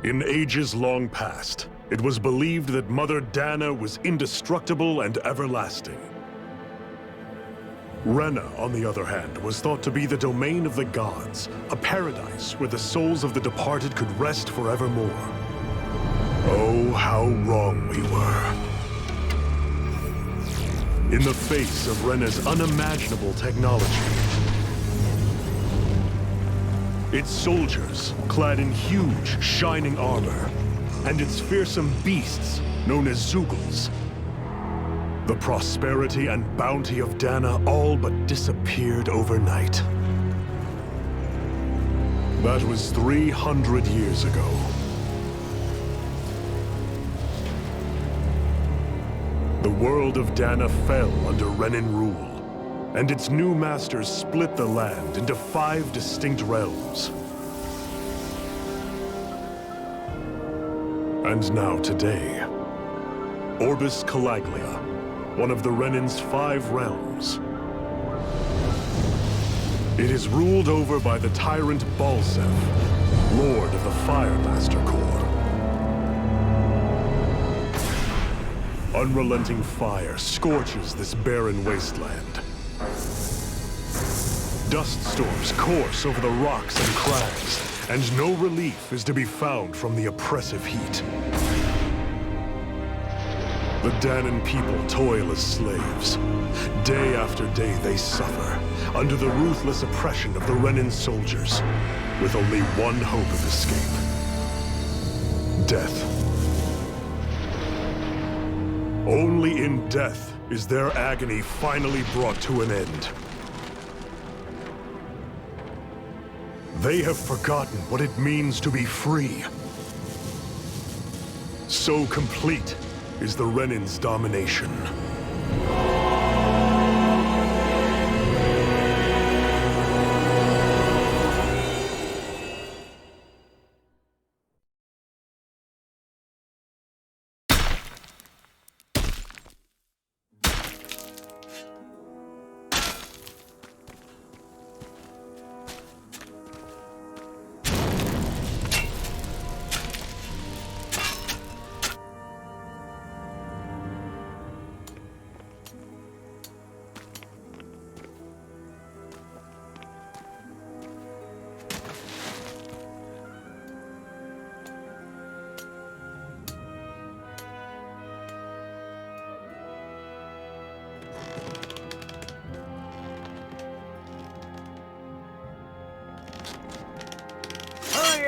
In ages long past, it was believed that Mother Dana was indestructible and everlasting. Rena, on the other hand, was thought to be the domain of the gods, a paradise where the souls of the departed could rest forevermore. Oh, how wrong we were. In the face of Rena's unimaginable technology, its soldiers, clad in huge, shining armor, and its fearsome beasts, known as Zeugles. The prosperity and bounty of Dana all but disappeared overnight. That was 300 years ago. The world of Dana fell under Renan rule, and its new masters split the land into 5 distinct realms. And now today, Orbis Calaglia, one of the Renan's 5 realms. It is ruled over by the tyrant Balsef, Lord of the Fire Master Corps. Unrelenting fire scorches this barren wasteland. Dust storms course over the rocks and crags, and no relief is to be found from the oppressive heat. The Danan people toil as slaves. Day after day they suffer, under the ruthless oppression of the Renan soldiers, with only one hope of escape. Death. Only in death is their agony finally brought to an end. They have forgotten what it means to be free. So complete is the Renan's domination.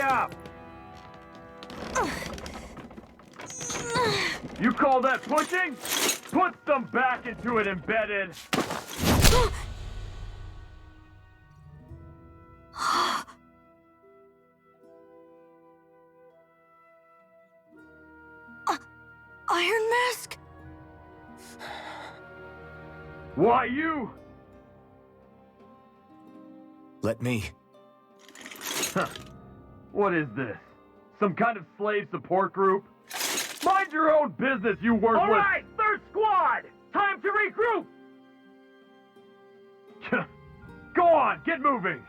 Up. You call that pushing? Put some back into it, embedded. Iron Mask? Why you? Let me. Huh. What is this? Some kind of slave support group? Mind your own business, you worthless— All right, third squad! Time to regroup! Go on, get moving!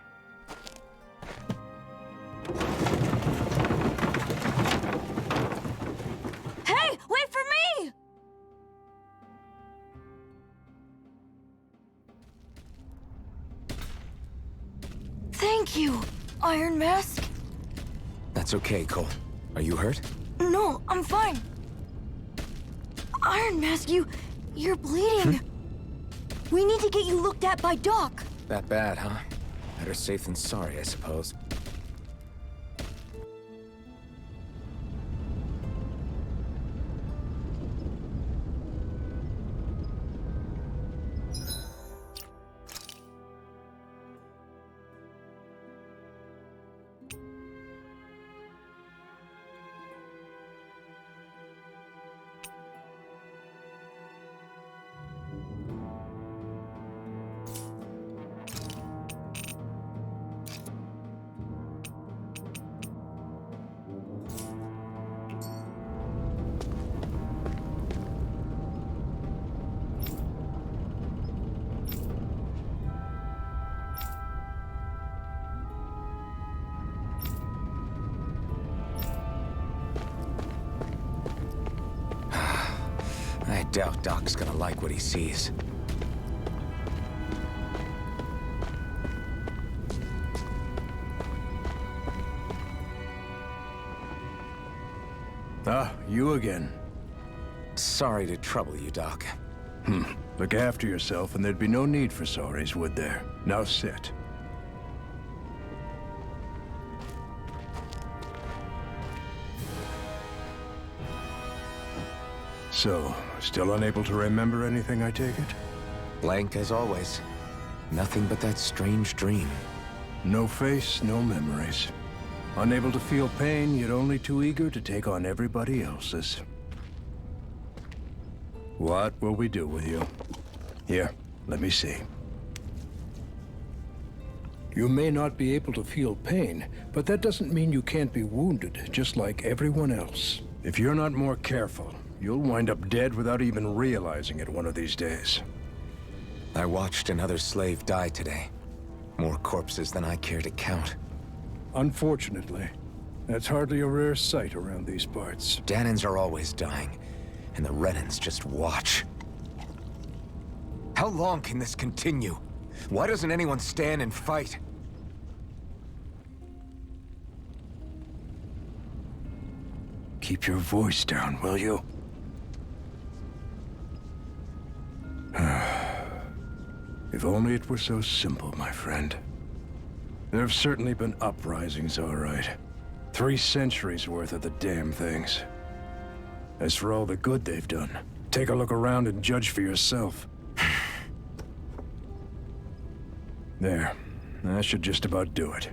Hey, wait for me! Thank you, Iron Mask. That's okay, Cole. Are you hurt? No, I'm fine. Iron Mask, you're bleeding. We need to get you looked at by Doc. That bad, huh? Better safe than sorry, I suppose. doubt Doc's gonna like what he sees. Ah, you again. Sorry to trouble you, Doc. Look after yourself and there'd be no need for sorries, would there? Now sit. So, still unable to remember anything, I take it? Blank as always. Nothing but that strange dream. No face, no memories. Unable to feel pain, yet only too eager to take on everybody else's. What will we do with you? Here, let me see. You may not be able to feel pain, but that doesn't mean you can't be wounded, just like everyone else. If you're not more careful, you'll wind up dead without even realizing it one of these days. I watched another slave die today. More corpses than I care to count. Unfortunately, that's hardly a rare sight around these parts. Danans are always dying, and the Renans just watch. How long can this continue? Why doesn't anyone stand and fight? Keep your voice down, will you? If only it were so simple, my friend. There have certainly been uprisings, all right. 3 centuries worth of the damn things. As for all the good they've done, take a look around and judge for yourself. There. That should just about do it.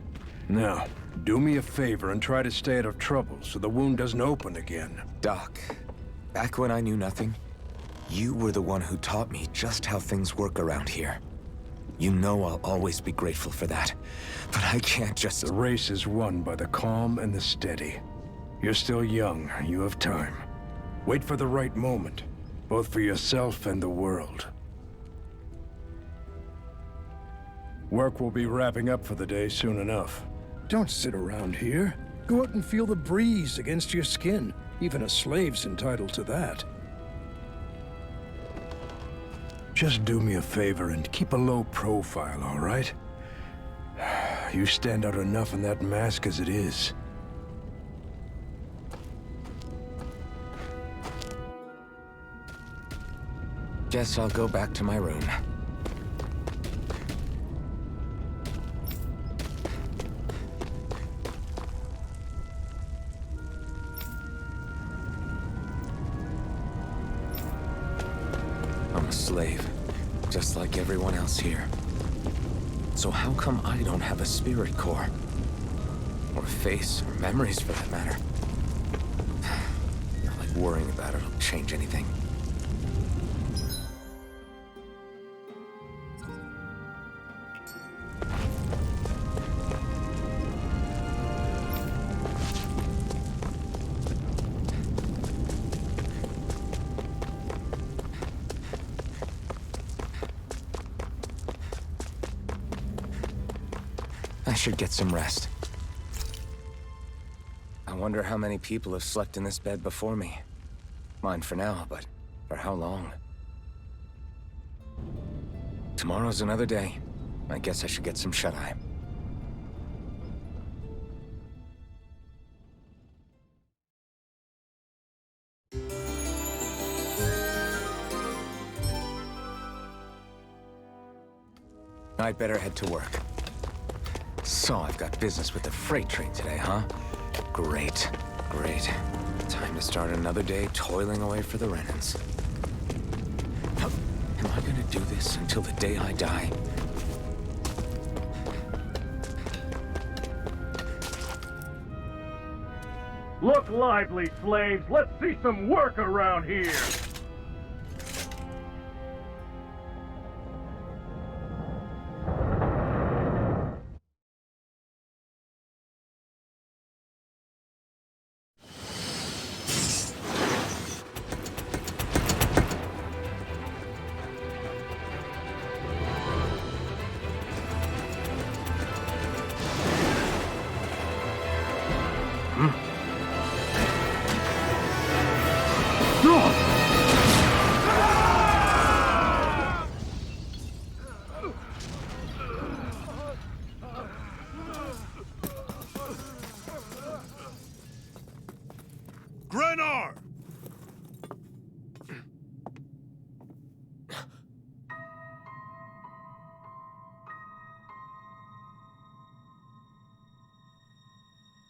Now, do me a favor and try to stay out of trouble so the wound doesn't open again. Doc, back when I knew nothing, you were the one who taught me just how things work around here. You know I'll always be grateful for that. But I can't just... The race is won by the calm and the steady. You're still young. You have time. Wait for the right moment, both for yourself and the world. Work will be wrapping up for the day soon enough. Don't sit around here. Go out and feel the breeze against your skin. Even a slave's entitled to that. Just do me a favor and keep a low profile, all right? You stand out enough in that mask as it is. Guess I'll go back to my room. I'm a slave, just like everyone else here. So how come I don't have a spirit core? Or a face, or memories for that matter? Not like worrying about it'll change anything. I should get some rest. I wonder how many people have slept in this bed before me. Mine for now, but for how long? Tomorrow's another day. I guess I should get some shut-eye. I'd better head to work. So I've got business with the freight train today, huh? Great, great. Time to start another day toiling away for the Renans. Am I gonna do this until the day I die? Look lively, slaves! Let's see some work around here! Grenar!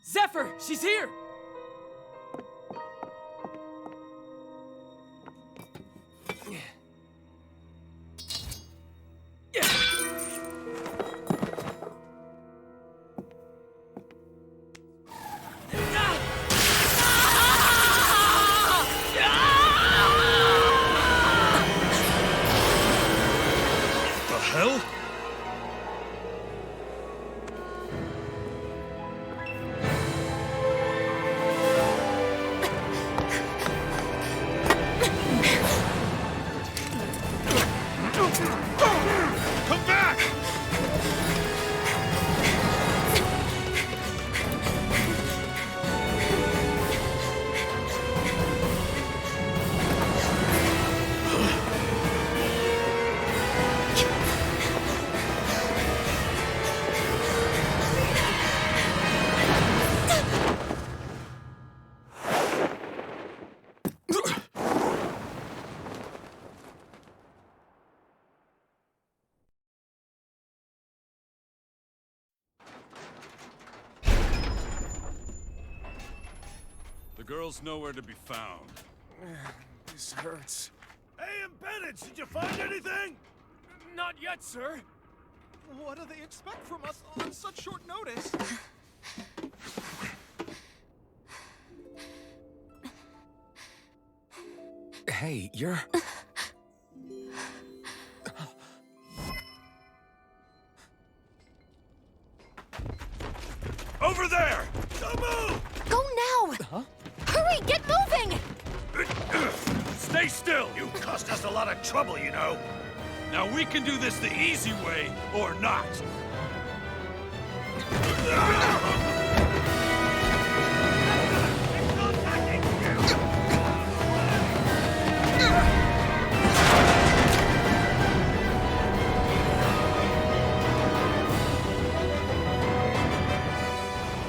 Zephyr, she's here! The hell? Come back! The girl's nowhere to be found. This hurts. Hey, Bennett, did you find anything? Not yet, sir. What do they expect from us on such short notice? Hey, you're... Over there! Don't move! Go now! Huh? Hurry, get moving! Stay still! You caused us a lot of trouble, you know. Now we can do this the easy way, or not.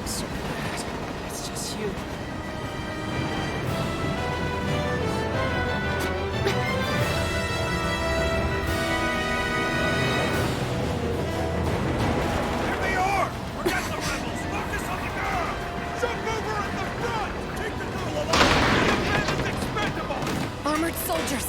So bad. It's just you. Here they are! Forget the rebels! Focus on the girl! Jump over at the front! Take the girl alive! The man is expendable! Armored soldiers!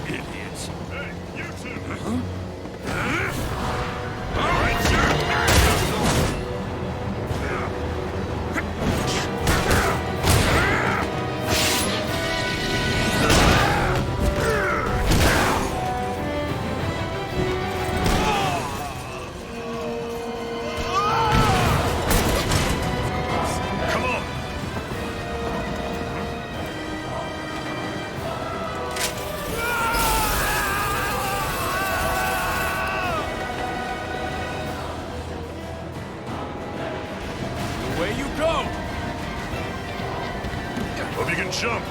Idiots. Hey, you two! All right, sir! Come on! Away you go! Hope you can jump.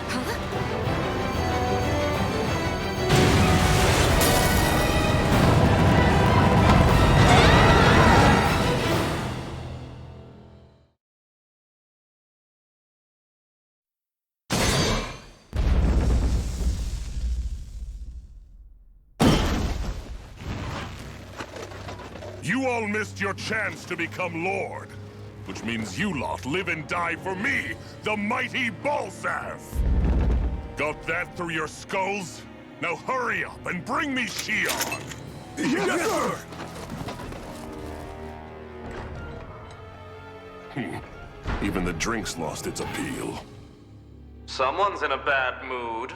You all missed your chance to become Lord, which means you lot live and die for me, the mighty Balzav! Got that through your skulls? Now hurry up and bring me Shion! Yes, sir! Even the drink's lost its appeal. Someone's in a bad mood.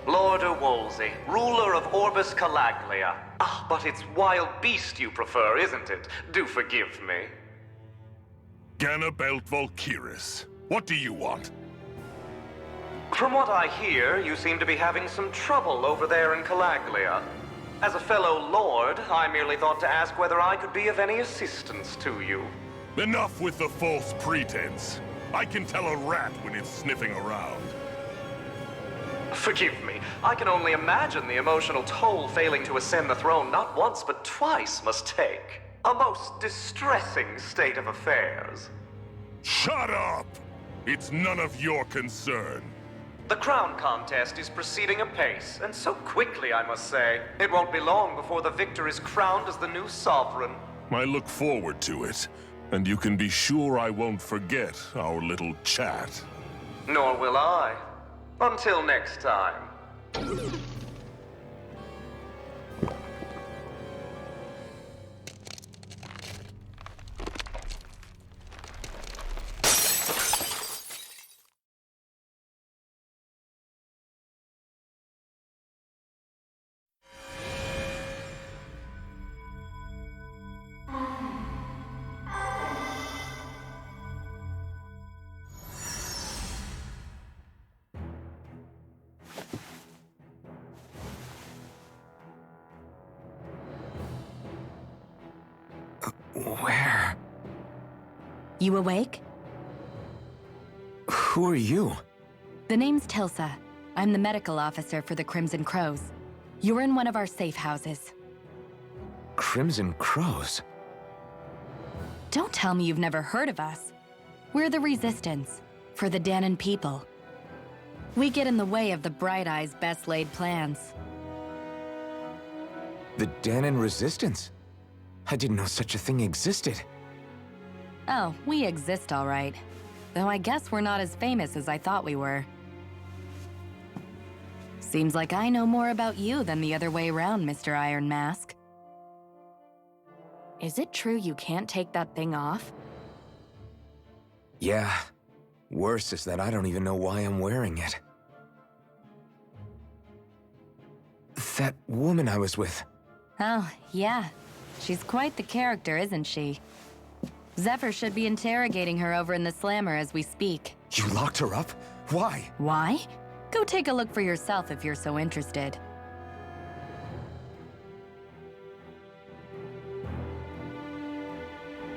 Lord Wolsey, ruler of Orbis Calaglia. Ah, but it's wild beast you prefer, isn't it? Do forgive me. Ganabelt Volkiris. What do you want? From what I hear, you seem to be having some trouble over there in Calaglia. As a fellow lord, I merely thought to ask whether I could be of any assistance to you. Enough with the false pretense. I can tell a rat when it's sniffing around. Forgive me, I can only imagine the emotional toll failing to ascend the throne not once but twice must take. A most distressing state of affairs. Shut up! It's none of your concern. The crown contest is proceeding apace, and so quickly, I must say. It won't be long before the victor is crowned as the new sovereign. I look forward to it, and you can be sure I won't forget our little chat. Nor will I. Until next time. Where? You awake? Who are you? The name's Tilsa. I'm the medical officer for the Crimson Crows. You're in one of our safe houses. Crimson Crows? Don't tell me you've never heard of us. We're the Resistance, for the Danon people. We get in the way of the Bright Eye's best laid plans. The Danon Resistance? I didn't know such a thing existed. Oh, we exist all right. Though I guess we're not as famous as I thought we were. Seems like I know more about you than the other way around, Mr. Iron Mask. Is it true you can't take that thing off? Yeah. Worse is that I don't even know why I'm wearing it. That woman I was with. Oh, yeah. She's quite the character, isn't she? Zephyr should be interrogating her over in the Slammer as we speak. You locked her up? Why? Why? Go take a look for yourself if you're so interested.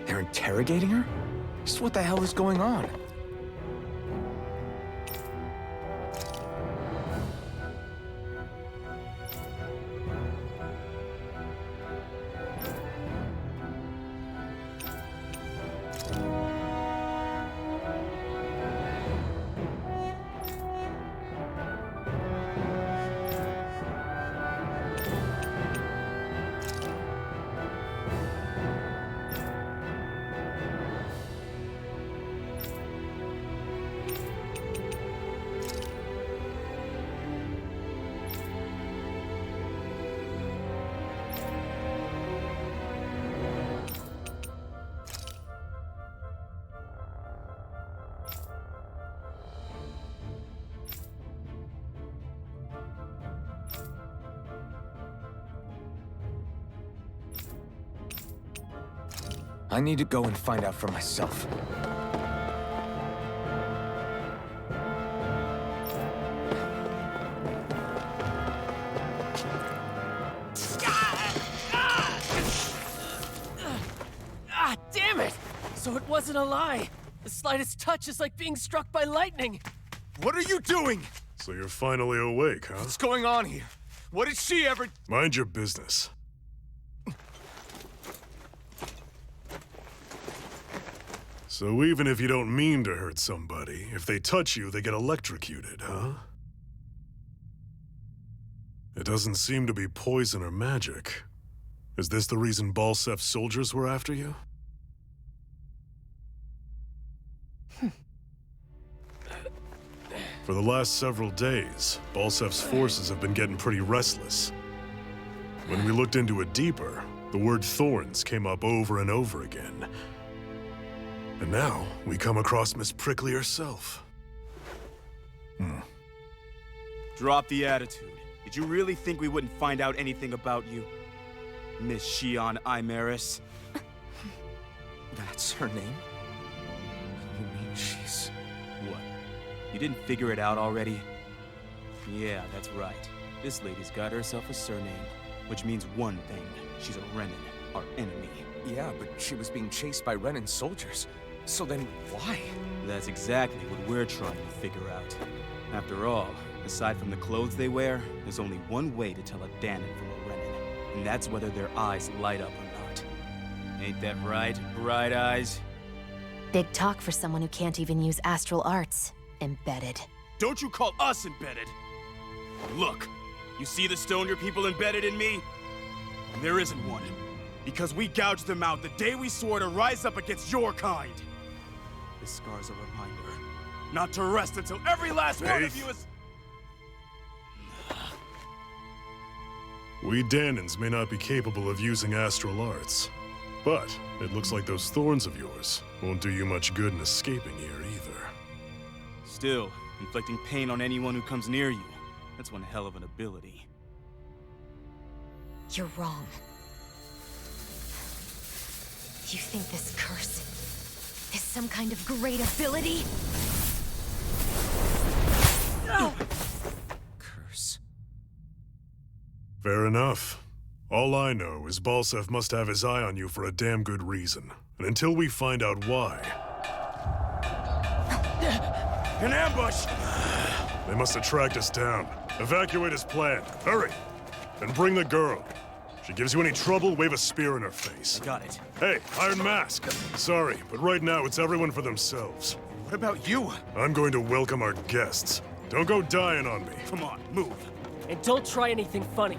They're interrogating her? Just what the hell is going on? I need to go and find out for myself. Ah, damn it! So it wasn't a lie. The slightest touch is like being struck by lightning. What are you doing? So you're finally awake, huh? What's going on here? What did she ever... Mind your business. So even if you don't mean to hurt somebody, if they touch you, they get electrocuted, huh? It doesn't seem to be poison or magic. Is this the reason Balsef's soldiers were after you? For the last several days, Balsef's forces have been getting pretty restless. When we looked into it deeper, the word thorns came up over and over again. And now, we come across Miss Prickly herself. Drop the attitude. Did you really think we wouldn't find out anything about you? Miss Shion Imaris? That's her name? You didn't figure it out already? Yeah, that's right. This lady's got herself a surname, which means one thing. She's a Renan, our enemy. Yeah, but she was being chased by Renan soldiers. So then, why? That's exactly what we're trying to figure out. After all, aside from the clothes they wear, there's only one way to tell a Danon from a Renan, and that's whether their eyes light up or not. Ain't that right, Bright Eyes? Big talk for someone who can't even use astral arts. Embedded. Don't you call us embedded! Look, you see the stoner people embedded in me? There isn't one. Because we gouged them out the day we swore to rise up against your kind. This scar's a reminder, not to rest until every last one of you is... We Danons may not be capable of using astral arts, but it looks like those thorns of yours won't do you much good in escaping here either. Still, inflicting pain on anyone who comes near you. That's one hell of an ability. You're wrong. You think this curse is some kind of great ability? No! Curse. Fair enough. All I know is Balsef must have his eye on you for a damn good reason. And until we find out why... An ambush! They must have tracked us down. Evacuate as planned. Hurry! And bring the girl. If she gives you any trouble, wave a spear in her face. Got it. Hey, Iron Mask. Sorry, but right now it's everyone for themselves. What about you? I'm going to welcome our guests. Don't go dying on me. Come on, move. And don't try anything funny.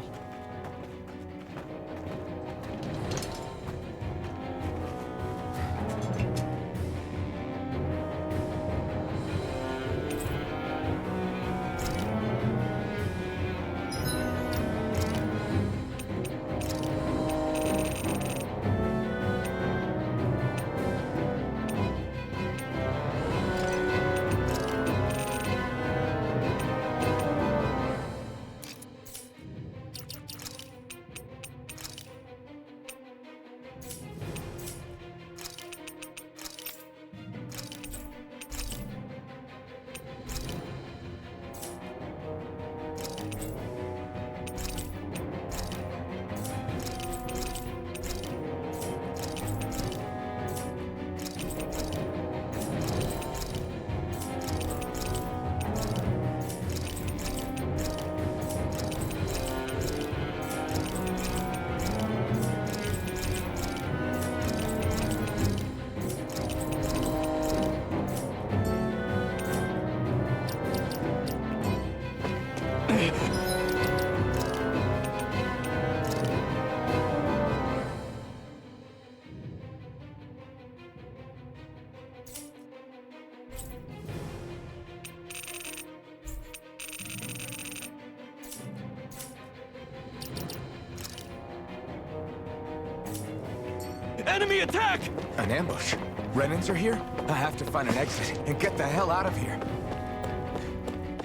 Enemy attack! An ambush? Renans are here? I have to find an exit and get the hell out of here.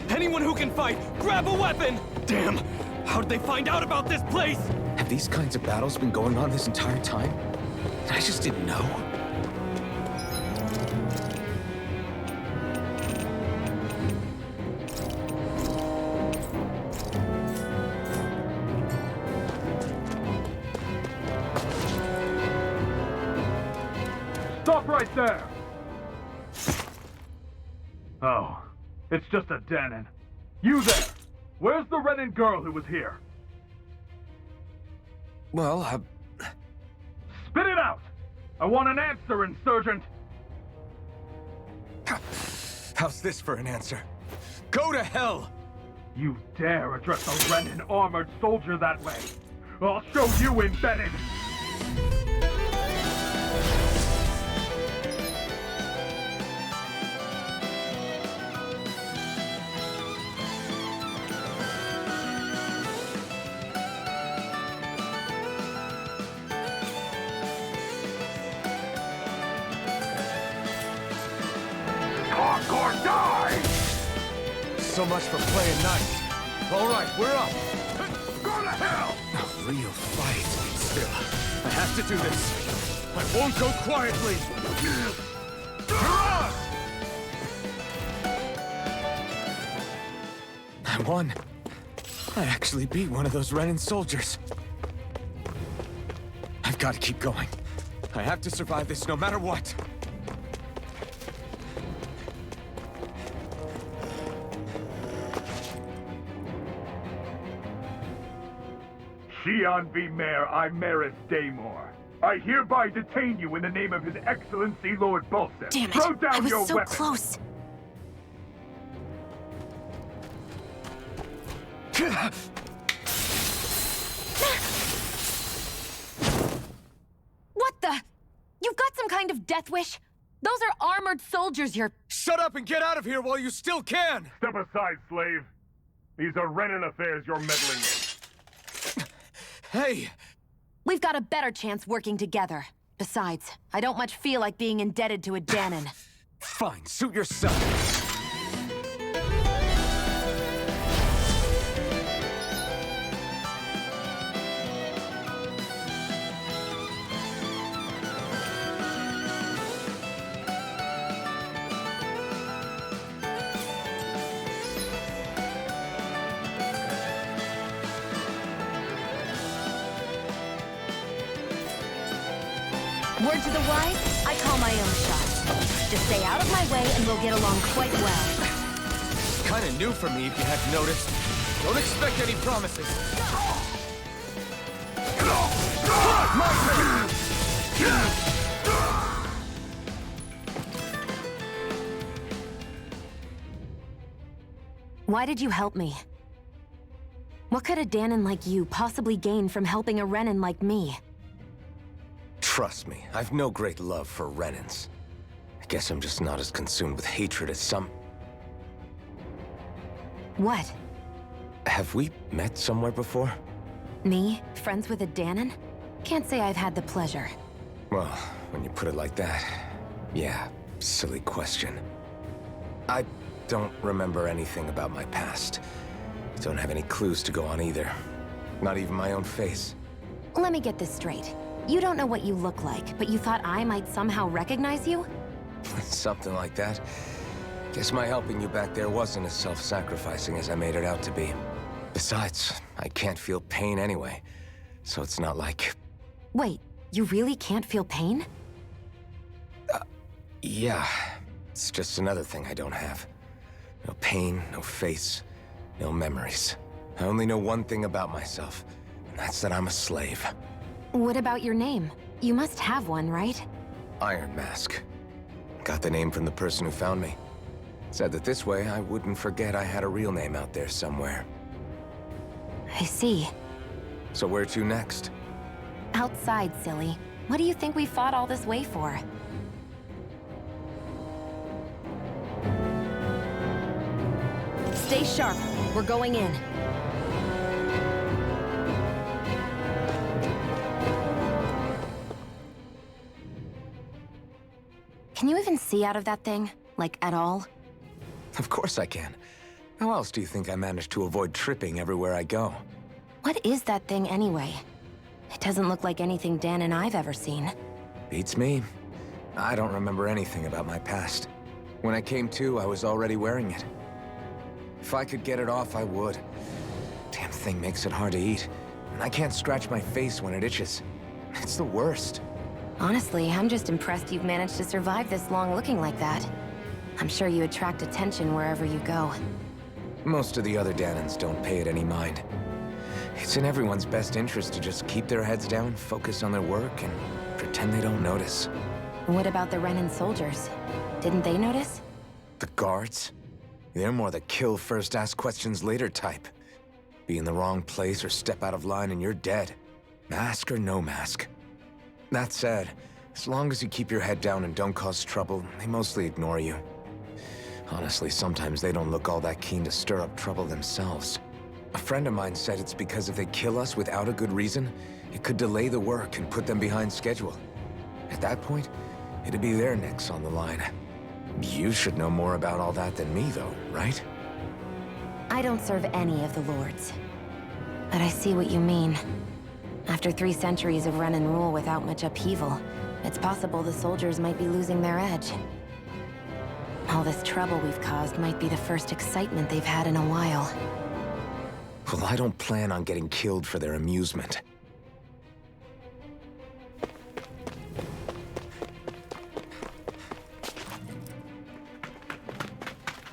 Anyone who can fight, grab a weapon! Damn! How did they find out about this place? Have these kinds of battles been going on this entire time? I just didn't know. Stop right there! Oh, it's just a Danon. You there! Where's the Renan girl who was here? Well, Spit it out! I want an answer, Insurgent! how's this for an answer? Go to hell! You dare address a Renan armored soldier that way? I'll show you, embedded! So much for playing nice. All right, we're up. Go to hell! A real fight. Still, I have to do this. I won't go quietly. won. I actually beat one of those Renan soldiers. I've got to keep going. I have to survive this no matter what. Xi'an v. Mayor Imaris Daymore. I hereby detain you in the name of His Excellency Lord Bolseth. Damn it! Throw down I was your so weapon. close. What the? You've got some kind of death wish? Those are armored soldiers you're... Shut up and get out of here while you still can! Step aside, slave. These are Renan affairs you're meddling in. Hey! We've got a better chance working together. Besides, I don't much feel like being indebted to a Danon. Fine, suit yourself. Word to the wise, I call my own shots. Just stay out of my way and we'll get along quite well. Kinda new for me if you hadn't noticed. Don't expect any promises. Why did you help me? What could a Danon like you possibly gain from helping a Renan like me? Trust me, I've no great love for Renans. I guess I'm just not as consumed with hatred as some... What? Have we met somewhere before? Me? Friends with a Danon? Can't say I've had the pleasure. Well, when you put it like that, yeah, silly question. I don't remember anything about my past. Don't have any clues to go on either. Not even my own face. Let me get this straight. You don't know what you look like, but you thought I might somehow recognize you? Something like that. Guess my helping you back there wasn't as self-sacrificing as I made it out to be. Besides, I can't feel pain anyway, so it's not like... Wait, you really can't feel pain? Yeah. It's just another thing I don't have. No pain, no face, no memories. I only know one thing about myself, and that's that I'm a slave. What about your name? You must have one, right? Iron Mask. Got the name from the person who found me. Said that this way I wouldn't forget I had a real name out there somewhere. I see. So where to next? Outside, silly. What do you think we fought all this way for? Stay sharp. We're going in. Can you even see out of that thing? Like, at all? Of course I can. How else do you think I managed to avoid tripping everywhere I go? What is that thing anyway? It doesn't look like anything Dan and I've ever seen. Beats me. I don't remember anything about my past. When I came to, I was already wearing it. If I could get it off, I would. Damn thing makes it hard to eat. And I can't scratch my face when it itches. It's the worst. Honestly, I'm just impressed you've managed to survive this long looking like that. I'm sure you attract attention wherever you go. Most of the other Danons don't pay it any mind. It's in everyone's best interest to just keep their heads down, focus on their work, and pretend they don't notice. What about the Renan soldiers? Didn't they notice? The guards? They're more the kill first, ask questions later type. Be in the wrong place or step out of line and you're dead. Mask or no mask. That said, as long as you keep your head down and don't cause trouble, they mostly ignore you. Honestly, sometimes they don't look all that keen to stir up trouble themselves. A friend of mine said it's because if they kill us without a good reason, it could delay the work and put them behind schedule. At that point, it'd be their necks on the line. You should know more about all that than me, though, right? I don't serve any of the lords. But I see what you mean. After 3 centuries of run and rule without much upheaval, it's possible the soldiers might be losing their edge. All this trouble we've caused might be the first excitement they've had in a while. Well, I don't plan on getting killed for their amusement.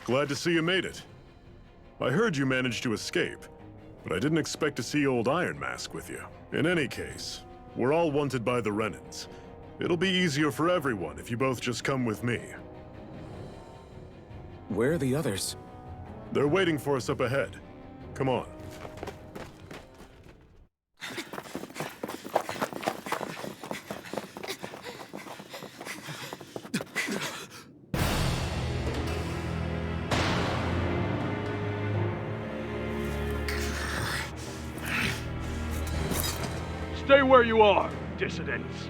Glad to see you made it. I heard you managed to escape, but I didn't expect to see old Iron Mask with you. In any case, we're all wanted by the Renans. It'll be easier for everyone if you both just come with me. Where are the others? They're waiting for us up ahead. Come on. Stay where you are, dissidents.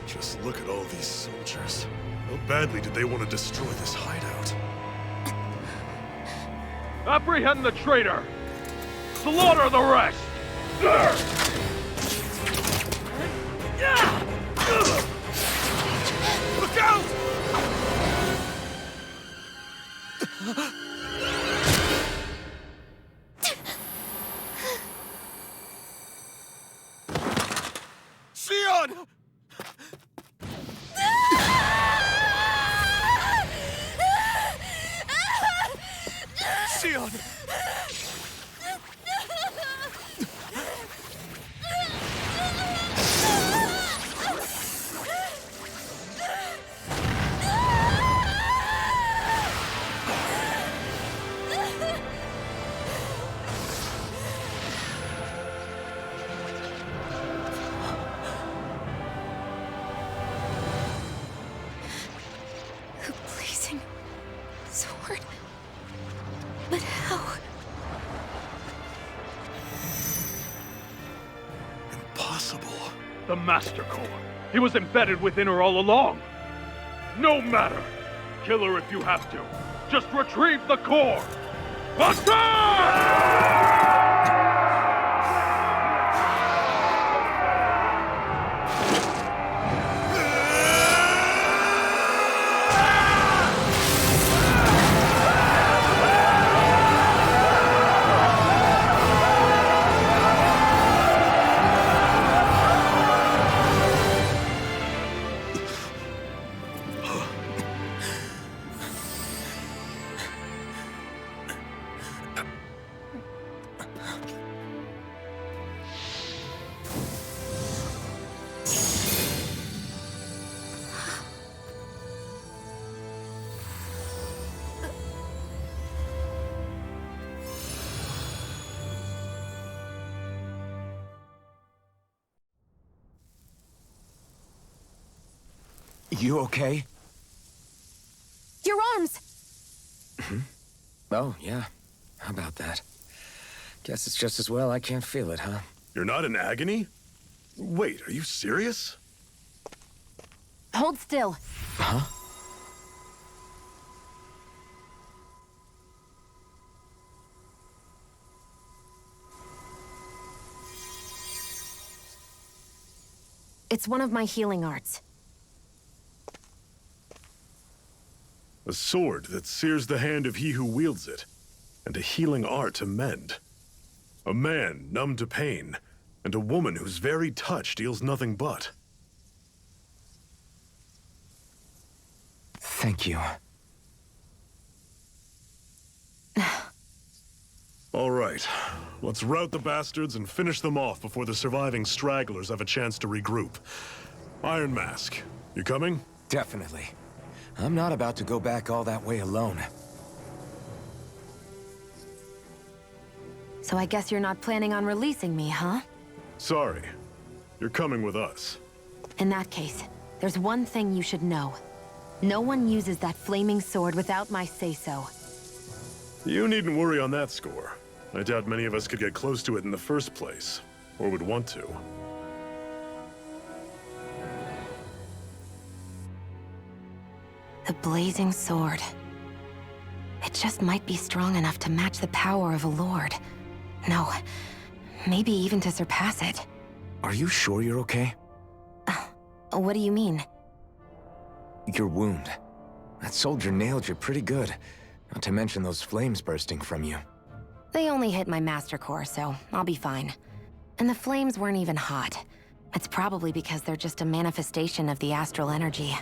Just look at all these soldiers. How badly did they want to destroy this hideout? Apprehend the traitor! Slaughter the rest! Look out! Sion! Sion! A blazing sword. But how? Impossible. The Master Core. He was embedded within her all along. No matter. Kill her if you have to. Just retrieve the core. Attack! You okay? Your arms! Oh, yeah. How about that? Guess it's just as well I can't feel it, huh? You're not in agony? Wait, are you serious? Hold still. Huh? It's one of my healing arts. A sword that sears the hand of he who wields it, and a healing art to mend. A man numb to pain, and a woman whose very touch deals nothing but. Thank you. All right, let's rout the bastards and finish them off before the surviving stragglers have a chance to regroup. Iron Mask, you coming? Definitely. I'm not about to go back all that way alone. So I guess you're not planning on releasing me, huh? Sorry. You're coming with us. In that case, there's one thing you should know. No one uses that flaming sword without my say-so. You needn't worry on that score. I doubt many of us could get close to it in the first place, or would want to. The blazing sword. It just might be strong enough to match the power of a lord. No, maybe even to surpass it. Are you sure you're okay? What do you mean? Your wound. That soldier nailed you pretty good. Not to mention those flames bursting from you. They only hit my master core, so I'll be fine. And the flames weren't even hot. It's probably because they're just a manifestation of the astral energy.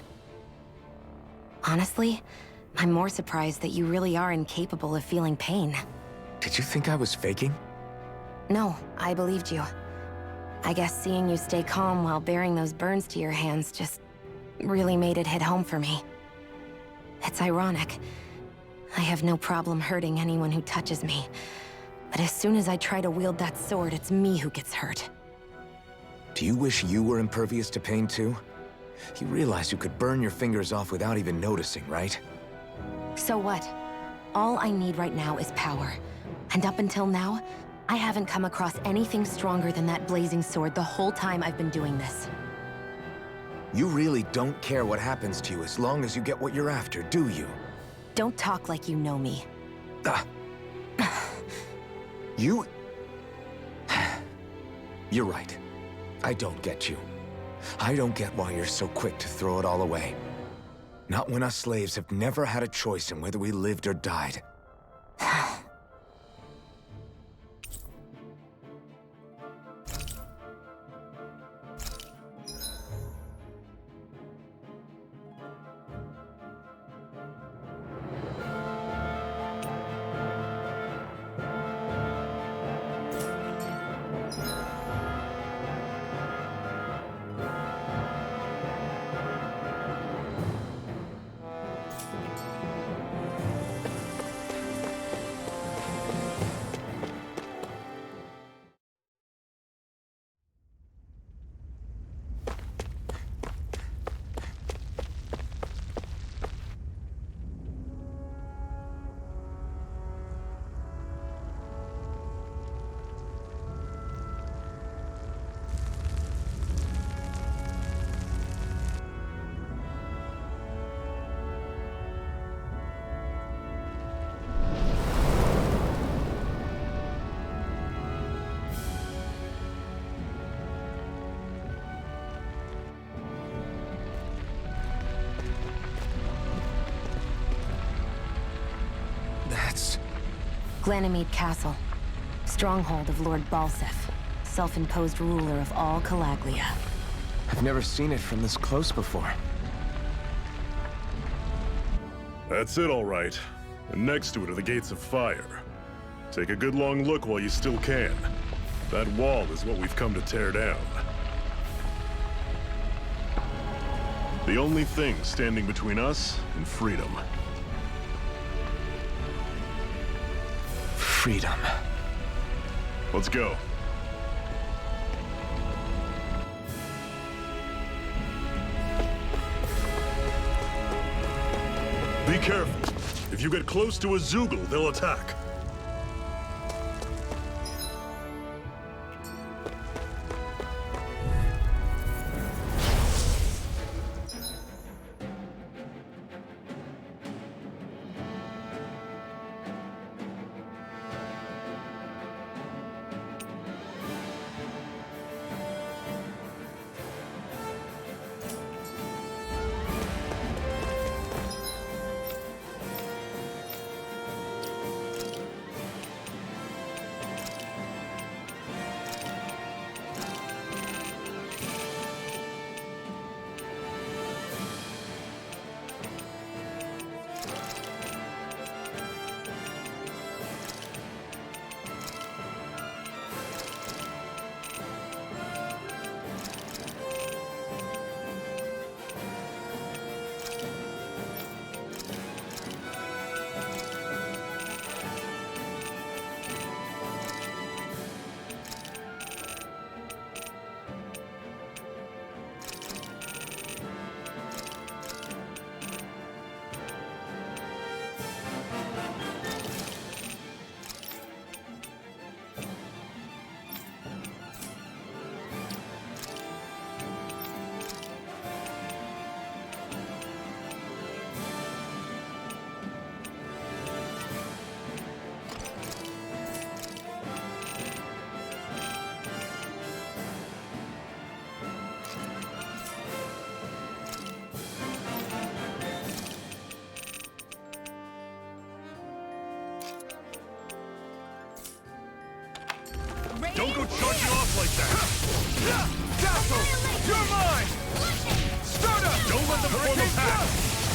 Honestly, I'm more surprised that you really are incapable of feeling pain. Did you think I was faking? No, I believed you. I guess seeing you stay calm while bearing those burns to your hands just really made it hit home for me. It's ironic. I have no problem hurting anyone who touches me. But as soon as I try to wield that sword, it's me who gets hurt. Do you wish you were impervious to pain too? You realize you could burn your fingers off without even noticing, right? So what? All I need right now is power. And up until now, I haven't come across anything stronger than that blazing sword the whole time I've been doing this. You really don't care what happens to you as long as you get what you're after, do you? Don't talk like you know me. You... You're right. I don't get you. I don't get why you're so quick to throw it all away. Not when us slaves have never had a choice in whether we lived or died. Ganymede Castle, stronghold of Lord Balsef, self-imposed ruler of all Calaglia. I've never seen it from this close before. That's it, all right. And next to it are the gates of fire. Take a good long look while you still can. That wall is what we've come to tear down. The only thing standing between us and freedom. Freedom. Let's go. Be careful. If you get close to a Zoogle, they'll attack. don't charge you off like that! Castle! You're mine! Start up! Don't let them form a pack!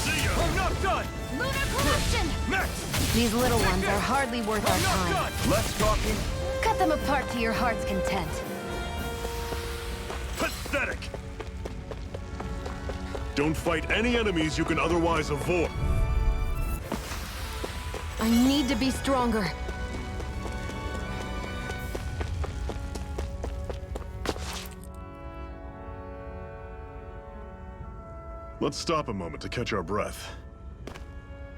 See ya! I'm not done! Lunar collection! Next! These little ones are hardly worth our I'm not time. done! Less talking, Cut them apart to your heart's content. pathetic! Don't fight any enemies you can otherwise avoid. I need to be stronger. Let's stop a moment to catch our breath.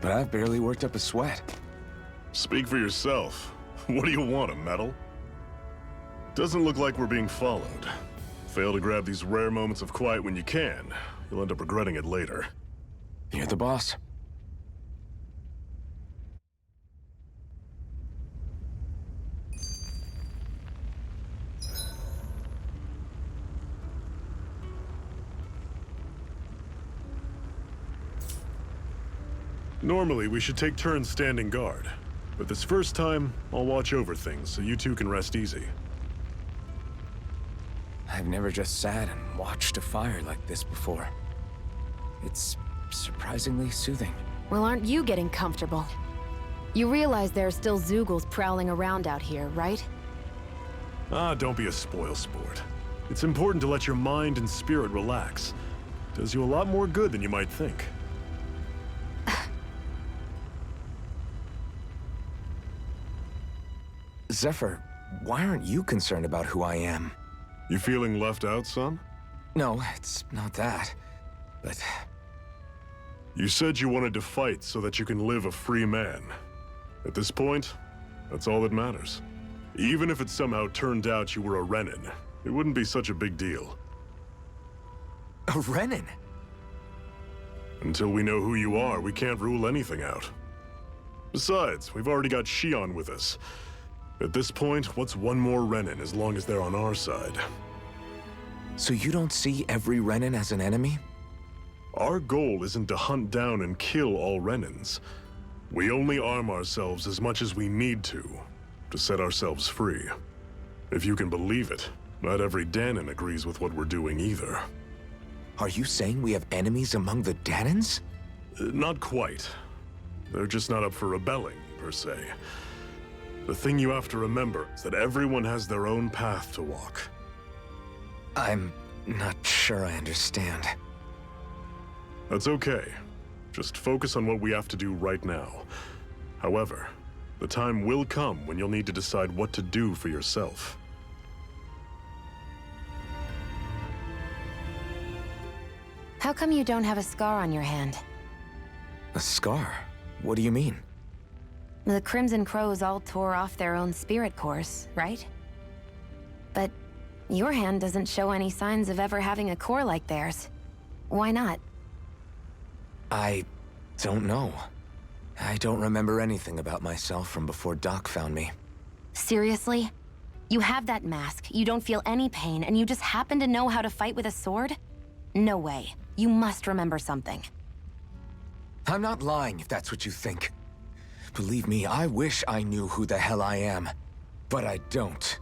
But I've barely worked up a sweat. Speak for yourself. What do you want, a medal? Doesn't look like we're being followed. Fail to grab these rare moments of quiet when you can. You'll end up regretting it later. You're the boss. Normally, we should take turns standing guard. But this first time, I'll watch over things so you two can rest easy. I've never just sat and watched a fire like this before. It's surprisingly soothing. Well, aren't you getting comfortable? You realize there are still Zeugles prowling around out here, right? Ah, don't be a spoilsport. It's important to let your mind and spirit relax. Does you a lot more good than you might think. Zephyr, why aren't you concerned about who I am? You feeling left out, son? No, it's not that. But You said you wanted to fight so that you can live a free man. At this point, that's all that matters. Even if it somehow turned out you were a Renin, it wouldn't be such a big deal. a Renin? Until we know who you are, we can't rule anything out. Besides, we've already got Shion with us. At this point, what's one more Renin as long as they're on our side? So you don't see every Renin as an enemy? Our goal isn't to hunt down and kill all Renins. We only arm ourselves as much as we need to set ourselves free. If you can believe it, not every Danon agrees with what we're doing either. Are you saying we have enemies among the Danons? Not quite. They're just not up for rebelling, per se. The thing you have to remember is that everyone has their own path to walk. I'm not sure I understand. That's okay. Just focus on what we have to do right now. However, the time will come when you'll need to decide what to do for yourself. How come you don't have a scar on your hand? A scar? What do you mean? The Crimson Crows all tore off their own spirit cores, right? But your hand doesn't show any signs of ever having a core like theirs. Why not? I don't know. I don't remember anything about myself from before Doc found me. Seriously? You have that mask, you don't feel any pain, and you just happen to know how to fight with a sword? No way. You must remember something. I'm not lying if that's what you think. Believe me, I wish I knew who the hell I am. But I don't.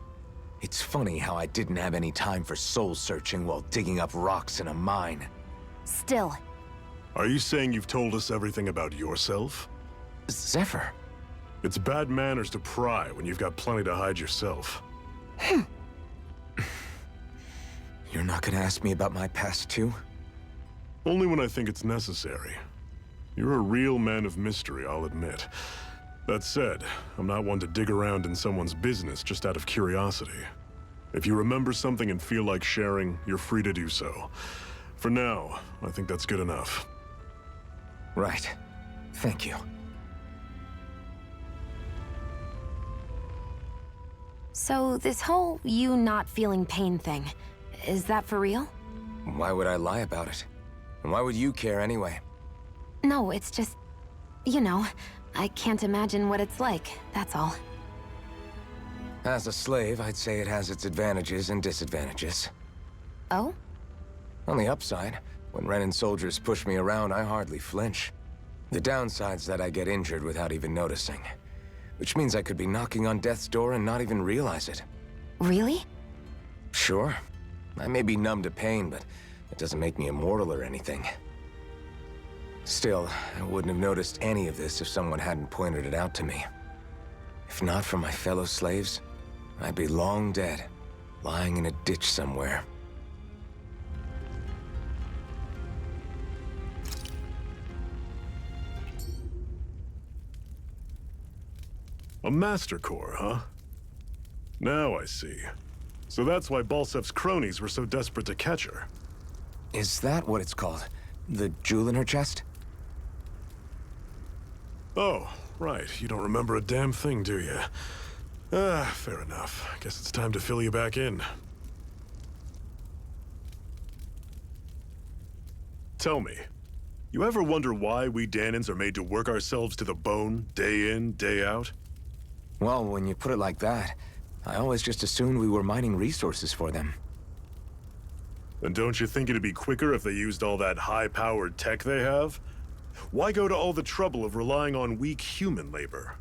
It's funny how I didn't have any time for soul-searching while digging up rocks in a mine. Still. Are you saying you've told us everything about yourself? Zephyr. It's bad manners to pry when you've got plenty to hide yourself. You're not gonna ask me about my past too? Only when I think it's necessary. You're a real man of mystery, I'll admit. That said, I'm not one to dig around in someone's business just out of curiosity. If you remember something and feel like sharing, you're free to do so. For now, I think that's good enough. Right. Thank you. So this whole you not feeling pain thing, is that for real? Why would I lie about it? And why would you care anyway? No, it's just, you know, I can't imagine what it's like, that's all. As a slave, I'd say it has its advantages and disadvantages. Oh? On the upside, when Renin soldiers push me around, I hardly flinch. The downside's that I get injured without even noticing. Which means I could be knocking on death's door and not even realize it. Really? Sure. I may be numb to pain, but it doesn't make me immortal or anything. Still, I wouldn't have noticed any of this if someone hadn't pointed it out to me. If not for my fellow slaves, I'd be long dead, lying in a ditch somewhere. A Master Core, huh? Now I see. So that's why Balsef's cronies were so desperate to catch her. Is that what it's called? The jewel in her chest? Oh, right. You don't remember a damn thing, do you? Fair enough. Guess it's time to fill you back in. Tell me, you ever wonder why we Dahnans are made to work ourselves to the bone, day in, day out? Well, when you put it like that, I always just assumed we were mining resources for them. And don't you think it'd be quicker if they used all that high-powered tech they have? Why go to all the trouble of relying on weak human labor?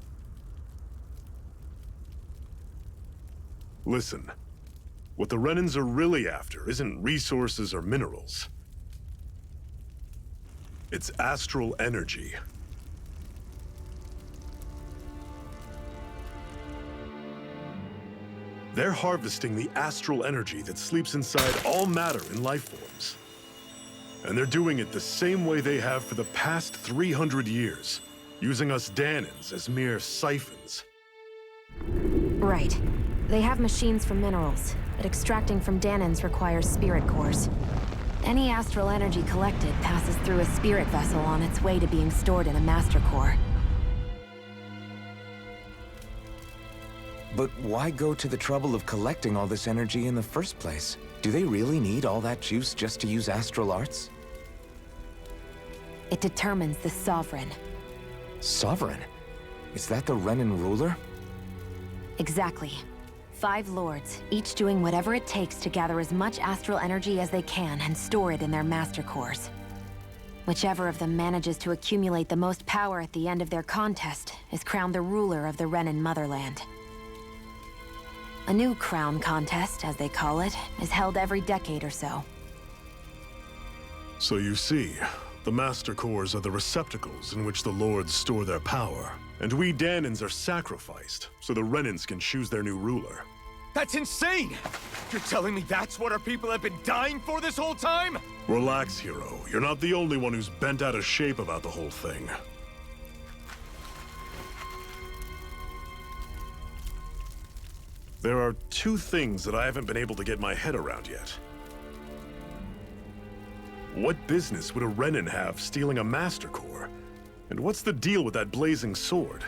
Listen, what the Renans are really after isn't resources or minerals. It's astral energy. They're harvesting the astral energy that sleeps inside all matter in life forms. And they're doing it the same way they have for the past 300 years, using us Dahnans as mere siphons. Right. They have machines for minerals, but extracting from Dahnans requires spirit cores. Any astral energy collected passes through a spirit vessel on its way to being stored in a master core. But why go to the trouble of collecting all this energy in the first place? Do they really need all that juice just to use astral arts? It determines the Sovereign. Sovereign? Is that the Renan ruler? Exactly. 5 lords, each doing whatever it takes to gather as much astral energy as they can and store it in their master cores. Whichever of them manages to accumulate the most power at the end of their contest is crowned the ruler of the Renan motherland. A new crown contest, as they call it, is held every decade or so. So you see, the Master Cores are the receptacles in which the Lords store their power. And we Dahnans are sacrificed, so the Renans can choose their new ruler. That's insane! You're telling me that's what our people have been dying for this whole time? Relax, hero. You're not the only one who's bent out of shape about the whole thing. There are 2 things that I haven't been able to get my head around yet. What business would a Renan have stealing a Master Core? And what's the deal with that blazing sword?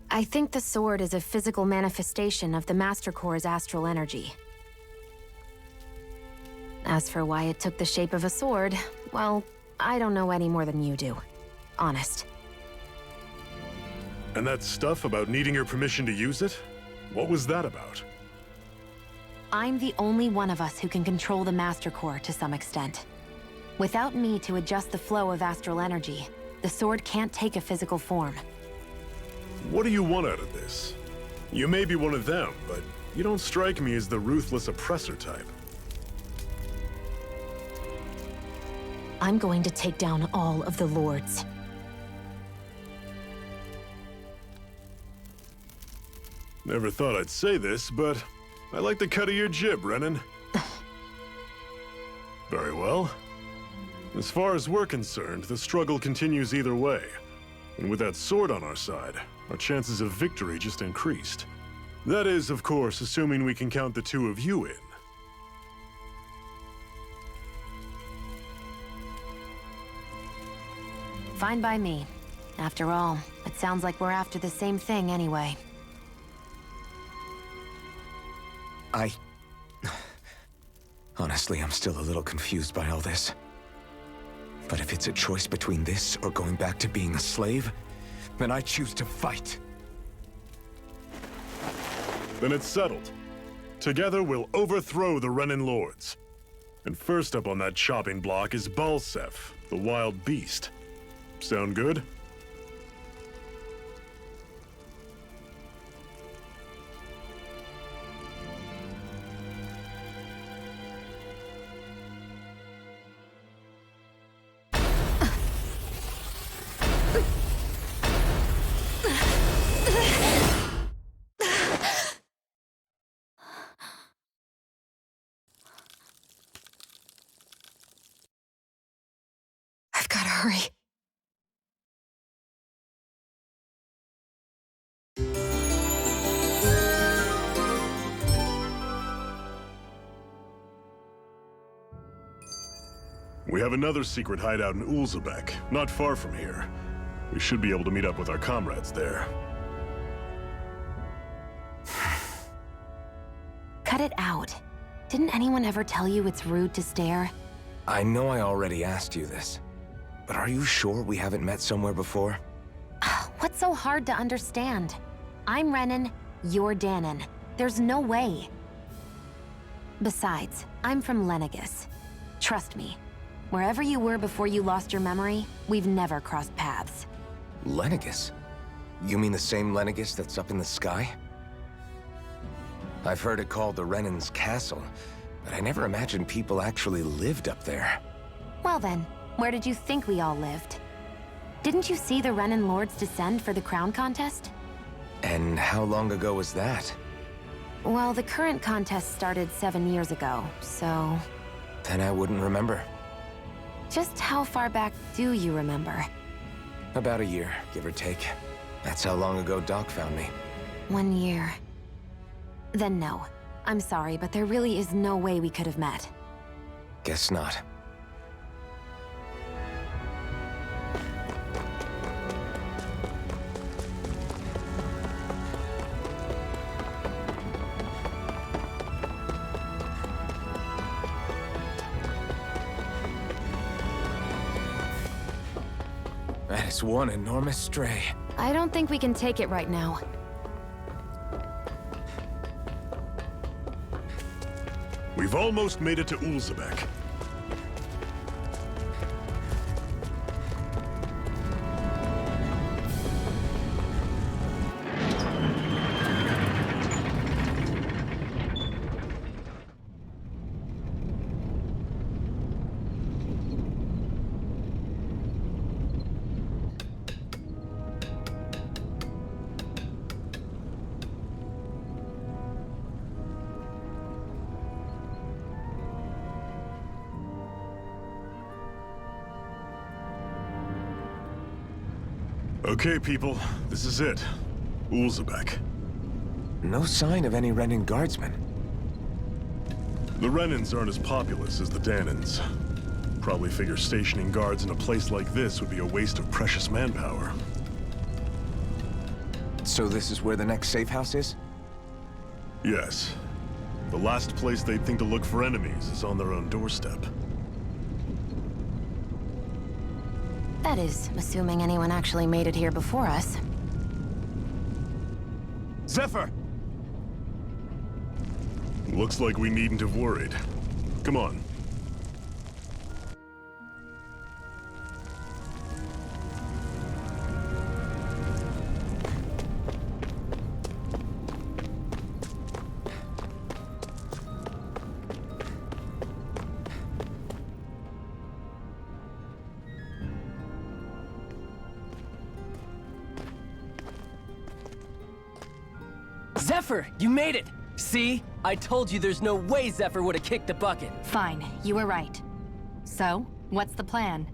I think the sword is a physical manifestation of the Master Core's astral energy. As for why it took the shape of a sword, well, I don't know any more than you do. Honest. And that stuff about needing your permission to use it? What was that about? I'm the only one of us who can control the Master Core to some extent. Without me to adjust the flow of astral energy, the sword can't take a physical form. What do you want out of this? You may be one of them, but you don't strike me as the ruthless oppressor type. I'm going to take down all of the lords. Never thought I'd say this, but I like the cut of your jib, Renan. Very well. As far as we're concerned, the struggle continues either way. And with that sword on our side, our chances of victory just increased. That is, of course, assuming we can count the 2 of you in. Fine by me. After all, it sounds like we're after the same thing anyway. Honestly, I'm still a little confused by all this. But if it's a choice between this or going back to being a slave, then I choose to fight. Then it's settled. Together, we'll overthrow the Renan Lords. And first up on that chopping block is Balsef, the wild beast. Sound good? sorry. We have another secret hideout in Ulzebek, not far from here. We should be able to meet up with our comrades there. Cut it out. Didn't anyone ever tell you it's rude to stare? I know I already asked you this, but are you sure we haven't met somewhere before? What's so hard to understand? I'm Renan, you're Danon. There's no way. Besides, I'm from Lenegis. Trust me, wherever you were before you lost your memory, we've never crossed paths. Lenegis? You mean the same Lenegis that's up in the sky? I've heard it called the Renan's Castle, but I never imagined people actually lived up there. Well then, where did you think we all lived? Didn't you see the Renan Lords descend for the crown contest? And how long ago was that? Well, the current contest started 7 years ago, so... Then I wouldn't remember. Just how far back do you remember? About a year, give or take. That's how long ago Doc found me. 1 year. Then no. I'm sorry, but there really is no way we could have met. Guess not. That is one enormous stray. I don't think we can take it right now. We've almost made it to Ulzebek. Okay, people, this is it. Ulzebek. No sign of any Renan guardsmen. The Renans aren't as populous as the Danons. Probably figure stationing guards in a place like this would be a waste of precious manpower. So this is where the next safe house is? Yes. The last place they'd think to look for enemies is on their own doorstep. That is, assuming anyone actually made it here before us. Zephyr! Looks like we needn't have worried. Come on. Zephyr, you made it! See? I told you there's no way Zephyr would have kicked the bucket. Fine, you were right. So, what's the plan?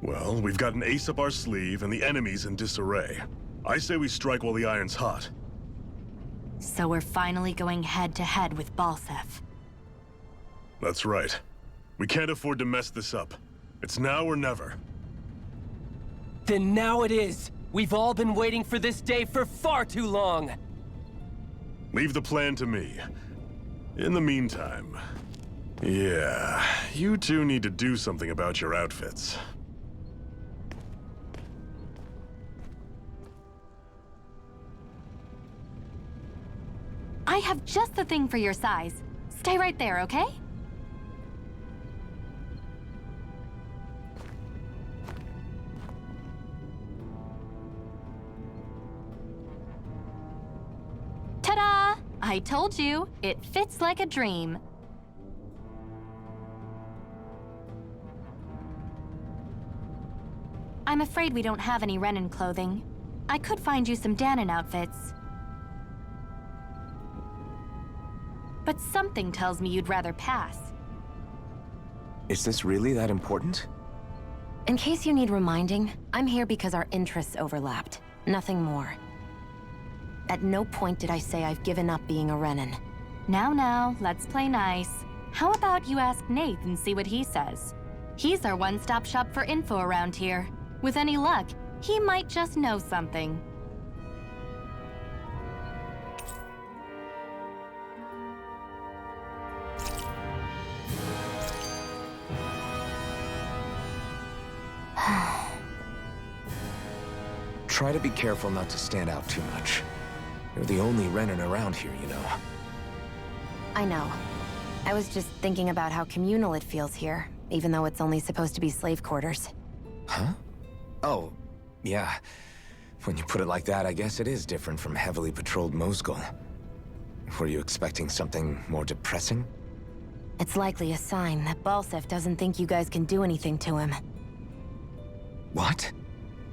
Well, we've got an ace up our sleeve and the enemy's in disarray. I say we strike while the iron's hot. So we're finally going head-to-head with Balsef. That's right. We can't afford to mess this up. It's now or never. Then now it is! We've all been waiting for this day for far too long! Leave the plan to me. In the meantime... Yeah, you two need to do something about your outfits. I have just the thing for your size. Stay right there, okay? Ta-da! I told you, it fits like a dream. I'm afraid we don't have any Renan clothing. I could find you some Danon outfits. But something tells me you'd rather pass. Is this really that important? In case you need reminding, I'm here because our interests overlapped. Nothing more. At no point did I say I've given up being a Renan. Now, let's play nice. How about you ask Nath and see what he says? He's our one-stop shop for info around here. With any luck, he might just know something. Try to be careful not to stand out too much. You're the only Renan around here, you know. I know. I was just thinking about how communal it feels here, even though it's only supposed to be slave quarters. Huh? Oh, yeah. When you put it like that, I guess it is different from heavily patrolled Mosgul. Were you expecting something more depressing? It's likely a sign that Balsef doesn't think you guys can do anything to him. What?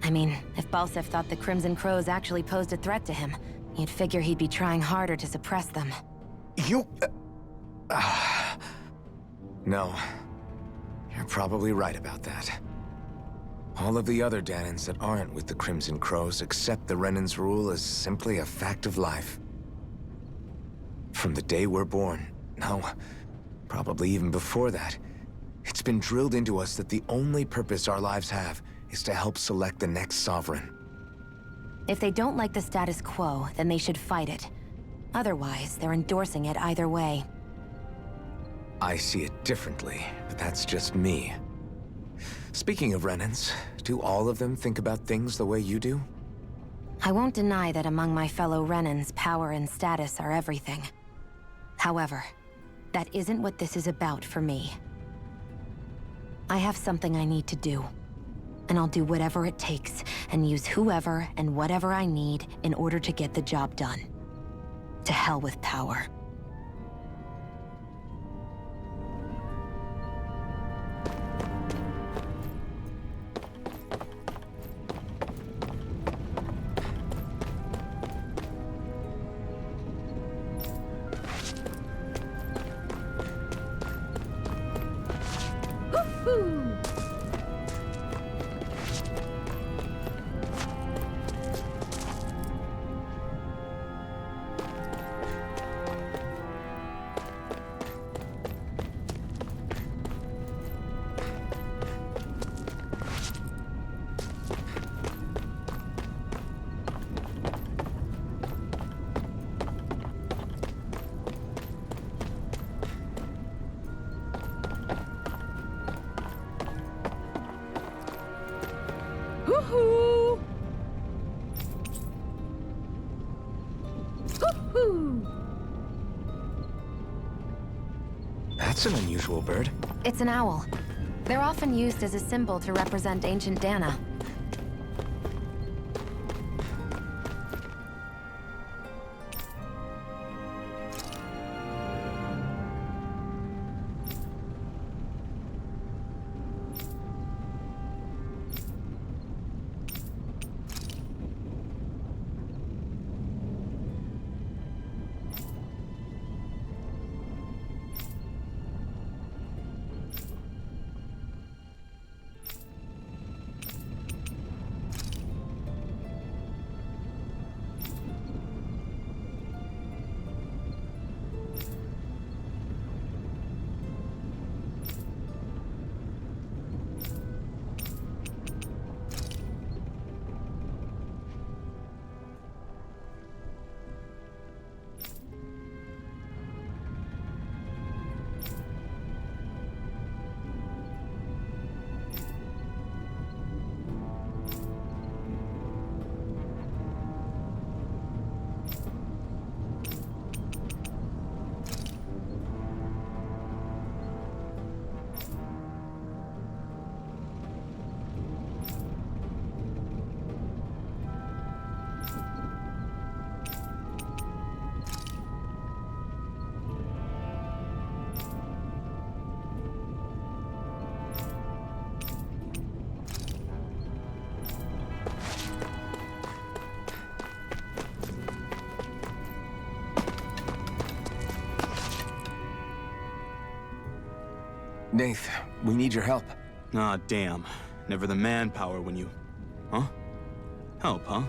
I mean, if Balsef thought the Crimson Crows actually posed a threat to him, you'd figure he'd be trying harder to suppress them. You... No. You're probably right about that. All of the other Danans that aren't with the Crimson Crows accept the Renan's rule as simply a fact of life. From the day we're born, no, probably even before that, it's been drilled into us that the only purpose our lives have is to help select the next sovereign. If they don't like the status quo, then they should fight it. Otherwise, they're endorsing it either way. I see it differently, but that's just me. Speaking of Renans, do all of them think about things the way you do? I won't deny that among my fellow Renans, power and status are everything. However, that isn't what this is about for me. I have something I need to do. And I'll do whatever it takes, and use whoever and whatever I need in order to get the job done. To hell with power. Woohoo! Woohoo! That's an unusual bird. It's an owl. They're often used as a symbol to represent ancient Dana. Nath, we need your help. Ah, damn. Never the manpower when you... Huh? Help, huh?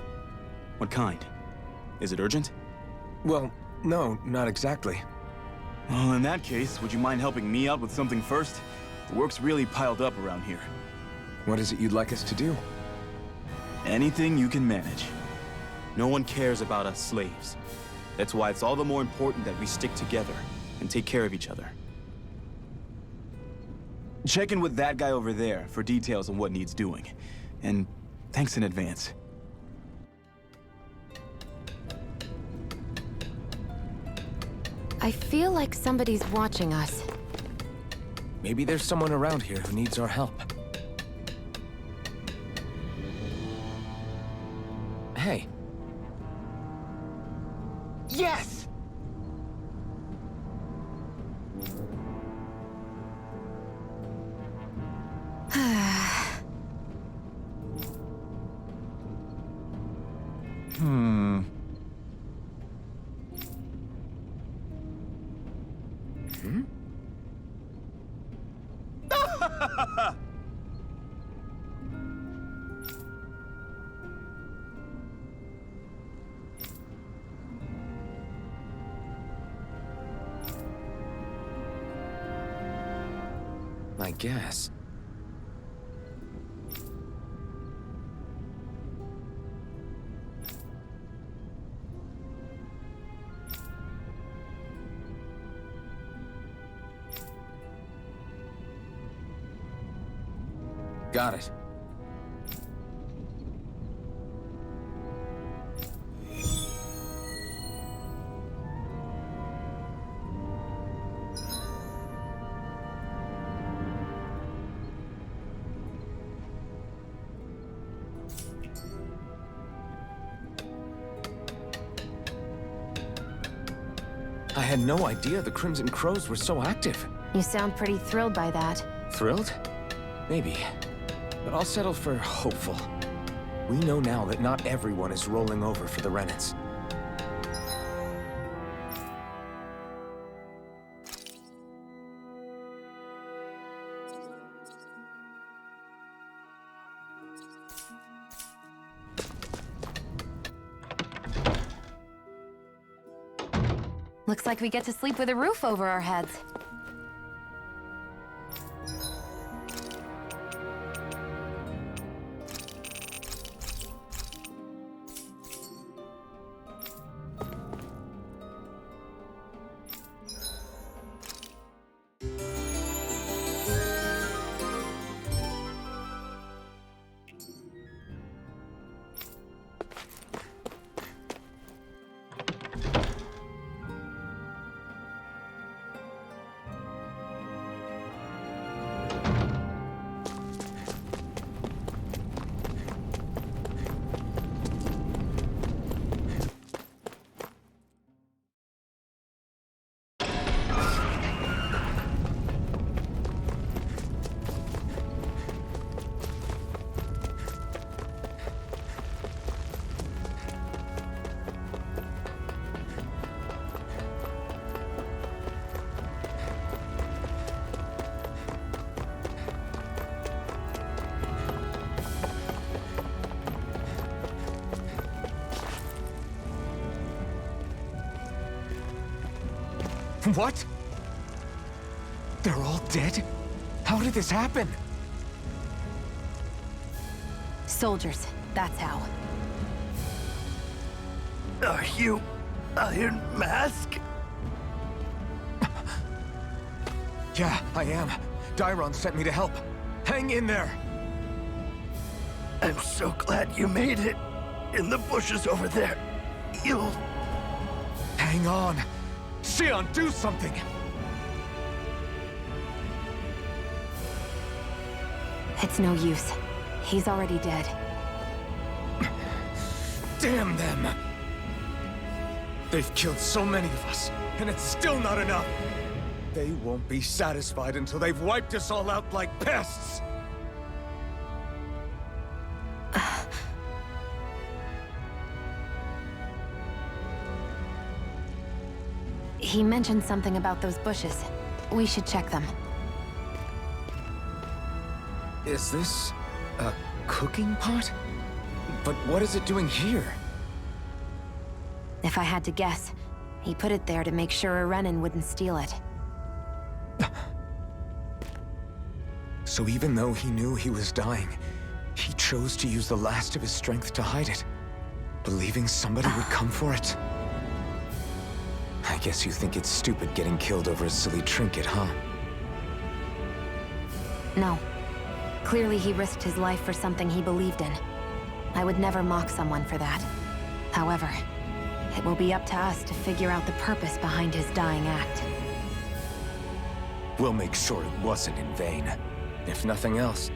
What kind? Is it urgent? Well, no, not exactly. Well, in that case, would you mind helping me out with something first? The work's really piled up around here. What is it you'd like us to do? Anything you can manage. No one cares about us slaves. That's why it's all the more important that we stick together and take care of each other. Check in with that guy over there for details on what needs doing. And thanks in advance. I feel like somebody's watching us. Maybe there's someone around here who needs our help. Hey. Yes! I guess. Got it. I had no idea the Crimson Crows were so active. You sound pretty thrilled by that. Thrilled? Maybe. But I'll settle for hopeful. We know now that not everyone is rolling over for the Renans. Looks like we get to sleep with a roof over our heads. What? They're all dead? How did this happen? Soldiers, that's how. Are you Iron Mask? Yeah, I am. Dairon sent me to help. Hang in there! I'm so glad you made it. In the bushes over there. You'll... Hang on! Sion, do something! It's no use. He's already dead. Damn them! They've killed so many of us, and it's still not enough! They won't be satisfied until they've wiped us all out like pests! He mentioned something about those bushes. We should check them. Is this A cooking pot? But what is it doing here? If I had to guess, he put it there to make sure a Renan wouldn't steal it. So even though he knew he was dying, he chose to use the last of his strength to hide it, believing somebody would come for it. I guess you think it's stupid getting killed over a silly trinket, huh? No. Clearly he risked his life for something he believed in. I would never mock someone for that. However, it will be up to us to figure out the purpose behind his dying act. We'll make sure it wasn't in vain. If nothing else,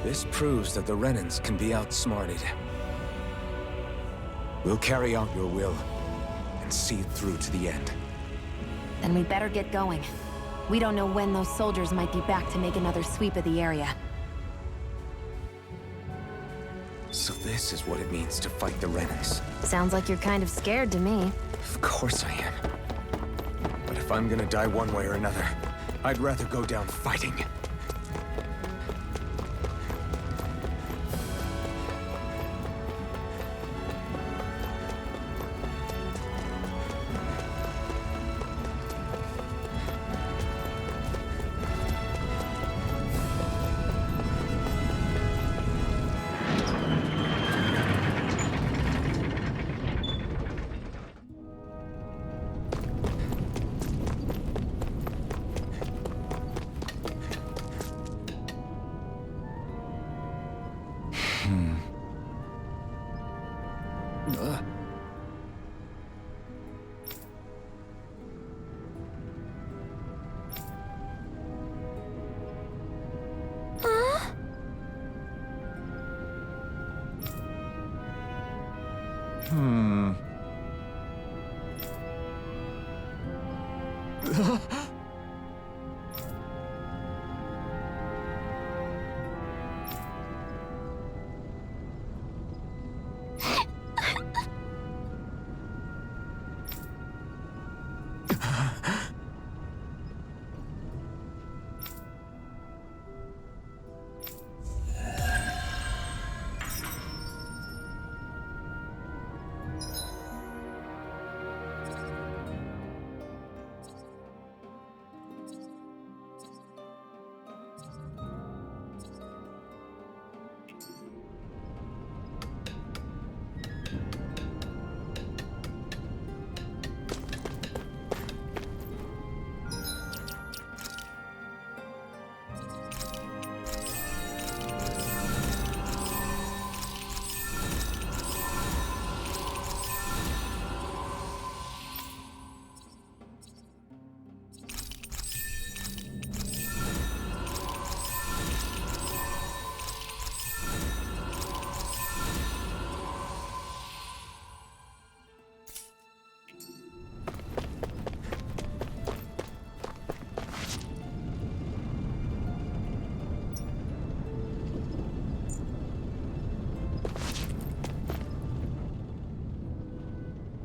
this proves that the Renans can be outsmarted. We'll carry out your will and see it through to the end. Then we better get going. We don't know when those soldiers might be back to make another sweep of the area. So this is what it means to fight the Renans. Sounds like you're kind of scared to me. Of course I am. But if I'm gonna die one way or another, I'd rather go down fighting.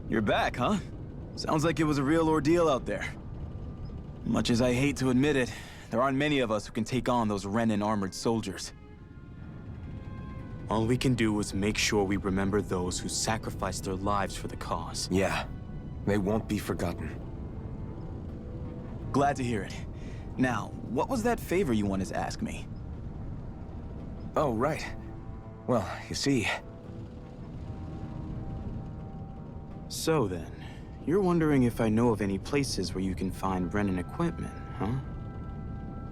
You're back, huh? Sounds like it was a real ordeal out there. Much as I hate to admit it, there aren't many of us who can take on those Renan armored soldiers. All we can do is make sure we remember those who sacrificed their lives for the cause. Yeah, they won't be forgotten. Glad to hear it. Now, what was that favor you wanted to ask me? Oh, right. Well, you see... So then, you're wondering if I know of any places where you can find Renan equipment, huh?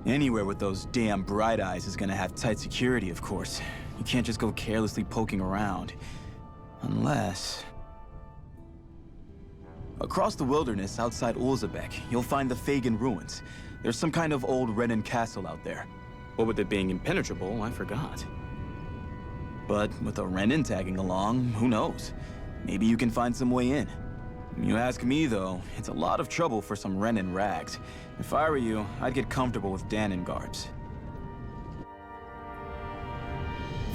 Anywhere with those damn bright eyes is gonna have tight security, of course. You can't just go carelessly poking around. Unless... Across the wilderness outside Ulzebek, you'll find the Fagin ruins. There's some kind of old Renan castle out there. What with it being impenetrable, I forgot. But with a Renan tagging along, who knows? Maybe you can find some way in. You ask me, though, it's a lot of trouble for some Renan rags. If I were you, I'd get comfortable with Danon garbs.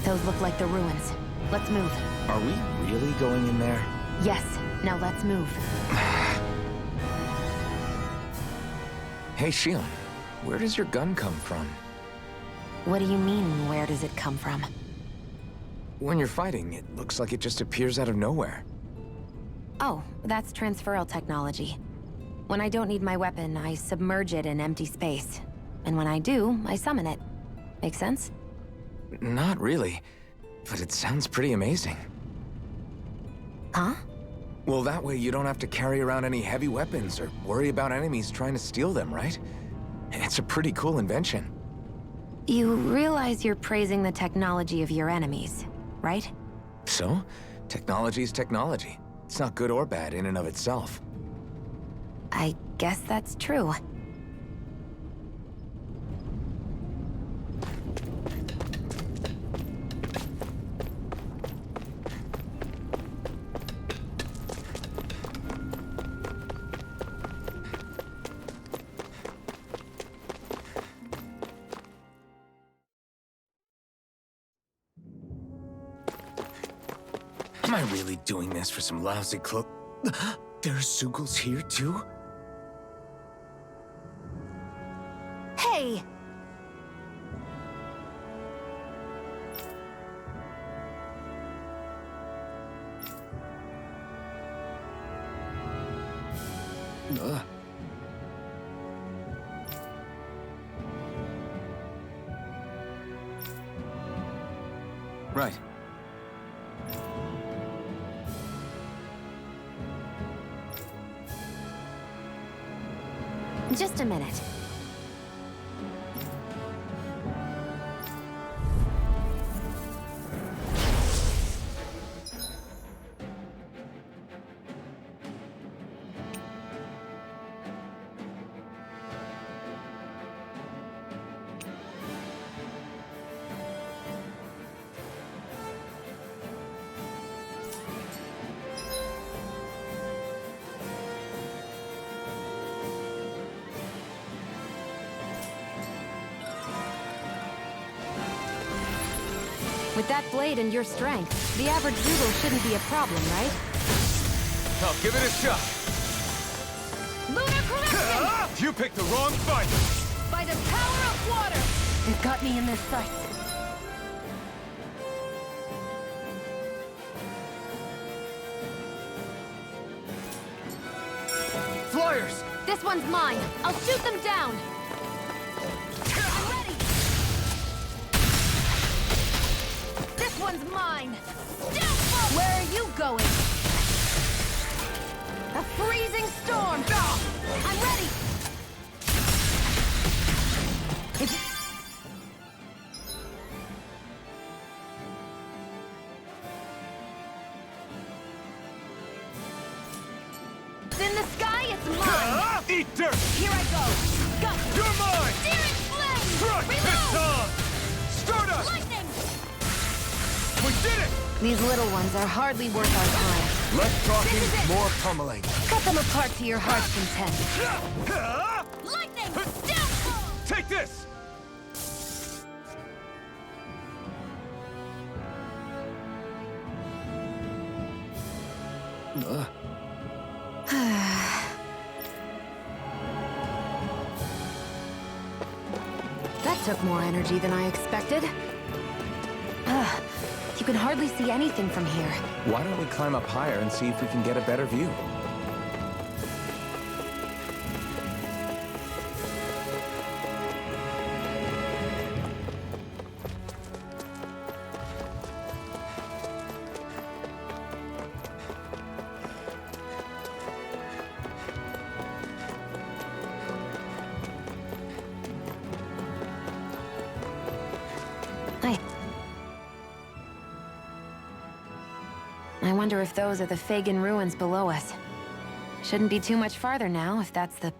Those look like the ruins. Let's move. Are we really going in there? Yes. Now let's move. Hey, Shion, where does your gun come from? What do you mean, where does it come from? When you're fighting, it looks like it just appears out of nowhere. Oh, that's transferal technology. When I don't need my weapon, I submerge it in empty space. And when I do, I summon it. Make sense? Not really, but it sounds pretty amazing. Huh? Well, that way you don't have to carry around any heavy weapons or worry about enemies trying to steal them, right? It's a pretty cool invention. You realize you're praising the technology of your enemies, right? So, technology is technology. It's not good or bad in and of itself. I guess that's true. Am I really doing this for some lousy clo- There are Zeugles here, too? Hey! Right. Just a minute. With that blade and your strength, the average Zeugle shouldn't be a problem, right? I'll give it a shot. Lunar correction! You picked the wrong fight! By the power of water! They've got me in their sights. Flyers! This one's mine. I'll shoot them down. I'm ready! This one's mine. Downfall! Where are you going? A freezing storm. I'm ready! It's in the sky. It's mine. Eat dirt! Here I go! Go! You're mine! Searing flame! Crush Reload! this on! Stardust! Lightning! We did it! These little ones are hardly worth our time. Less talking, This is it. more pummeling. Cut them apart to your heart's content. Lightning! Downfall! Take this! That took more energy than I expected. You can hardly see anything from here. Why don't we climb up higher and see if we can get a better view? I wonder if those are the Fagin ruins below us. Shouldn't be too much farther now, if that's the...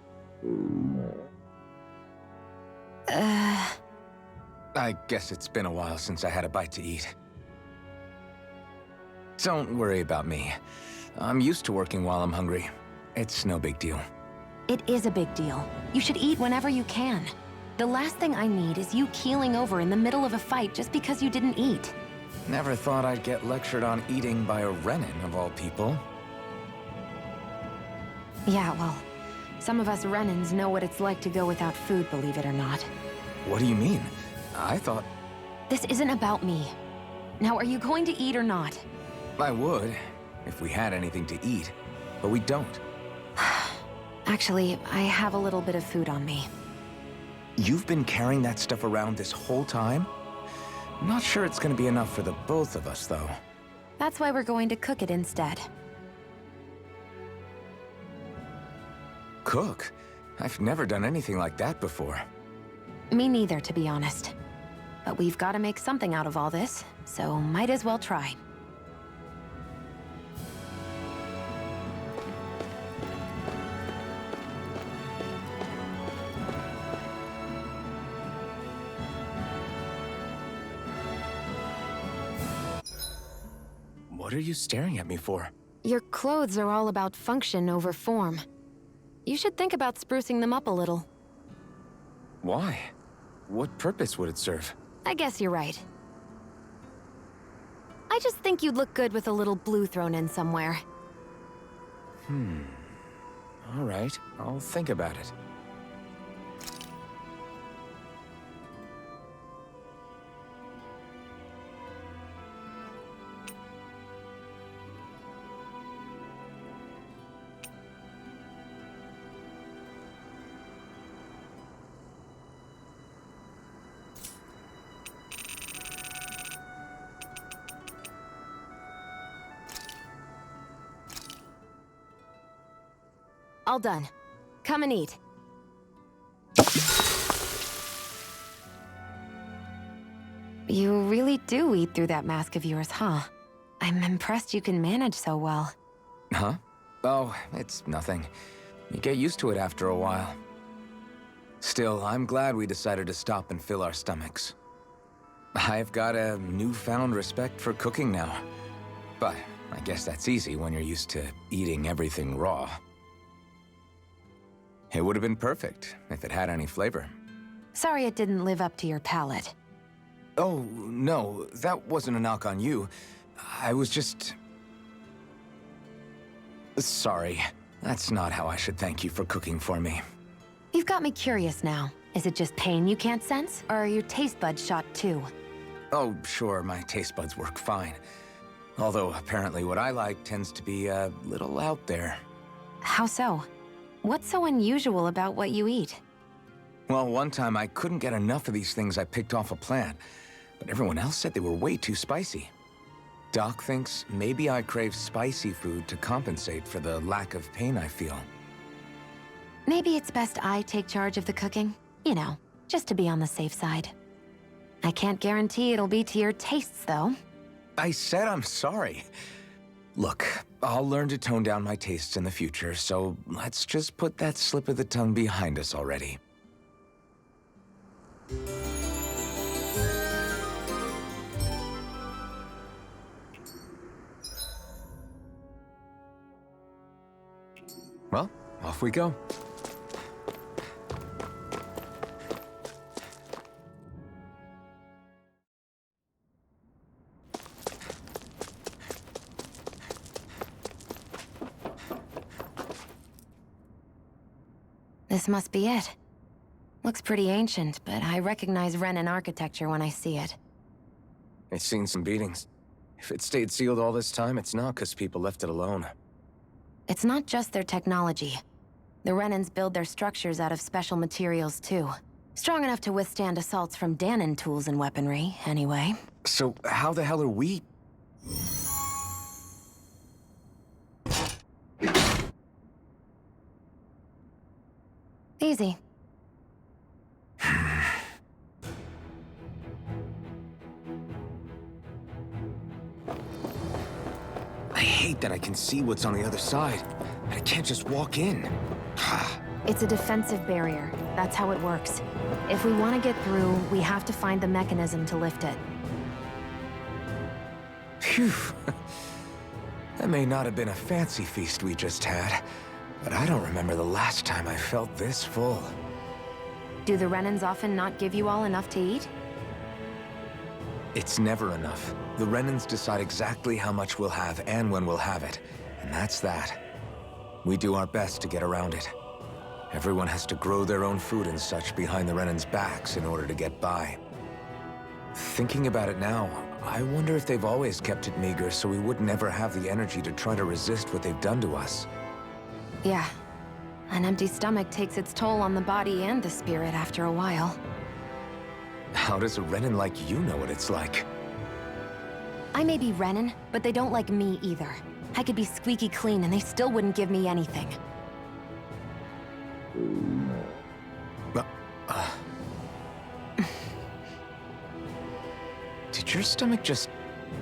I guess it's been a while since I had a bite to eat. Don't worry about me. I'm used to working while I'm hungry. It's no big deal. It is a big deal. You should eat whenever you can. The last thing I need is you keeling over in the middle of a fight just because you didn't eat. Never thought I'd get lectured on eating by a Renin, of all people. Yeah, well, some of us Renins know what it's like to go without food, believe it or not. What do you mean? I thought... This isn't about me. Now, are you going to eat or not? I would, if we had anything to eat, but we don't. Actually, I have a little bit of food on me. You've been carrying that stuff around this whole time? Not sure it's gonna be enough for the both of us, though. That's why we're going to cook it instead. Cook? I've never done anything like that before. Me neither, to be honest. But we've got to make something out of all this, so might as well try. What are you staring at me for? Your clothes are all about function over form. You should think about sprucing them up a little. Why? What purpose would it serve? I guess you're right. I just think you'd look good with a little blue thrown in somewhere. All right, I'll think about it. All done. Come and eat. You really do eat through that mask of yours, huh? I'm impressed you can manage so well. Huh? Oh, it's nothing. You get used to it after a while. Still, I'm glad we decided to stop and fill our stomachs. I've got a newfound respect for cooking now. But I guess that's easy when you're used to eating everything raw. It would have been perfect if it had any flavor. Sorry it didn't live up to your palate. Oh, no, that wasn't a knock on you. I was just... Sorry. That's not how I should thank you for cooking for me. You've got me curious now. Is it just pain you can't sense, or are your taste buds shot too? Oh, sure, my taste buds work fine. Although apparently what I like tends to be a little out there. How so? What's so unusual about what you eat? Well, one time I couldn't get enough of these things I picked off a plant, but everyone else said they were way too spicy. Doc thinks maybe I crave spicy food to compensate for the lack of pain I feel. Maybe it's best I take charge of the cooking. You know, just to be on the safe side. I can't guarantee it'll be to your tastes, though. I said I'm sorry. Look, I'll learn to tone down my tastes in the future, so let's just put that slip of the tongue behind us already. Well, off we go. This must be it. Looks pretty ancient, but I recognize Renan architecture when I see it. It's seen some beatings. If it stayed sealed all this time, it's not because people left it alone. It's not just their technology. The Renans build their structures out of special materials, too. Strong enough to withstand assaults from Danon tools and weaponry, anyway. So how the hell are we... Easy. I hate that I can see what's on the other side. I can't just walk in. It's a defensive barrier. That's how it works. If we want to get through, we have to find the mechanism to lift it. Phew. That may not have been a fancy feast we just had, but I don't remember the last time I felt this full. Do the Renans often not give you all enough to eat? It's never enough. The Renans decide exactly how much we'll have and when we'll have it. And that's that. We do our best to get around it. Everyone has to grow their own food and such behind the Renans' backs in order to get by. Thinking about it now, I wonder if they've always kept it meager so we would never have the energy to try to resist what they've done to us. Yeah. An empty stomach takes its toll on the body and the spirit after a while. How does a Renin like you know what it's like? I may be Renin, but they don't like me either. I could be squeaky clean and they still wouldn't give me anything. Did your stomach just...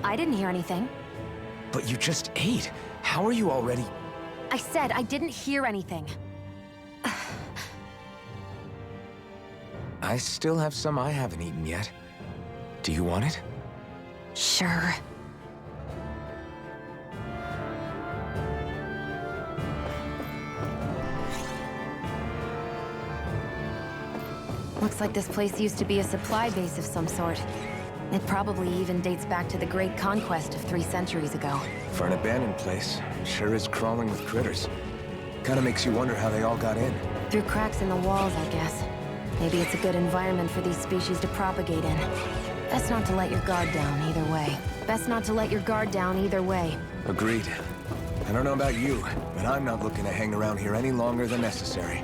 I didn't hear anything. But you just ate. How are you already... I said I didn't hear anything. I still have some I haven't eaten yet. Do you want it? Sure. Looks like this place used to be a supply base of some sort. It probably even dates back to the Great Conquest of 3 centuries ago. For an abandoned place, sure is crawling with critters. Kinda makes you wonder how they all got in. Through cracks in the walls, I guess. Maybe it's a good environment for these species to propagate in. Best not to let your guard down either way. Best not to let your guard down either way. Agreed. I don't know about you, but I'm not looking to hang around here any longer than necessary.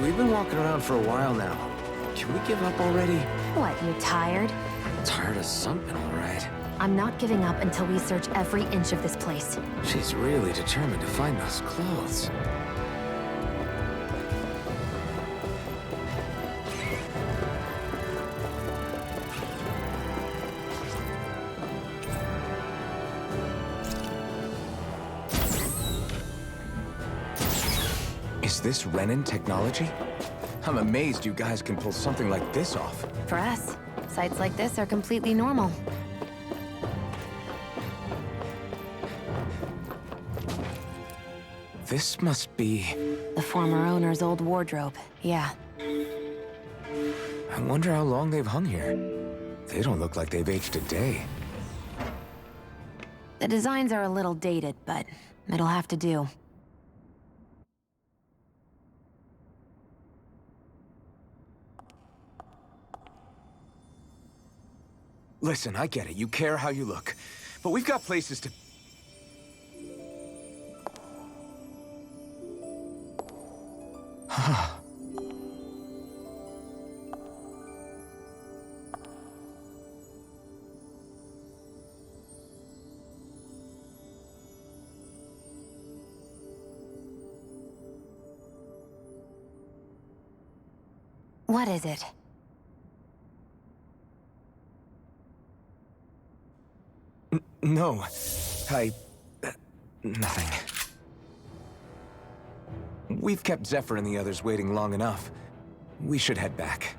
We've been walking around for a while now. Can we give up already? What, you tired? Tired of something, all right. I'm not giving up until we search every inch of this place. She's really determined to find those clothes. Is this Renin technology? I'm amazed you guys can pull something like this off. For us, sites like this are completely normal. This must be... the former owner's old wardrobe, yeah. I wonder how long they've hung here. They don't look like they've aged a day. The designs are a little dated, but it'll have to do. Listen, I get it. You care how you look. But we've got places to... What is it? No. Nothing. We've kept Zephyr and the others waiting long enough. We should head back.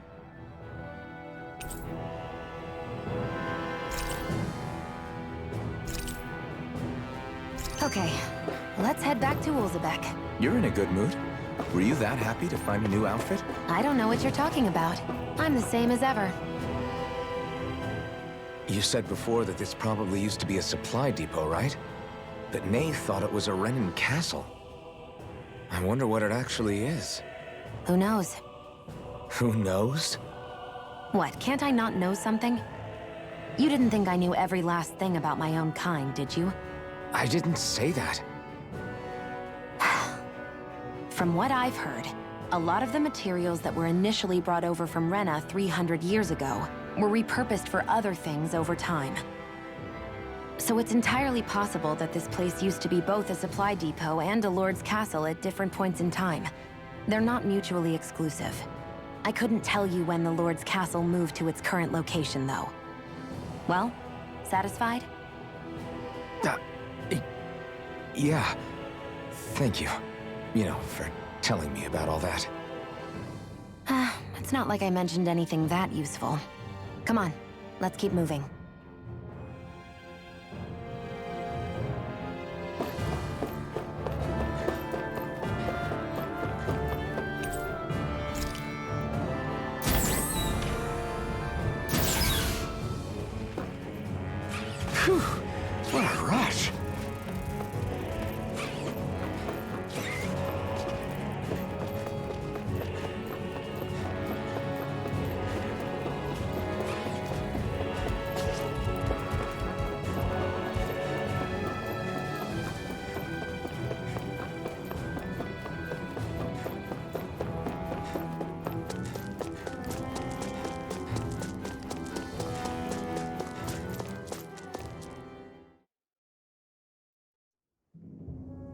Okay, let's head back to Ulzebek. You're in a good mood. Were you that happy to find a new outfit? I don't know what you're talking about. I'm the same as ever. You said before that this probably used to be a supply depot, right? But Nate thought it was a Renin castle. I wonder what it actually is. Who knows? Who knows? What, can't I not know something? You didn't think I knew every last thing about my own kind, did you? I didn't say that. From what I've heard, a lot of the materials that were initially brought over from Rena 300 years ago were repurposed for other things over time. So it's entirely possible that this place used to be both a supply depot and a lord's castle at different points in time. They're not mutually exclusive. I couldn't tell you when the lord's castle moved to its current location, though. Well, satisfied? Yeah. Thank you. You know, for telling me about all that. It's not like I mentioned anything that useful. Come on, let's keep moving.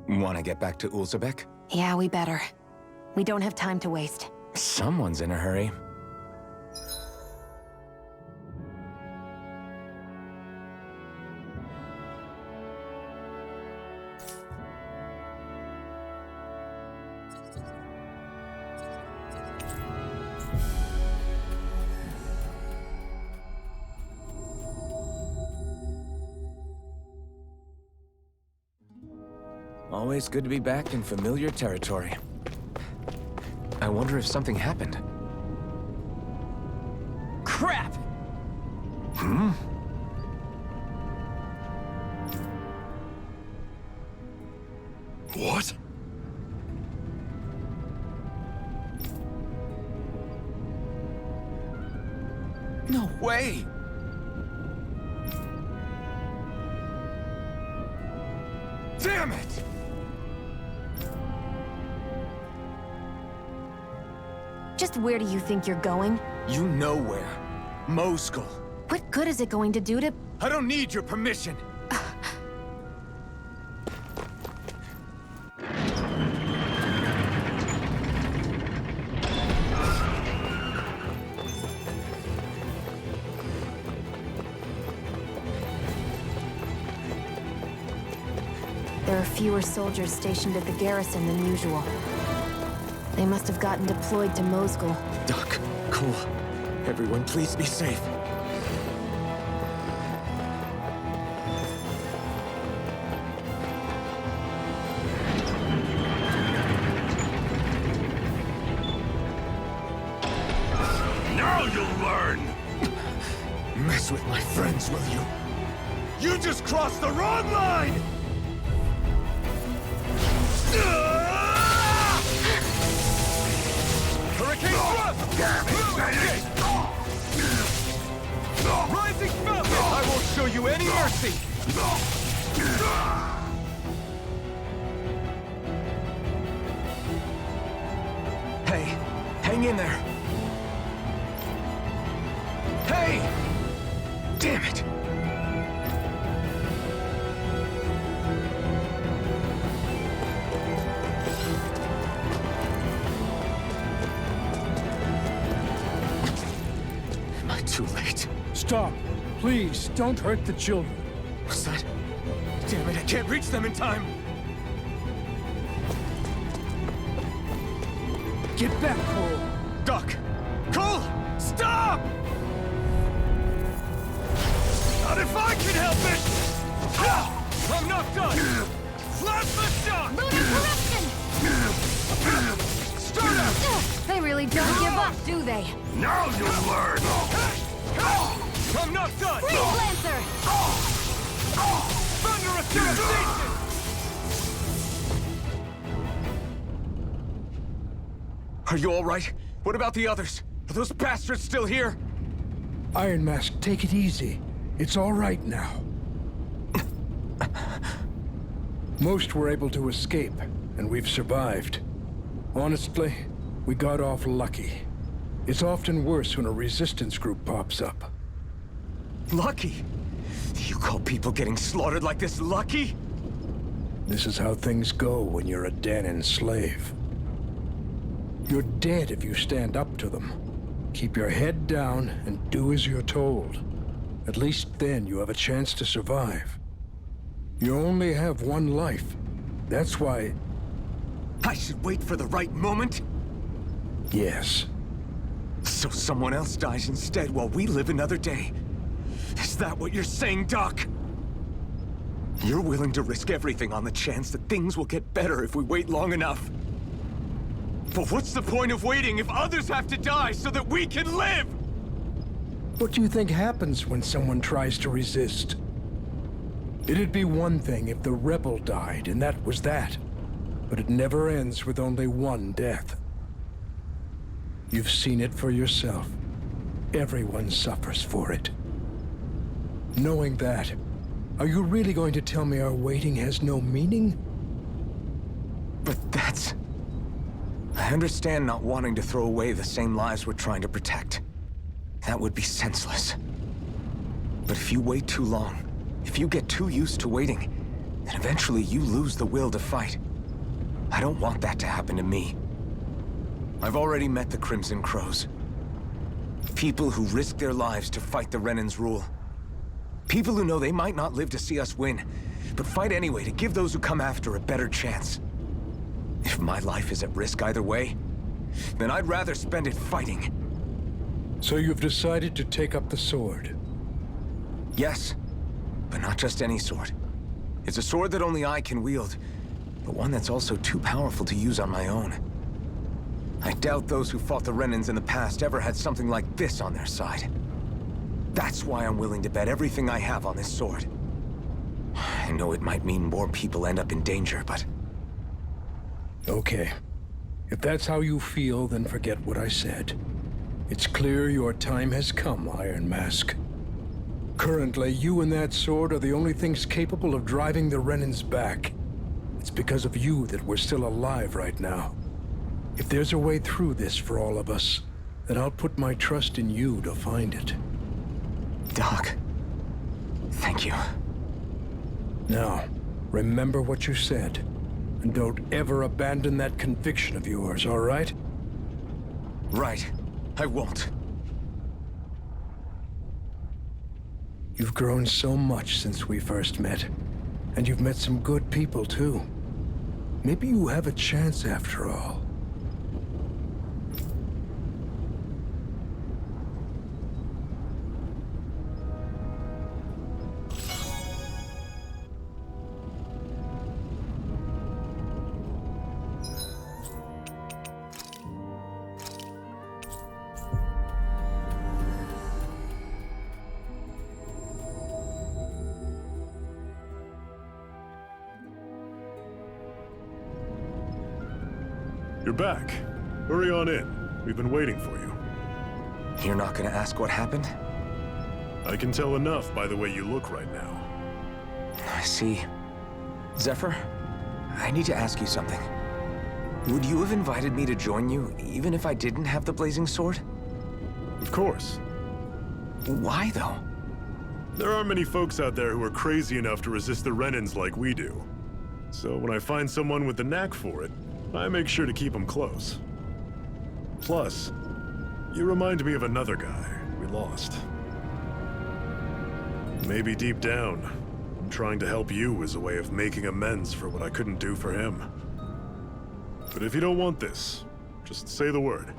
Want to get back to Ulzebek? Yeah, we better. We don't have time to waste. Someone's in a hurry. Always good to be back in familiar territory. I wonder if something happened. Crap! Hmm? What? No way! Damn it! Just where do you think you're going? You know where. Mosul. What good is it going to do to... I don't need your permission. There are fewer soldiers stationed at the garrison than usual. They must have gotten deployed to Mosul. Doc, Cole, everyone please be safe. Now you'll learn! Mess with my friends, will you? You just crossed the wrong line! Hurricane thrust! Rising Falcon! I won't show you any mercy! Hey, hang in there. Hey! Damn it! Am I too late? Stop. Please, don't hurt the children. What's that? Damn it, I can't reach them in time! Get back, Cole. Doc! Cole! Stop! Not if I can help it! I'm not done! Plasma shock! Lunar corruption! Start up! They really don't give up, do they? Now you'll learn! I'm not done! Freeze Lancer! Thunderous devastation! Are you all right? What about the others? Are those bastards still here? Iron Mask, take it easy. It's all right now. Most were able to escape, and we've survived. Honestly, we got off lucky. It's often worse when a resistance group pops up. Lucky? You call people getting slaughtered like this lucky? This is how things go when you're a Danan slave. You're dead if you stand up to them. Keep your head down and do as you're told. At least then you have a chance to survive. You only have one life. That's why... I should wait for the right moment? Yes. So someone else dies instead while we live another day. Is that what you're saying, Doc? You're willing to risk everything on the chance that things will get better if we wait long enough. But what's the point of waiting if others have to die so that we can live? What do you think happens when someone tries to resist? It'd be one thing if the rebel died, and that was that. But it never ends with only one death. You've seen it for yourself. Everyone suffers for it. Knowing that, are you really going to tell me our waiting has no meaning? But that's... I understand not wanting to throw away the same lives we're trying to protect. That would be senseless. But if you wait too long, if you get too used to waiting, and eventually you lose the will to fight. I don't want that to happen to me. I've already met the Crimson Crows. People who risk their lives to fight the Renan's rule. People who know they might not live to see us win, but fight anyway to give those who come after a better chance. If my life is at risk either way, then I'd rather spend it fighting. So you've decided to take up the sword? Yes, but not just any sword. It's a sword that only I can wield, but one that's also too powerful to use on my own. I doubt those who fought the Renans in the past ever had something like this on their side. That's why I'm willing to bet everything I have on this sword. I know it might mean more people end up in danger, but... Okay. If that's how you feel, then forget what I said. It's clear your time has come, Iron Mask. Currently, you and that sword are the only things capable of driving the Renans back. It's because of you that we're still alive right now. If there's a way through this for all of us, then I'll put my trust in you to find it. Doc, thank you. Now, remember what you said, and don't ever abandon that conviction of yours, all right? Right. I won't. You've grown so much since we first met, and you've met some good people, too. Maybe you have a chance after all. You're back. Hurry on in. We've been waiting for you. You're not gonna ask what happened? I can tell enough by the way you look right now. I see. Zephyr, I need to ask you something. Would you have invited me to join you, even if I didn't have the blazing sword? Of course. Why, though? There aren't many folks out there who are crazy enough to resist the Renans like we do. So when I find someone with the knack for it, I make sure to keep them close. Plus, you remind me of another guy we lost. Maybe deep down, I'm trying to help you as a way of making amends for what I couldn't do for him. But if you don't want this, just say the word.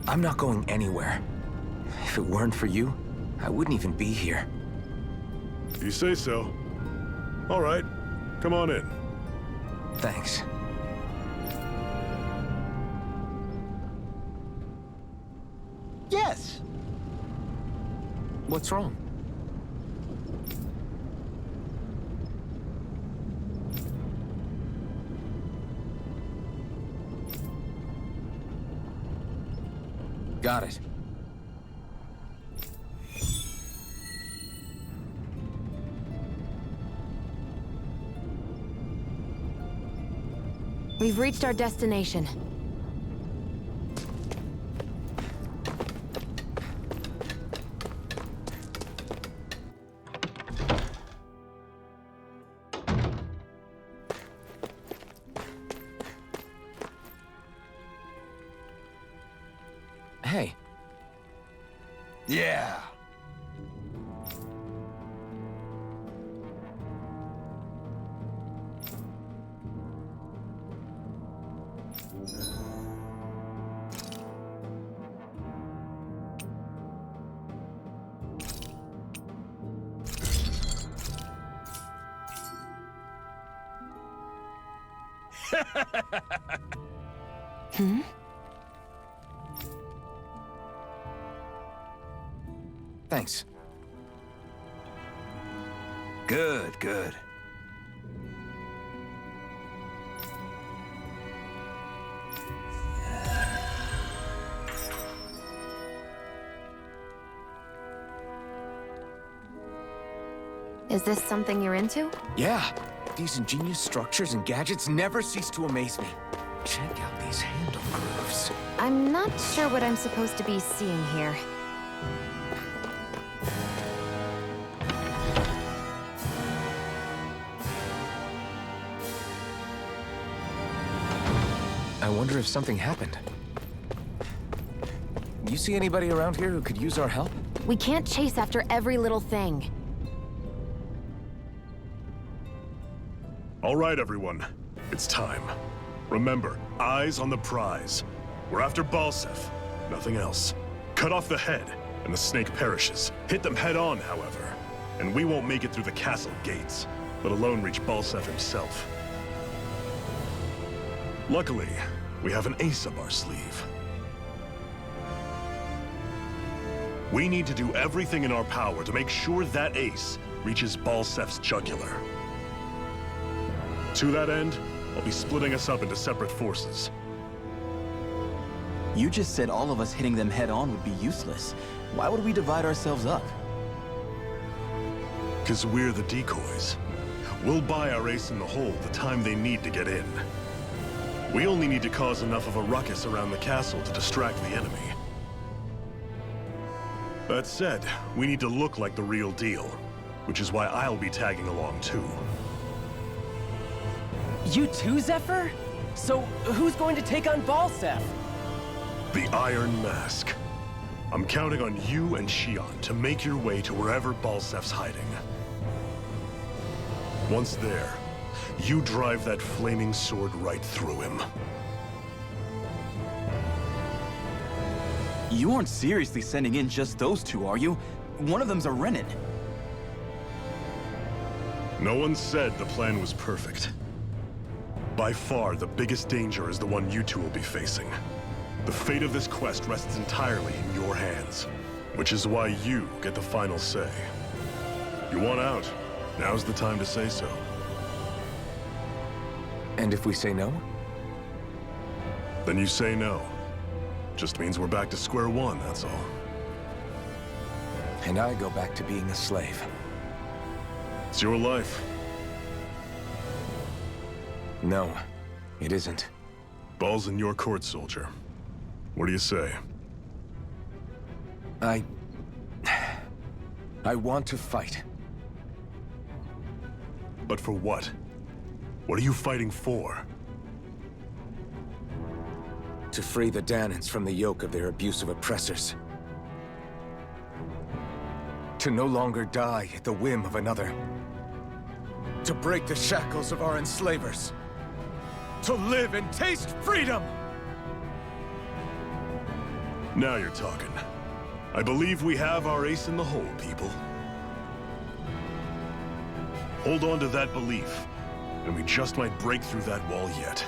I'm not going anywhere. If it weren't for you, I wouldn't even be here. If you say so. All right, come on in. Thanks. Yes. What's wrong? Got it. We've reached our destination. Hey. Yeah. Hmm? Thanks. Good, good. Is this something you're into? Yeah. These ingenious structures and gadgets never cease to amaze me. Check out these handle grooves. I'm not sure what I'm supposed to be seeing here. wonder if something happened. Do you see anybody around here who could use our help? We can't chase after every little thing. All right, everyone. It's time. Remember, eyes on the prize. We're after Balsef, nothing else. Cut off the head, and the snake perishes. Hit them head on, however, and we won't make it through the castle gates, let alone reach Balsef himself. Luckily, we have an ace up our sleeve. We need to do everything in our power to make sure that ace reaches Balsef's jugular. To that end, I'll be splitting us up into separate forces. You just said all of us hitting them head-on would be useless. Why would we divide ourselves up? 'Cause we're the decoys. We'll buy our ace in the hole the time they need to get in. We only need to cause enough of a ruckus around the castle to distract the enemy. That said, we need to look like the real deal, which is why I'll be tagging along too. You too, Zephyr? So, who's going to take on Balsef? The Iron Mask. I'm counting on you and Shion to make your way to wherever Balsef's hiding. Once there, you drive that flaming sword right through him. You aren't seriously sending in just those two, are you? One of them's a Renin. No one said the plan was perfect. By far, the biggest danger is the one you two will be facing. The fate of this quest rests entirely in your hands, which is why you get the final say. You want out? Now's the time to say so. And if we say no? Then you say no. Just means we're back to square one, that's all. And I go back to being a slave. It's your life. No, it isn't. Ball's in your court, soldier. What do you say? I want to fight. But for what? What are you fighting for? To free the Danans from the yoke of their abusive oppressors. To no longer die at the whim of another. To break the shackles of our enslavers. To live and taste freedom! Now you're talking. I believe we have our ace in the hole, people. Hold on to that belief, and we just might break through that wall yet.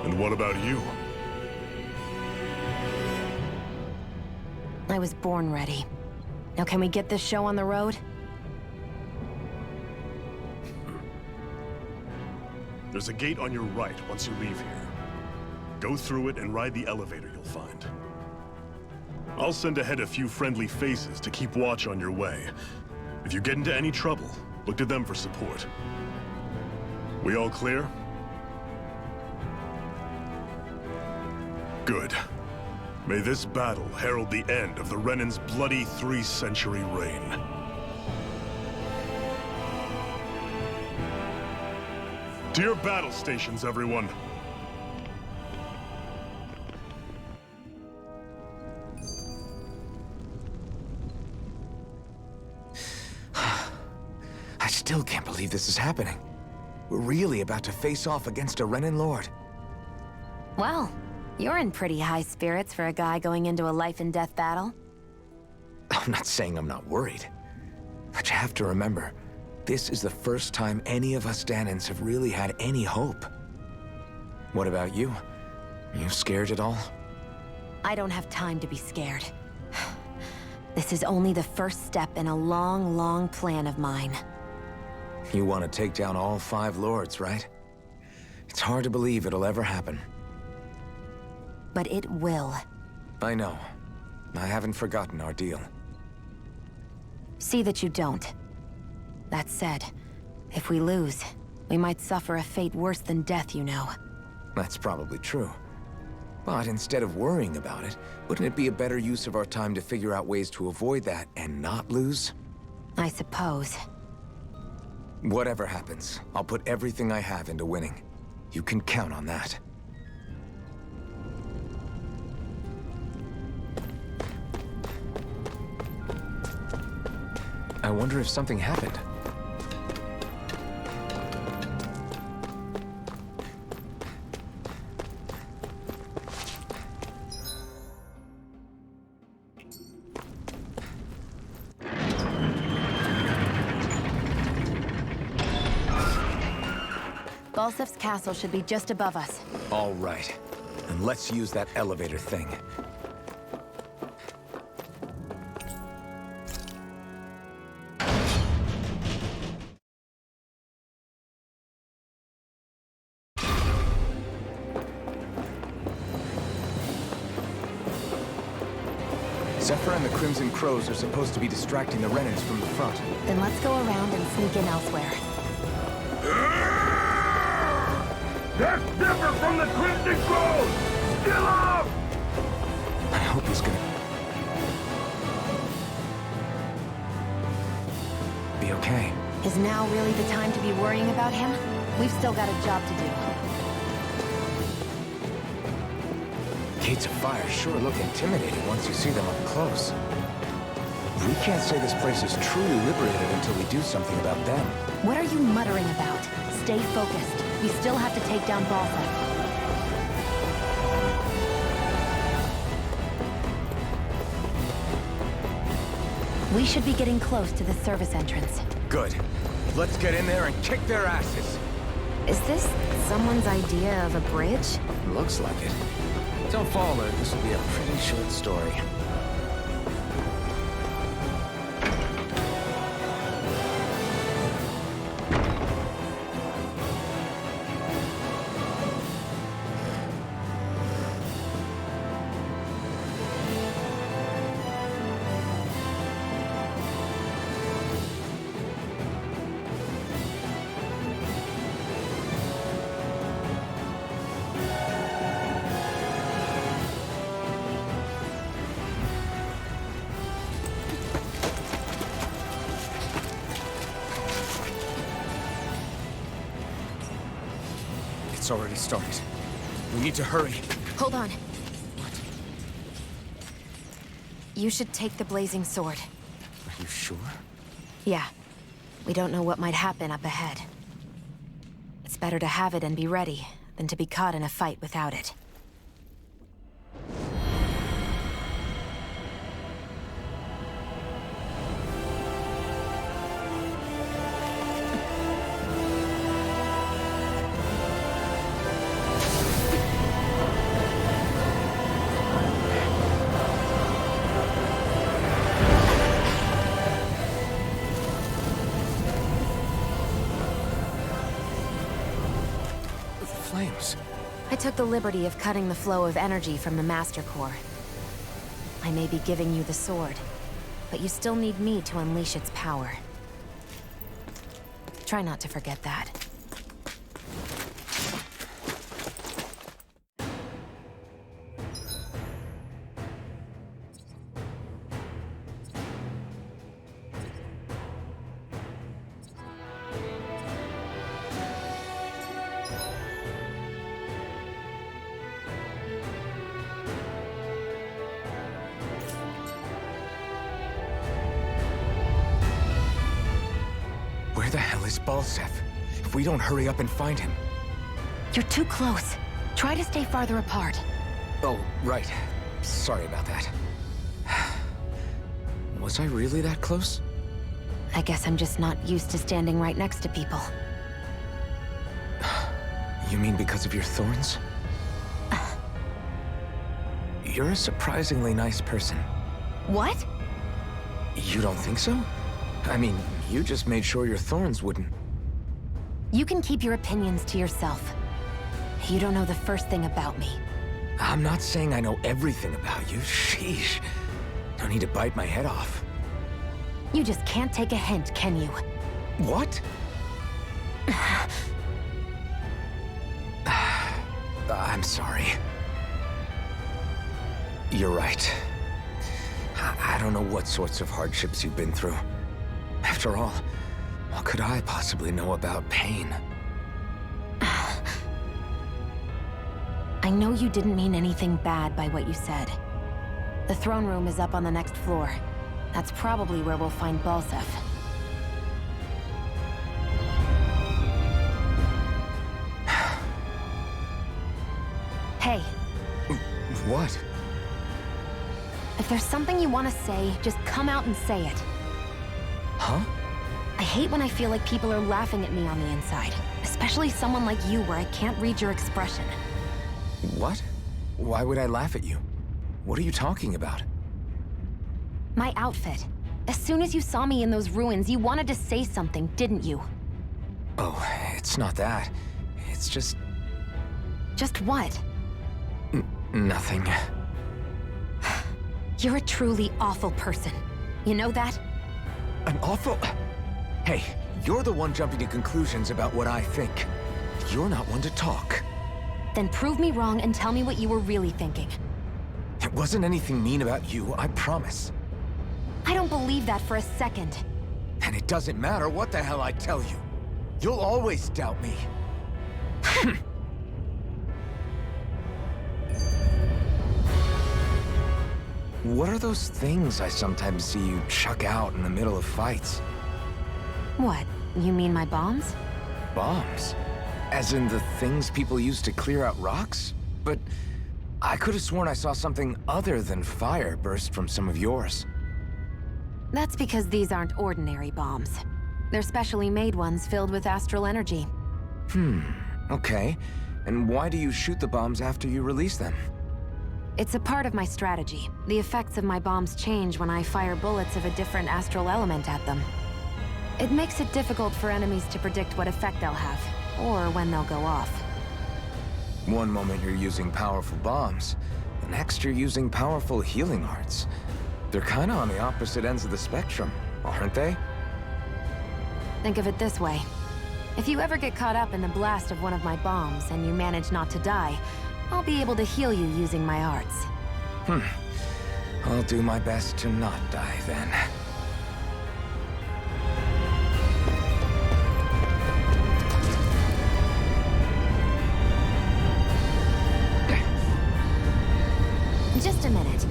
And what about you? I was born ready. Now can we get this show on the road? There's a gate on your right once you leave here. Go through it and ride the elevator you'll find. I'll send ahead a few friendly faces to keep watch on your way. If you get into any trouble, look to them for support. We all clear? Good. May this battle herald the end of the Renin's bloody 3-century reign. To your battle stations, everyone. I still can't believe this is happening. We're really about to face off against a Renin Lord. Well, you're in pretty high spirits for a guy going into a life-and-death battle. I'm not saying I'm not worried. But you have to remember, this is the first time any of us Danans have really had any hope. What about you? Are you scared at all? I don't have time to be scared. This is only the first step in a long, long plan of mine. You want to take down all 5 lords, right? It's hard to believe it'll ever happen. But it will. I know. I haven't forgotten our deal. See that you don't. That said, if we lose, we might suffer a fate worse than death, you know. That's probably true. But instead of worrying about it, wouldn't it be a better use of our time to figure out ways to avoid that and not lose? I suppose. Whatever happens, I'll put everything I have into winning. You can count on that. I wonder if something happened. Balsef's castle should be just above us. All right. And let's use that elevator thing. Zephyr and the Crimson Crows are supposed to be distracting the Renans from the front. Then let's go around and sneak in elsewhere. That's different from the Crimson Crows! Still up! I hope he's gonna be okay. Is now really the time to be worrying about him? We've still got a job to do. Gates of fire sure look intimidating once you see them up close. We can't say this place is truly liberated until we do something about them. What are you muttering about? Stay focused. We still have to take down Balsef. We should be getting close to the service entrance. Good. Let's get in there and kick their asses. Is this someone's idea of a bridge? Looks like it. Don't follow her. This will be a pretty short story. It's already started. We need to hurry. Hold on. What? You should take the blazing sword. Are you sure? Yeah. We don't know what might happen up ahead. It's better to have it and be ready than to be caught in a fight without it. I took the liberty of cutting the flow of energy from the Master Core. I may be giving you the sword, but you still need me to unleash its power. Try not to forget that. Where the hell is Balsef? If we don't hurry up and find him... You're too close. Try to stay farther apart. Oh, right. Sorry about that. Was I really that close? I guess I'm just not used to standing right next to people. You mean because of your thorns? You're a surprisingly nice person. What? You don't think so? I mean, you just made sure your thorns wouldn't... You can keep your opinions to yourself. You don't know the first thing about me. I'm not saying I know everything about you. Sheesh. No need to bite my head off. You just can't take a hint, can you? What? I'm sorry. You're right. I don't know what sorts of hardships you've been through. After all, what could I possibly know about pain? I know you didn't mean anything bad by what you said. The throne room is up on the next floor. That's probably where we'll find Balsef. Hey. What? If there's something you want to say, just come out and say it. Huh? I hate when I feel like people are laughing at me on the inside. Especially someone like you where I can't read your expression. What? Why would I laugh at you? What are you talking about? My outfit. As soon as you saw me in those ruins, you wanted to say something, didn't you? Oh, it's not that. It's just... Just what? Nothing. You're a truly awful person. You know that? An awful... Hey, you're the one jumping to conclusions about what I think. You're not one to talk. Then prove me wrong and tell me what you were really thinking. It wasn't anything mean about you, I promise. I don't believe that for a second. And it doesn't matter what the hell I tell you. You'll always doubt me. What are those things I sometimes see you chuck out in the middle of fights? What? You mean my bombs? Bombs? As in the things people use to clear out rocks? But I could have sworn I saw something other than fire burst from some of yours. That's because these aren't ordinary bombs. They're specially made ones filled with astral energy. Okay. And why do you shoot the bombs after you release them? It's a part of my strategy. The effects of my bombs change when I fire bullets of a different astral element at them. It makes it difficult for enemies to predict what effect they'll have, or when they'll go off. One moment you're using powerful bombs, the next you're using powerful healing arts. They're kinda on the opposite ends of the spectrum, aren't they? Think of it this way. If you ever get caught up in the blast of one of my bombs and you manage not to die, I'll be able to heal you using my arts. I'll do my best to not die then. Just a minute.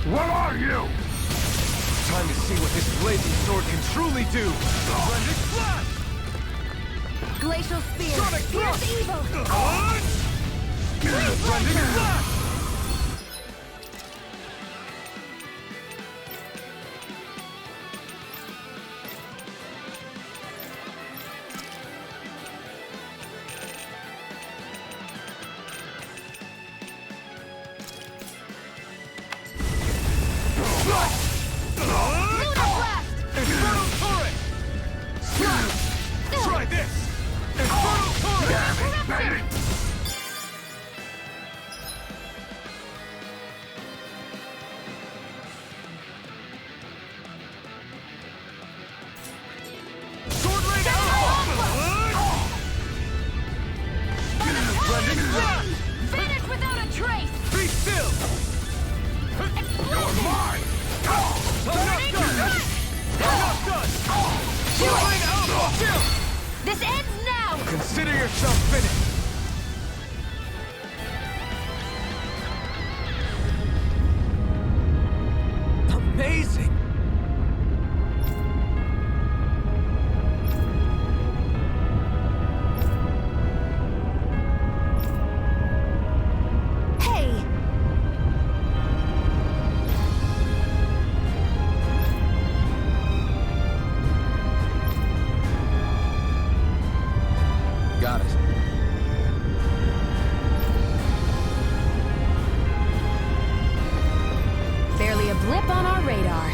What are you? Time to see what this blazing sword can truly do! Splendid Blast! Glacial Spear! Sonic Here's Thrust! evil! Splendid Blast! Try this! Infernal Torrent! Sword Rain Alpha! Blending Blast! Vanish without a trace! Be still! You're mine! Enough done! Enough done! Sword Rain Alpha! This ends now! Consider yourself finished! Amazing! Hey! Got it. Barely a blip on our radar.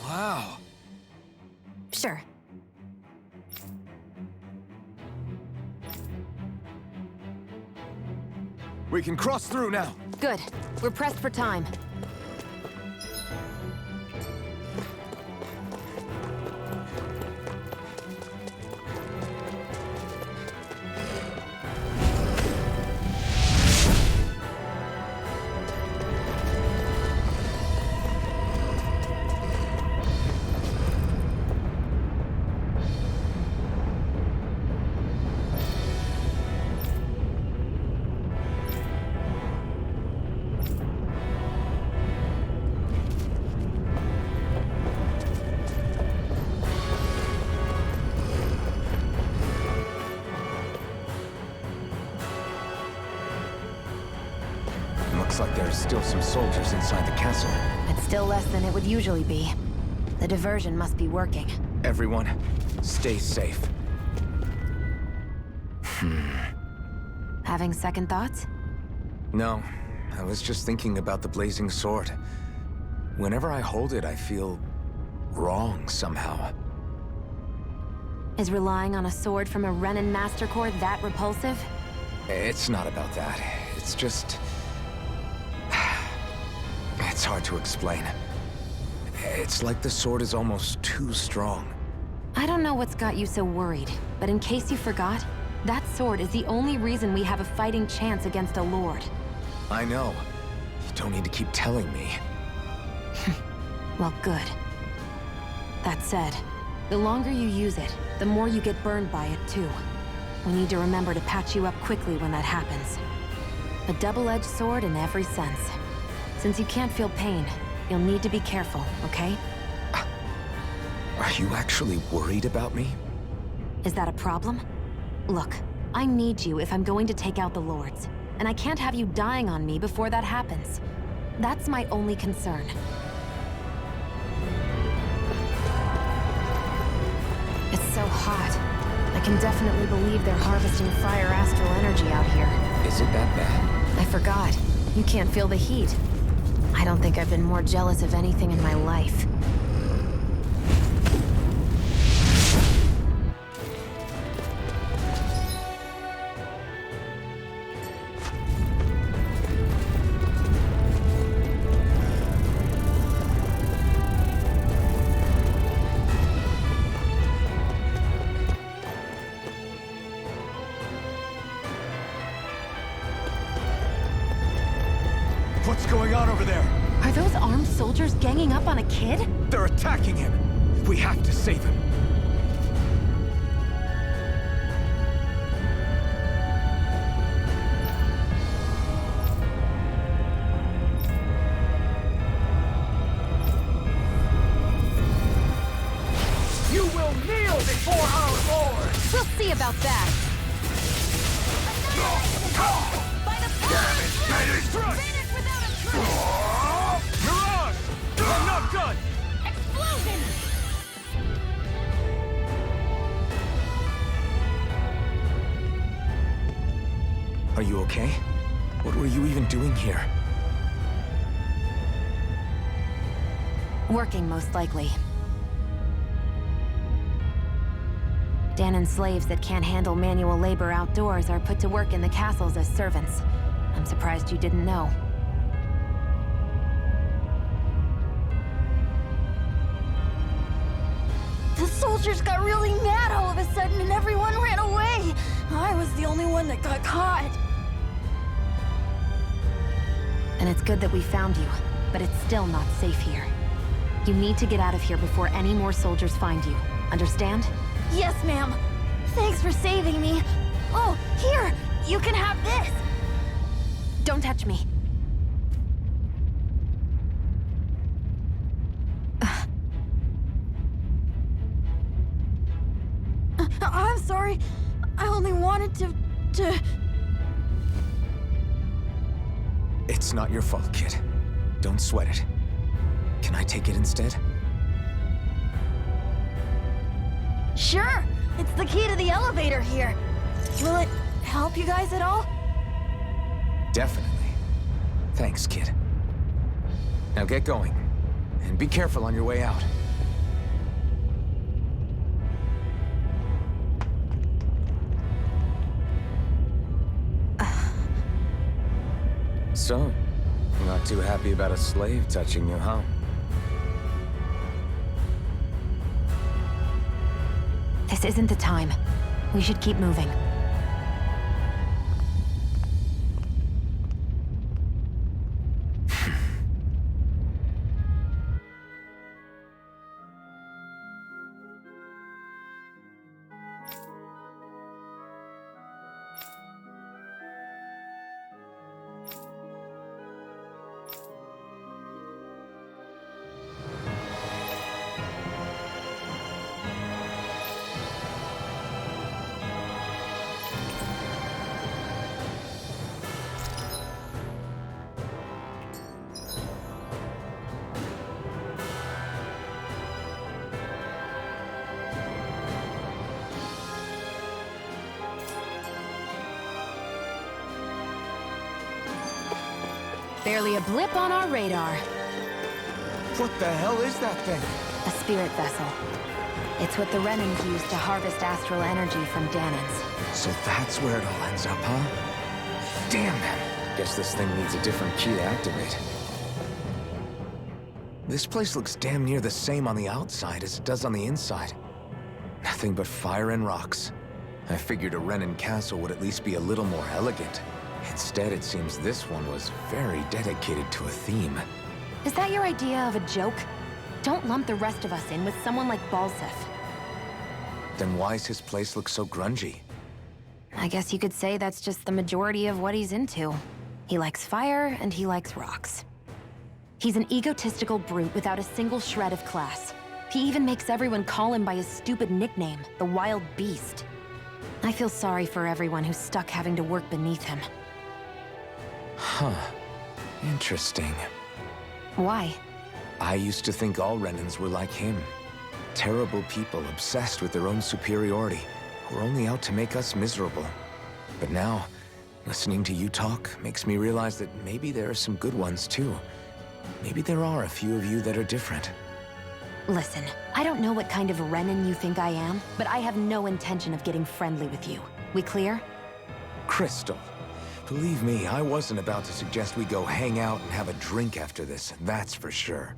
Wow. Sure. We can cross through now. Good. We're pressed for time. Looks like there's still some soldiers inside the castle. It's still less than it would usually be. The diversion must be working. Everyone, stay safe. Having second thoughts? No, I was just thinking about the blazing sword. Whenever I hold it, I feel wrong somehow. Is relying on a sword from a Renin Master Corps that repulsive? It's not about that. It's just... It's hard to explain. It's like the sword is almost too strong. I don't know what's got you so worried, but in case you forgot, that sword is the only reason we have a fighting chance against a lord. I know. You don't need to keep telling me. Well, good. That said, the longer you use it, the more you get burned by it, too. We need to remember to patch you up quickly when that happens. A double-edged sword in every sense. Since you can't feel pain, you'll need to be careful, okay? Are you actually worried about me? Is that a problem? Look, I need you if I'm going to take out the lords, and I can't have you dying on me before that happens. That's my only concern. It's so hot. I can definitely believe they're harvesting fire astral energy out here. Is it that bad? I forgot. You can't feel the heat. I don't think I've been more jealous of anything in my life. What's going on over there? Are those armed soldiers ganging up on a kid? They're attacking him! We have to save him! You will kneel before our Lord! We'll see about that! By the power Mirage! I'm not done! Explosion! Are you okay? What were you even doing here? Working, most likely. Danan's slaves that can't handle manual labor outdoors are put to work in the castles as servants. I'm surprised you didn't know. The soldiers got really mad all of a sudden and everyone ran away. I was the only one that got caught. And it's good that we found you, but it's still not safe here. You need to get out of here before any more soldiers find you. Understand? Yes, ma'am. Thanks for saving me. Oh, here! You can have this! Don't touch me. I'm sorry. I only wanted to... It's not your fault, kid. Don't sweat it. Can I take it instead? Sure! It's the key to the elevator here. Will it help you guys at all? Definitely. Thanks, kid. Now get going. And be careful on your way out. So, not too happy about a slave touching you, huh? This isn't the time. We should keep moving. Barely a blip on our radar. What the hell is that thing? A spirit vessel. It's what the Renans use to harvest astral energy from Danans. So that's where it all ends up, huh? Damn it. Guess this thing needs a different key to activate. This place looks damn near the same on the outside as it does on the inside. Nothing but fire and rocks. I figured a Renan castle would at least be a little more elegant. Instead, it seems this one was very dedicated to a theme. Is that your idea of a joke? Don't lump the rest of us in with someone like Balsef. Then why's his place look so grungy? I guess you could say that's just the majority of what he's into. He likes fire and he likes rocks. He's an egotistical brute without a single shred of class. He even makes everyone call him by his stupid nickname, the Wild Beast. I feel sorry for everyone who's stuck having to work beneath him. Huh. Interesting. Why? I used to think all Renans were like him. Terrible people obsessed with their own superiority, who are only out to make us miserable. But now, listening to you talk makes me realize that maybe there are some good ones too. Maybe there are a few of you that are different. Listen, I don't know what kind of Renan you think I am, but I have no intention of getting friendly with you. We clear? Crystal. Believe me, I wasn't about to suggest we go hang out and have a drink after this, that's for sure.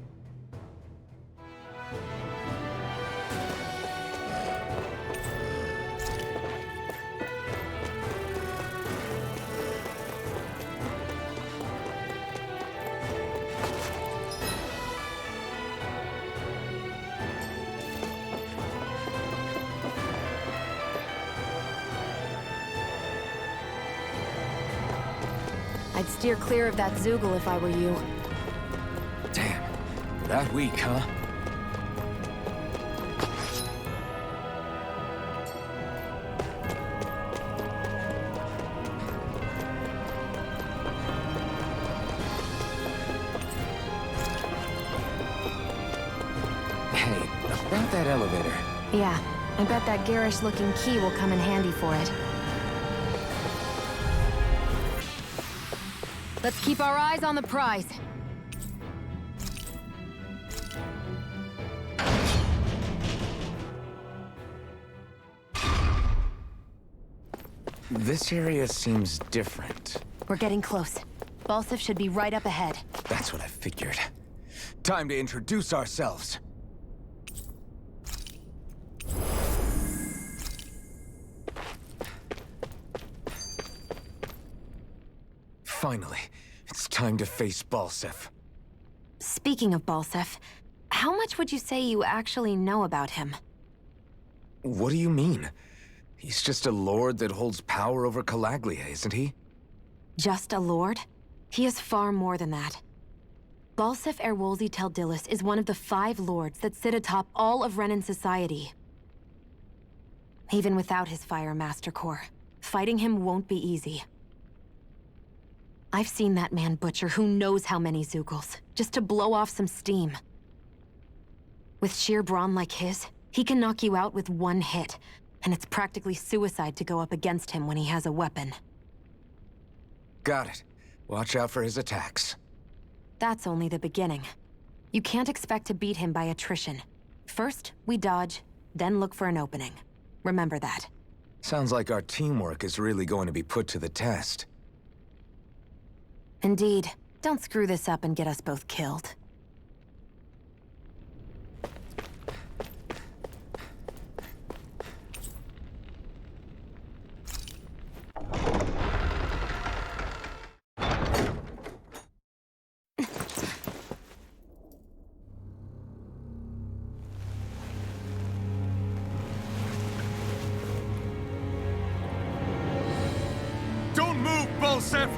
I'd steer clear of that Zoogle if I were you. Damn. That weak, huh? Hey, about that elevator. Yeah, I bet that garish-looking key will come in handy for it. Let's keep our eyes on the prize. This area seems different. We're getting close. Balsef should be right up ahead. That's what I figured. Time to introduce ourselves. Finally, it's time to face Balsef. Speaking of Balsef, how much would you say you actually know about him? What do you mean? He's just a lord that holds power over Calaglia, isn't he? Just a lord? He is far more than that. Balsef Erwolzi Teldilis is one of the 5 lords that sit atop all of Renan society. Even without his Fire Master Core, fighting him won't be easy. I've seen that man butcher who knows how many Zoogles, just to blow off some steam. With sheer brawn like his, he can knock you out with one hit, and it's practically suicide to go up against him when he has a weapon. Got it. Watch out for his attacks. That's only the beginning. You can't expect to beat him by attrition. First, we dodge, then look for an opening. Remember that. Sounds like our teamwork is really going to be put to the test. Indeed. Don't screw this up and get us both killed. Don't move, Bolsef!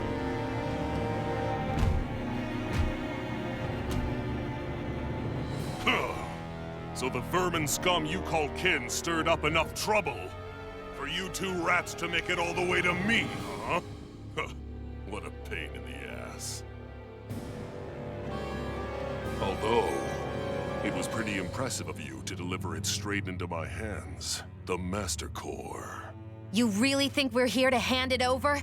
So the vermin scum you call kin stirred up enough trouble for you two rats to make it all the way to me, huh? What a pain in the ass. Although, it was pretty impressive of you to deliver it straight into my hands. The Master Core. You really think we're here to hand it over?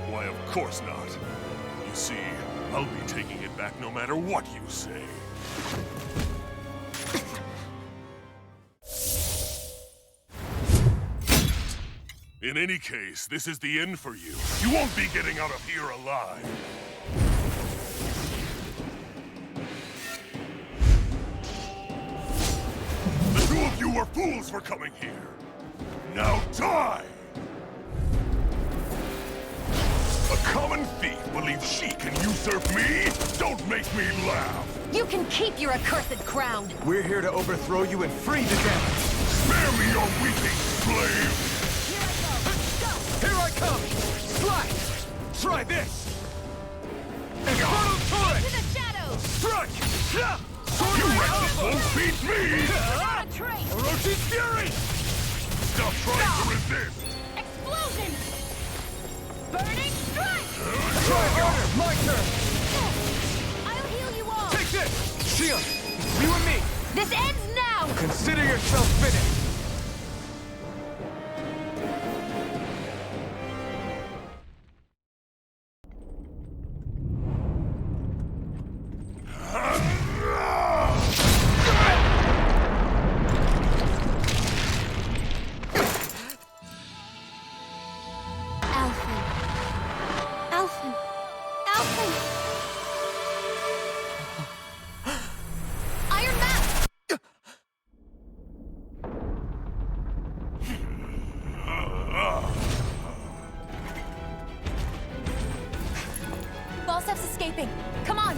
Why, of course not. You see, I'll be taking it back no matter what you say. In any case, this is the end for you. You won't be getting out of here alive. The two of you were fools for coming here. Now die! A common thief believes she can usurp me? Don't make me laugh! You can keep your accursed crown! We're here to overthrow you and free the devil! Spare me your weeping, slave! Here I come! Slide! Try this! Infernal turret! To the shadows! Strike! You wretches won't beat me! Not a trace! Orochi's fury! Stop trying to resist! Explosion! Burning strike! Try harder! My turn! I'll heal you all! Take this! Shield! You and me! This ends now! Consider yourself finished! Balsef's escaping. Come on!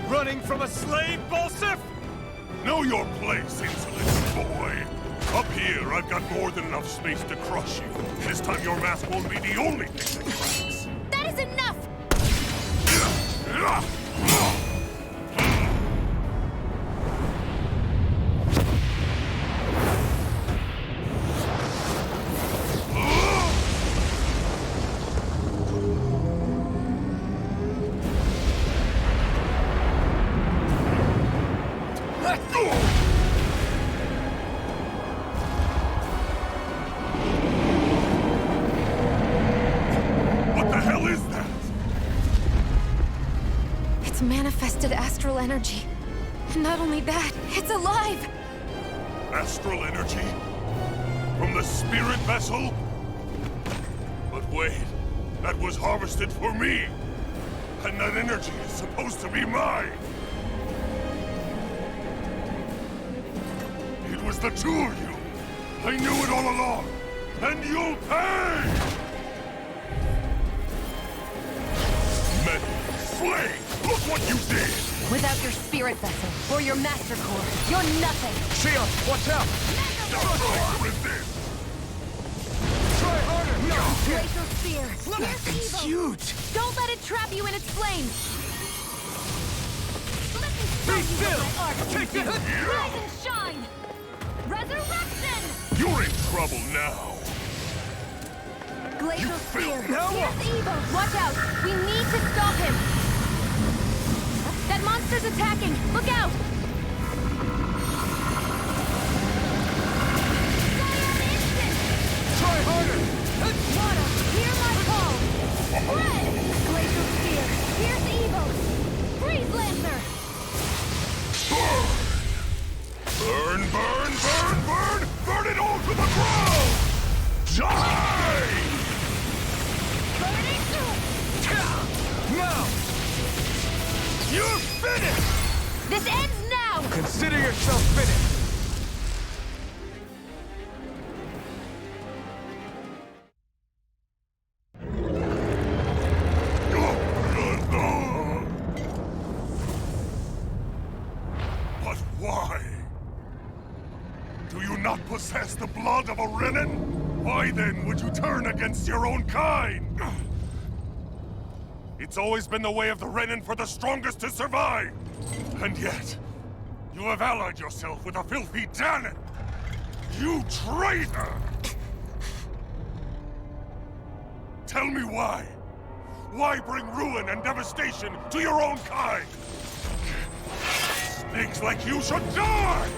Running from a slave, Bolsef? Know your place, insolent boy! Up here, I've got more than enough space to crush you. This time your mask won't be the only thing that cracks. That is enough! Manifested astral energy. And not only that, it's alive! Astral energy? From the spirit vessel? But wait, that was harvested for me! And that energy is supposed to be mine! It was the two of you! I knew it all along! And you'll pay! Many slain! Look what you did! Without your spirit vessel, or your master core, you're nothing! Shield, watch out! Stop trying to resist! Try harder! No! Glacial spear! Here's It's evil! huge! Don't let it trap you in its flames! Let me show Be you still! what my art can Take do! it! Rise and shine! Resurrection! You're in trouble now! Glacial spear! Now Here's evil! Watch out! We need to stop him! That That monster's attacking! Look out! Try harder! Water, hear my call! Red! Glacial Spear, Fierce Evil! Freeze Lancer! Burn, burn, burn, burn! Burn it all to the ground! Die! Burning! Now! You're finished! This ends now! Consider yourself finished! But why? Do you not possess the blood of a Renin? Why then would you turn against your own kind? It's always been the way of the Renin for the strongest to survive! And yet, you have allied yourself with a filthy Danon! You traitor! Tell me why? Why bring ruin and devastation to your own kind? Snakes like you should die!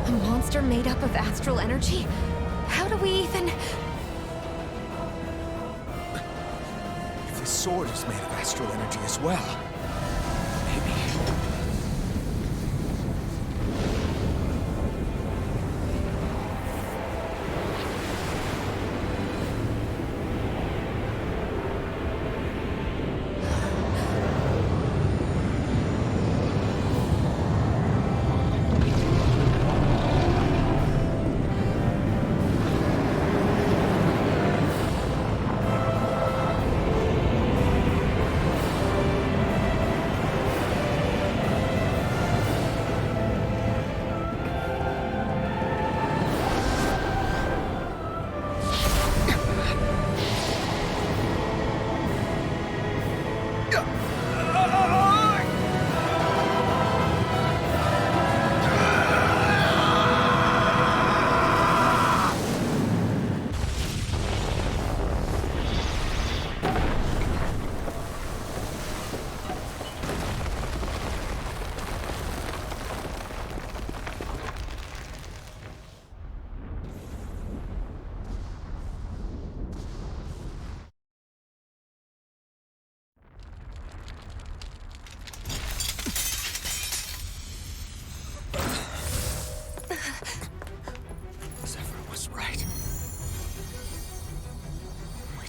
A monster made up of astral energy? How do we even... If the sword is made of astral energy as well, maybe...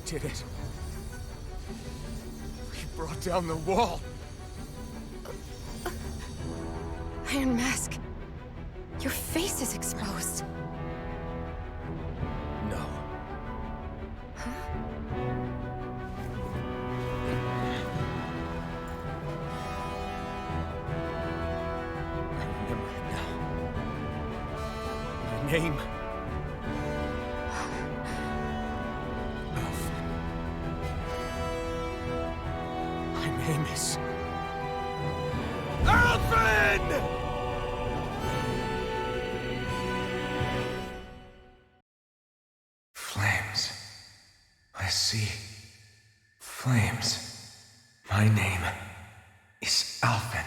did it. We brought down the wall. Iron Mask, your face is exposed. No. I remember it now. My name. My name is... Alfred! Flames. I see. Flames. My name is Alfin.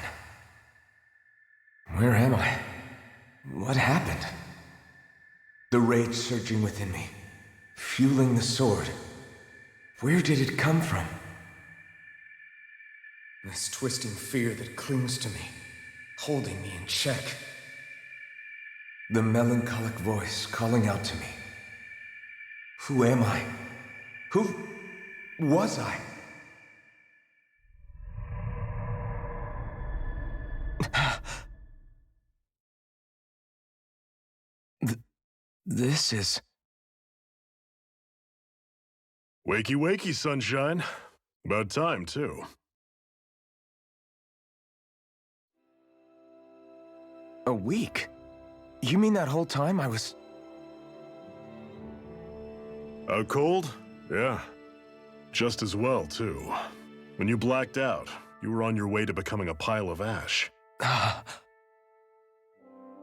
Where am I? What happened? The rage surging within me, fueling the sword. Where did it come from? This twisting fear that clings to me, holding me in check. The melancholic voice calling out to me. Who am I? Who was I? This is... Wakey, wakey, sunshine. About time, too. A week? You mean that whole time I was... Out cold? Yeah. Just as well, too. When you blacked out, you were on your way to becoming a pile of ash.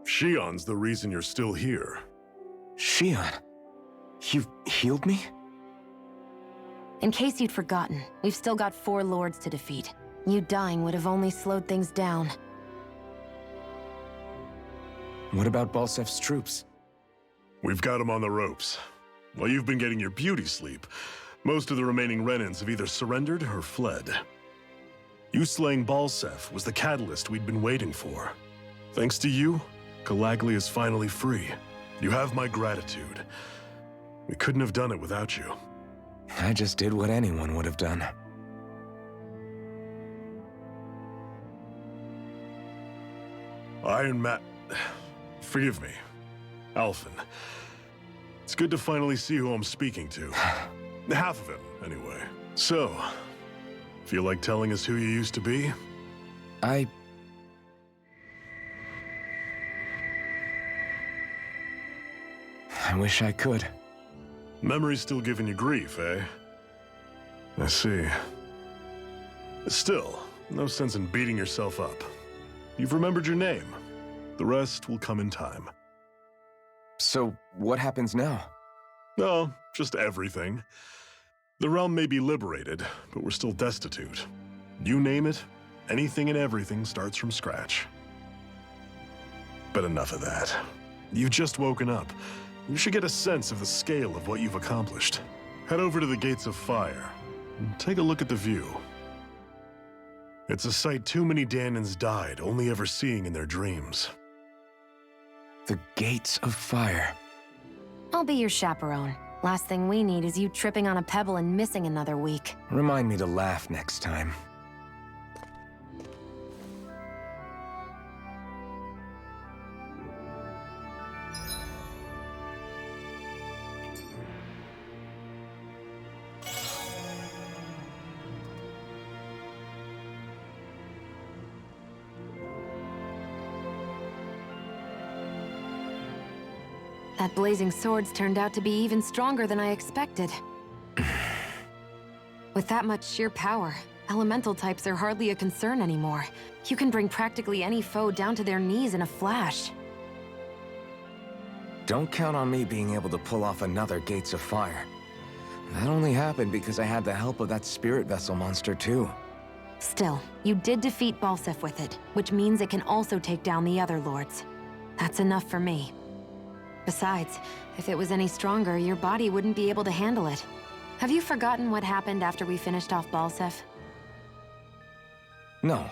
Shion's the reason you're still here. Shion? You've healed me? In case you'd forgotten, we've still got 4 lords to defeat. You dying would have only slowed things down. What about Balsef's troops? We've got them on the ropes. While you've been getting your beauty sleep, most of the remaining Renans have either surrendered or fled. You slaying Balsef was the catalyst we'd been waiting for. Thanks to you, Calaglia is finally free. You have my gratitude. We couldn't have done it without you. I just did what anyone would have done. Iron Man... Forgive me. Alphen. It's good to finally see who I'm speaking to. Half of him, anyway. So, feel like telling us who you used to be? I wish I could. Memory's still giving you grief, eh? I see. Still, no sense in beating yourself up. You've remembered your name. The rest will come in time. So, what happens now? No, just everything. The realm may be liberated, but we're still destitute. You name it, anything and everything starts from scratch. But enough of that. You've just woken up. You should get a sense of the scale of what you've accomplished. Head over to the Gates of Fire and take a look at the view. It's a sight too many Danans died only ever seeing in their dreams. The Gates of Fire. I'll be your chaperone. Last thing we need is you tripping on a pebble and missing another week. Remind me to laugh next time. That blazing sword's turned out to be even stronger than I expected. With that much sheer power, elemental types are hardly a concern anymore. You can bring practically any foe down to their knees in a flash. Don't count on me being able to pull off another Gates of Fire. That only happened because I had the help of that spirit vessel monster too. Still, you did defeat Balsef with it, which means it can also take down the other lords. That's enough for me. Besides, if it was any stronger, your body wouldn't be able to handle it. Have you forgotten what happened after we finished off Balsef? No.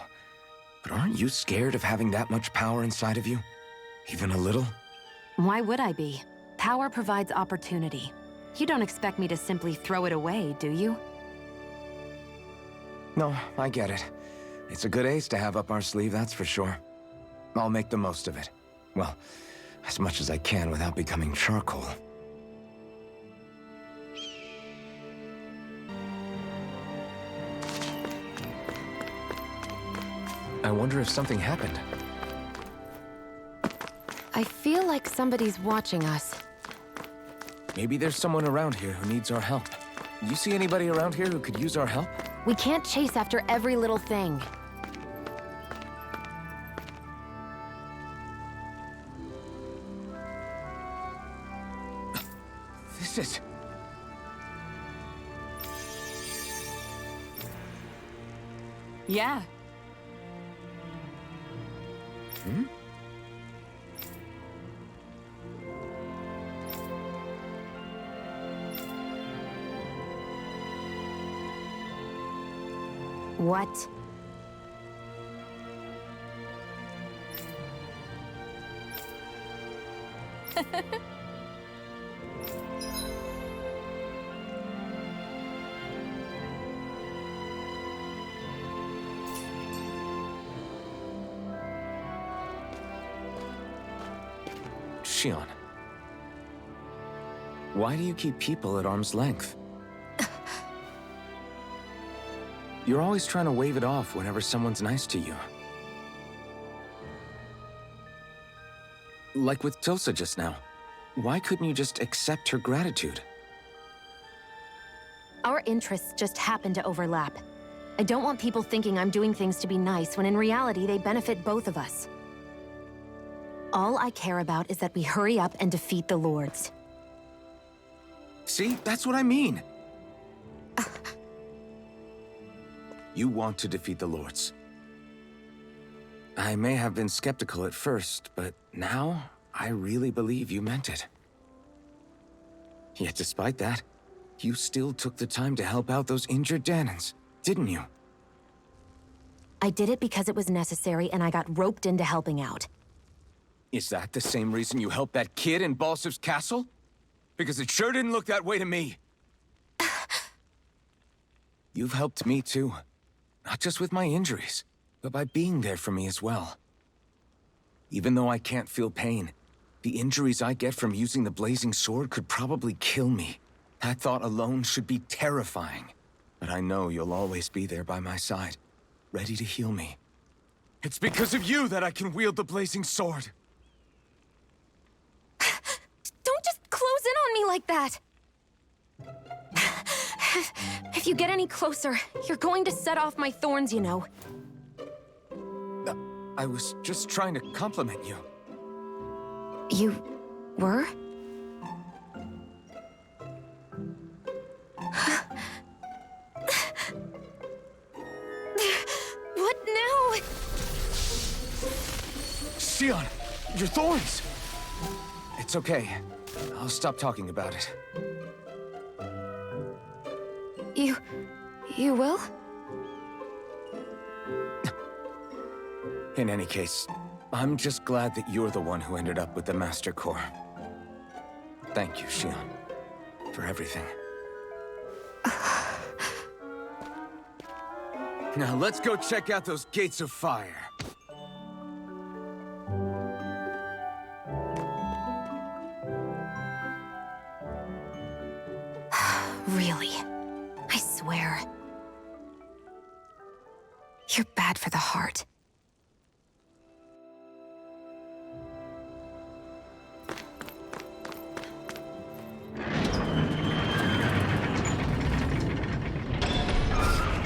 But aren't you scared of having that much power inside of you? Even a little? Why would I be? Power provides opportunity. You don't expect me to simply throw it away, do you? No, I get it. It's a good ace to have up our sleeve, that's for sure. I'll make the most of it. Well, as much as I can without becoming charcoal. I wonder if something happened. I feel like somebody's watching us. Maybe there's someone around here who needs our help. You see anybody around here who could use our help? We can't chase after every little thing. This is... Yeah. Hmm? What? Shion. Why do you keep people at arm's length? You're always trying to wave it off whenever someone's nice to you. Like with Tosa just now. Why couldn't you just accept her gratitude? Our interests just happen to overlap. I don't want people thinking I'm doing things to be nice when in reality they benefit both of us. All I care about is that we hurry up and defeat the Lords. See, that's what I mean. You want to defeat the Lords. I may have been skeptical at first, but now I really believe you meant it. Yet despite that, you still took the time to help out those injured Danans, didn't you? I did it because it was necessary and I got roped into helping out. Is that the same reason you helped that kid in Balsev's castle? Because it sure didn't look that way to me. You've helped me too. Not just with my injuries, but by being there for me as well. Even though I can't feel pain, the injuries I get from using the blazing sword could probably kill me. That thought alone should be terrifying. But I know you'll always be there by my side, ready to heal me. It's because of you that I can wield the blazing sword. Don't just close in on me like that! If you get any closer, you're going to set off my thorns, you know. I was just trying to compliment you. You were? What now? Xion, your thorns! It's okay. I'll stop talking about it. You will? In any case, I'm just glad that you're the one who ended up with the Master Core. Thank you, Xion, for everything. Now let's go check out those gates of fire. Really? I swear. You're bad for the heart.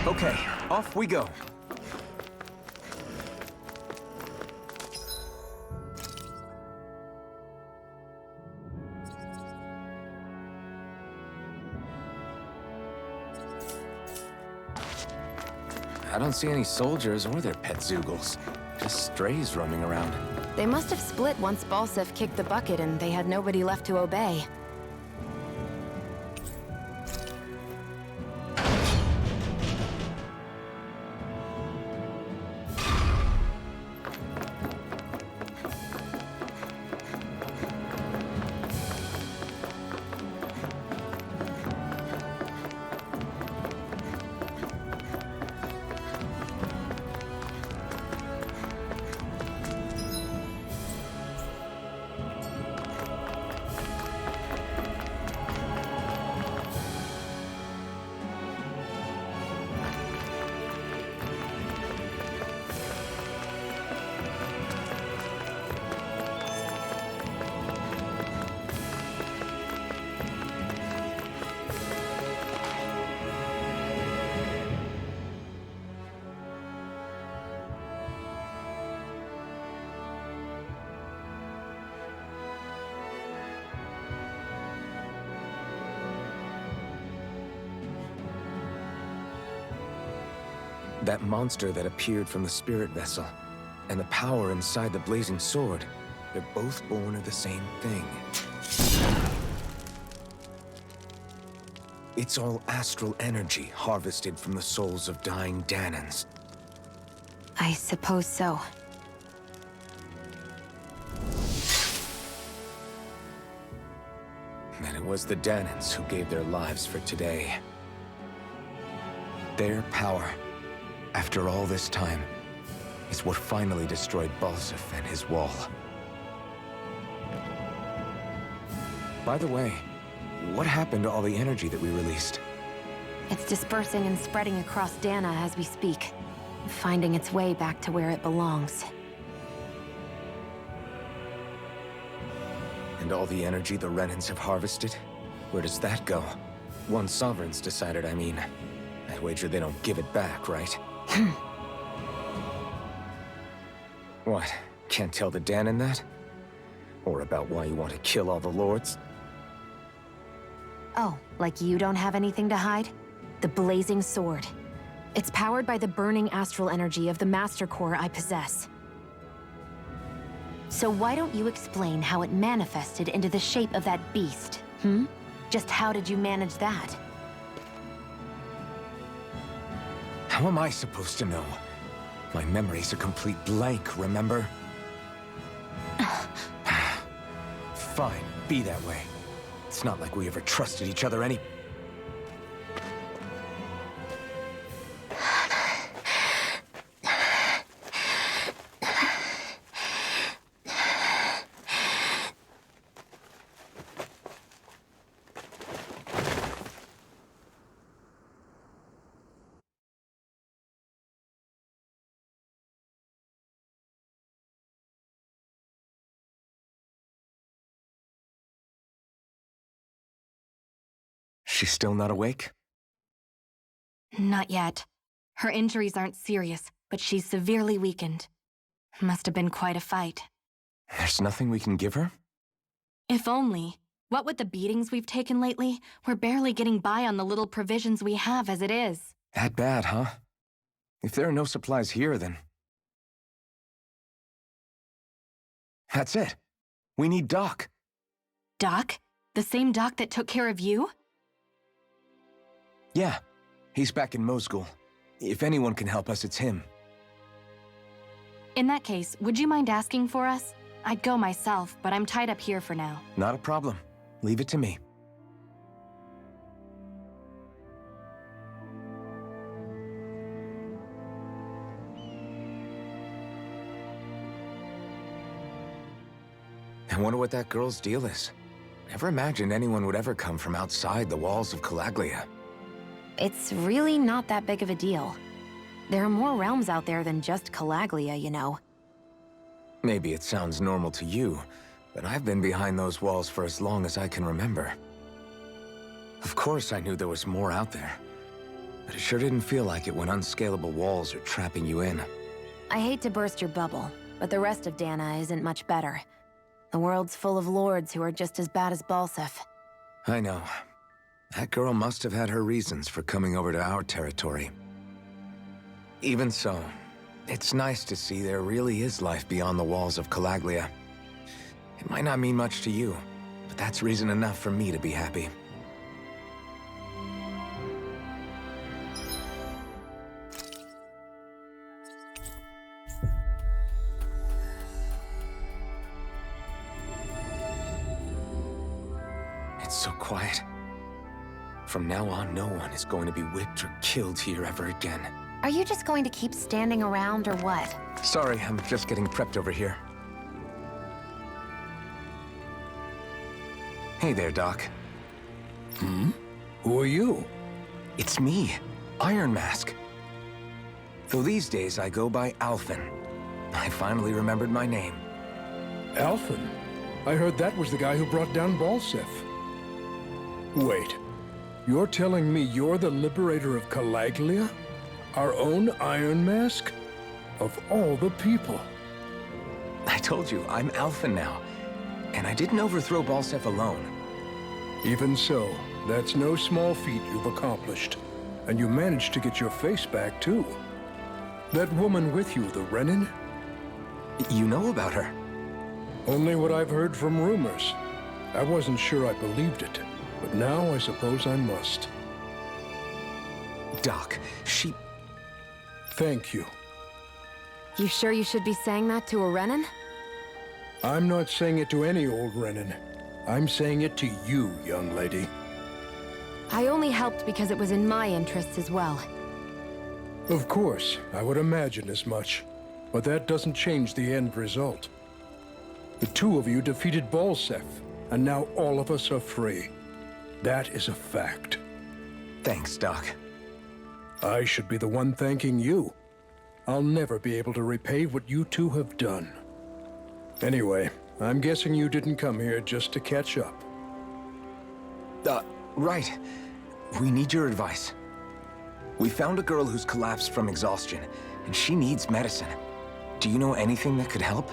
Okay, off we go. I don't see any soldiers or their pet Zeugles. Just strays roaming around. They must have split once Balsev kicked the bucket and they had nobody left to obey. That monster that appeared from the spirit vessel, and the power inside the blazing sword, they're both born of the same thing. It's all astral energy harvested from the souls of dying Danans. I suppose so. And it was the Danans who gave their lives for today. Their power, after all this time, is what finally destroyed Balsev and his wall. By the way, what happened to all the energy that we released? It's dispersing and spreading across Dana as we speak, finding its way back to where it belongs. And all the energy the Renans have harvested? Where does that go? One sovereign's decided, I mean. I wager they don't give it back, right? What? Can't tell the Dan in that? Or about why you want to kill all the lords? Oh, like you don't have anything to hide? The blazing sword. It's powered by the burning astral energy of the Master Core I possess. So why don't you explain how it manifested into the shape of that beast, hmm? Just how did you manage that? How am I supposed to know? My memory's a complete blank, remember? Fine, be that way. It's not like we ever trusted each other any... She's still not awake? Not yet. Her injuries aren't serious, but she's severely weakened. Must have been quite a fight. There's nothing we can give her? If only. What with the beatings we've taken lately, we're barely getting by on the little provisions we have as it is. That bad, huh? If there are no supplies here, then... That's it. We need Doc. Doc? The same Doc that took care of you? Yeah, he's back in Mosgul. If anyone can help us, it's him. In that case, would you mind asking for us? I'd go myself, but I'm tied up here for now. Not a problem. Leave it to me. I wonder what that girl's deal is. Never imagined anyone would ever come from outside the walls of Calaglia. It's really not that big of a deal. There are more realms out there than just Calaglia, you know. Maybe it sounds normal to you, but I've been behind those walls for as long as I can remember. Of course I knew there was more out there, but it sure didn't feel like it when unscalable walls are trapping you in. I hate to burst your bubble, but the rest of Dana isn't much better. The world's full of lords who are just as bad as Balsef. I know. That girl must have had her reasons for coming over to our territory. Even so, it's nice to see there really is life beyond the walls of Calaglia. It might not mean much to you, but that's reason enough for me to be happy. It's so quiet. From now on, no one is going to be whipped or killed here ever again. Are you just going to keep standing around or what? Sorry, I'm just getting prepped over here. Hey there, Doc. Hmm? Who are you? It's me, Iron Mask. Though these days I go by Alphen. I finally remembered my name. Alphen? I heard that was the guy who brought down Balsef. Wait. You're telling me you're the liberator of Calaglia? Our own Iron Mask? Of all the people. I told you, I'm Alphen now. And I didn't overthrow Balsef alone. Even so, that's no small feat you've accomplished. And you managed to get your face back, too. That woman with you, the Renin? You know about her? Only what I've heard from rumors. I wasn't sure I believed it, but now I suppose I must. Doc, she... Thank you. You sure you should be saying that to a Renin? I'm not saying it to any old Renin. I'm saying it to you, young lady. I only helped because it was in my interests as well. Of course, I would imagine as much. But that doesn't change the end result. The two of you defeated Balsef, and now all of us are free. That is a fact. Thanks, Doc. I should be the one thanking you. I'll never be able to repay what you two have done. Anyway, I'm guessing you didn't come here just to catch up. Right. We need your advice. We found a girl who's collapsed from exhaustion, and she needs medicine. Do you know anything that could help?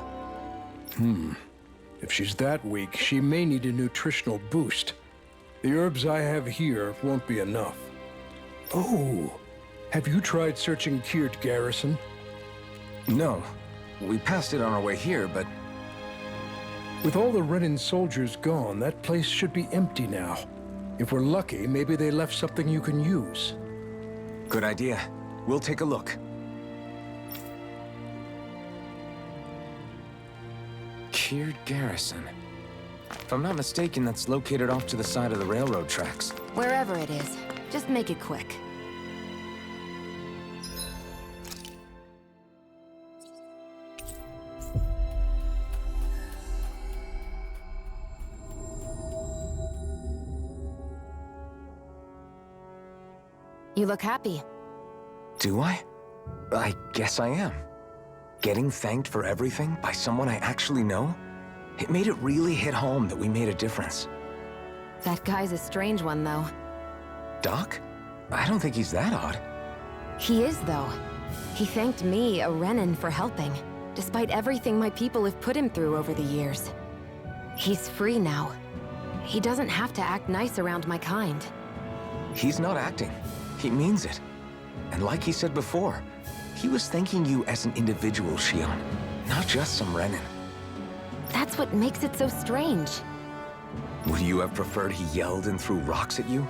If she's that weak, she may need a nutritional boost. The herbs I have here won't be enough. Oh, have you tried searching Kirt Garrison? No. We passed it on our way here, but... With all the Renan soldiers gone, that place should be empty now. If we're lucky, maybe they left something you can use. Good idea. We'll take a look. Kirt Garrison. If I'm not mistaken, that's located off to the side of the railroad tracks. Wherever it is, just make it quick. You look happy. Do I? I guess I am. Getting thanked for everything by someone I actually know? It made it really hit home that we made a difference. That guy's a strange one, though. Doc? I don't think he's that odd. He is, though. He thanked me, a Renan, for helping, despite everything my people have put him through over the years. He's free now. He doesn't have to act nice around my kind. He's not acting. He means it. And like he said before, he was thanking you as an individual, Shion, not just some Renan. That's what makes it so strange. Would you have preferred he yelled and threw rocks at you?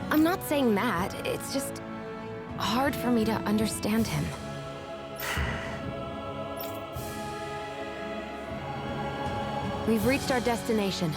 I'm not saying that. It's just hard for me to understand him. We've reached our destination.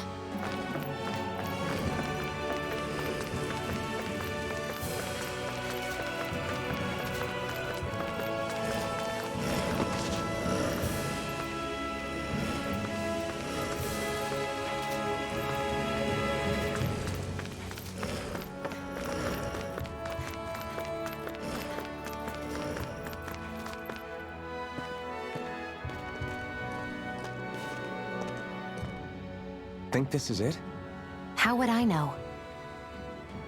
Think this is it? How would I know?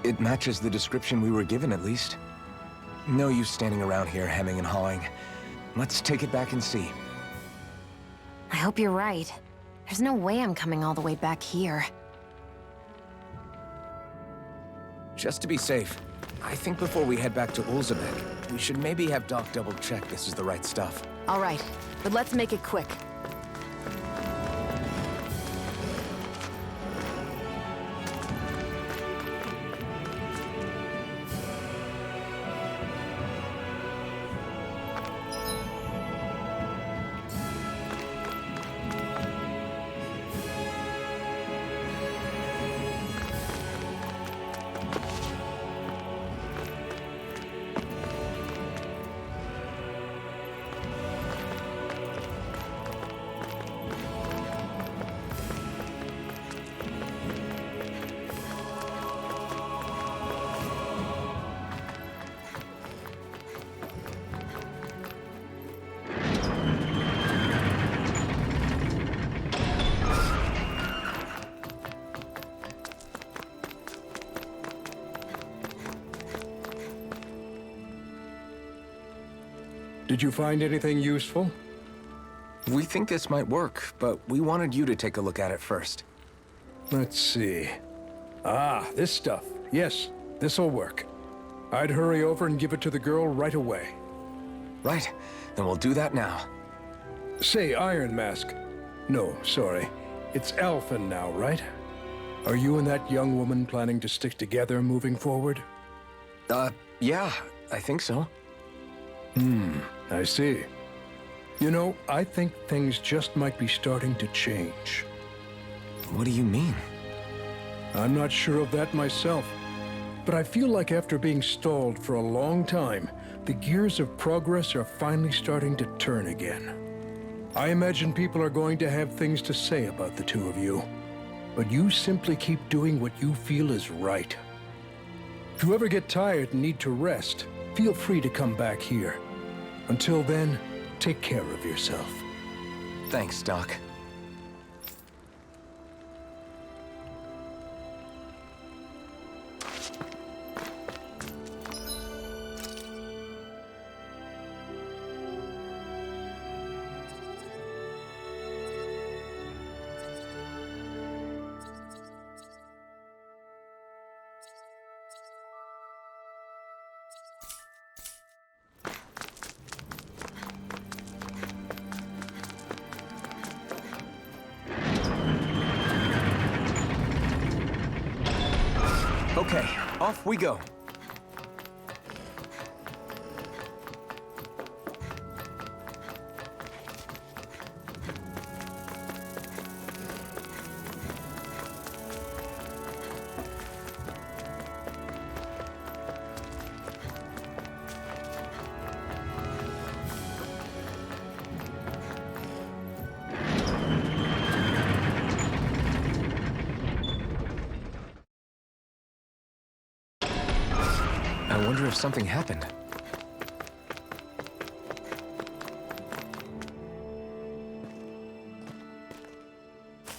It matches the description we were given, at least. No use standing around here hemming and hawing. Let's take it back and see. I hope you're right. There's no way I'm coming all the way back here. Just to be safe, I think before we head back to Ulzabek, we should maybe have Doc double-check this is the right stuff. All right, but let's make it quick. Did you find anything useful? We think this might work, but we wanted you to take a look at it first. Let's see. Ah, this stuff. Yes, this'll work. I'd hurry over and give it to the girl right away. Right, then we'll do that now. Say, Iron Mask. No, sorry. It's Alphen now, right? Are you and that young woman planning to stick together moving forward? Yeah, I think so. I see. You know, I think things just might be starting to change. What do you mean? I'm not sure of that myself, but I feel like after being stalled for a long time, the gears of progress are finally starting to turn again. I imagine people are going to have things to say about the two of you, but you simply keep doing what you feel is right. If you ever get tired and need to rest, feel free to come back here. Until then, take care of yourself. Thanks, Doc. Okay, off we go. I wonder if something happened.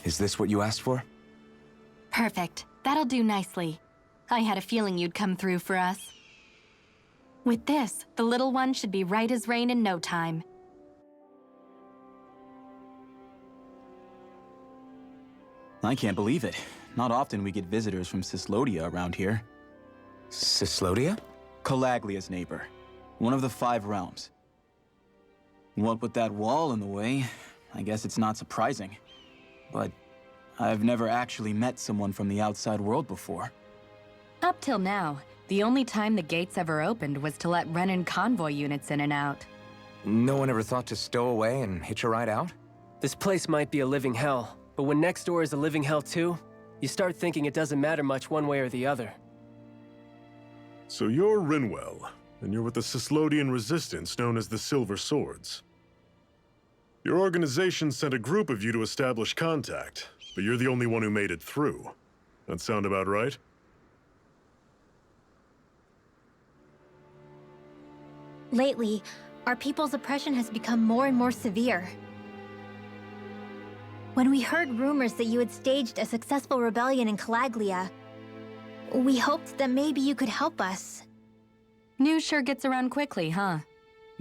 Is this what you asked for? Perfect. That'll do nicely. I had a feeling you'd come through for us. With this, the little one should be right as rain in no time. I can't believe it. Not often we get visitors from Cislodia around here. Cislodia? Calaglia's neighbor. One of the 5 realms. What with that wall in the way, I guess it's not surprising. But I've never actually met someone from the outside world before. Up till now, the only time the gates ever opened was to let Renan convoy units in and out. No one ever thought to stow away and hitch a ride out? This place might be a living hell, but when next door is a living hell too, you start thinking it doesn't matter much one way or the other. So you're Rinwell, and you're with the Cislodian resistance known as the Silver Swords. Your organization sent a group of you to establish contact, but you're the only one who made it through. That sound about right? Lately, our people's oppression has become more and more severe. When we heard rumors that you had staged a successful rebellion in Calaglia, we hoped that maybe you could help us. News sure gets around quickly, huh?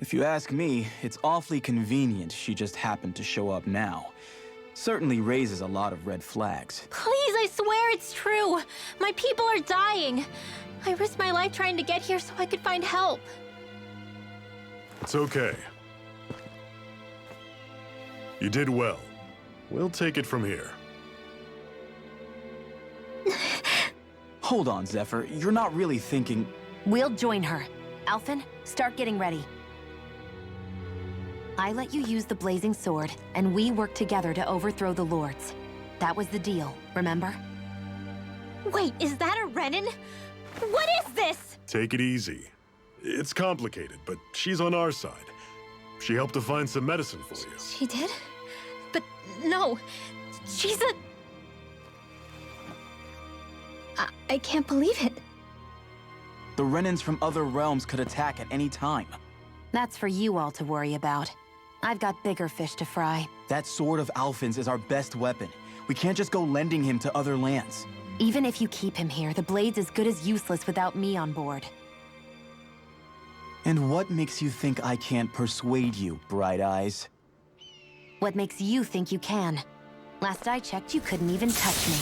If you ask me, it's awfully convenient she just happened to show up now. Certainly raises a lot of red flags. Please, I swear it's true! My people are dying! I risked my life trying to get here so I could find help. It's okay. You did well. We'll take it from here. Hold on, Zephyr. You're not really thinking... We'll join her. Alphen, start getting ready. I let you use the blazing sword, and we worked together to overthrow the lords. That was the deal, remember? Wait, is that a Renan? What is this? Take it easy. It's complicated, but she's on our side. She helped to find some medicine for you. She did? But no, she's a... I can't believe it. The Renans from other realms could attack at any time. That's for you all to worry about. I've got bigger fish to fry. That sword of Alphen's is our best weapon. We can't just go lending him to other lands. Even if you keep him here, the blade's as good as useless without me on board. And what makes you think I can't persuade you, Bright Eyes? What makes you think you can? Last I checked, you couldn't even touch me.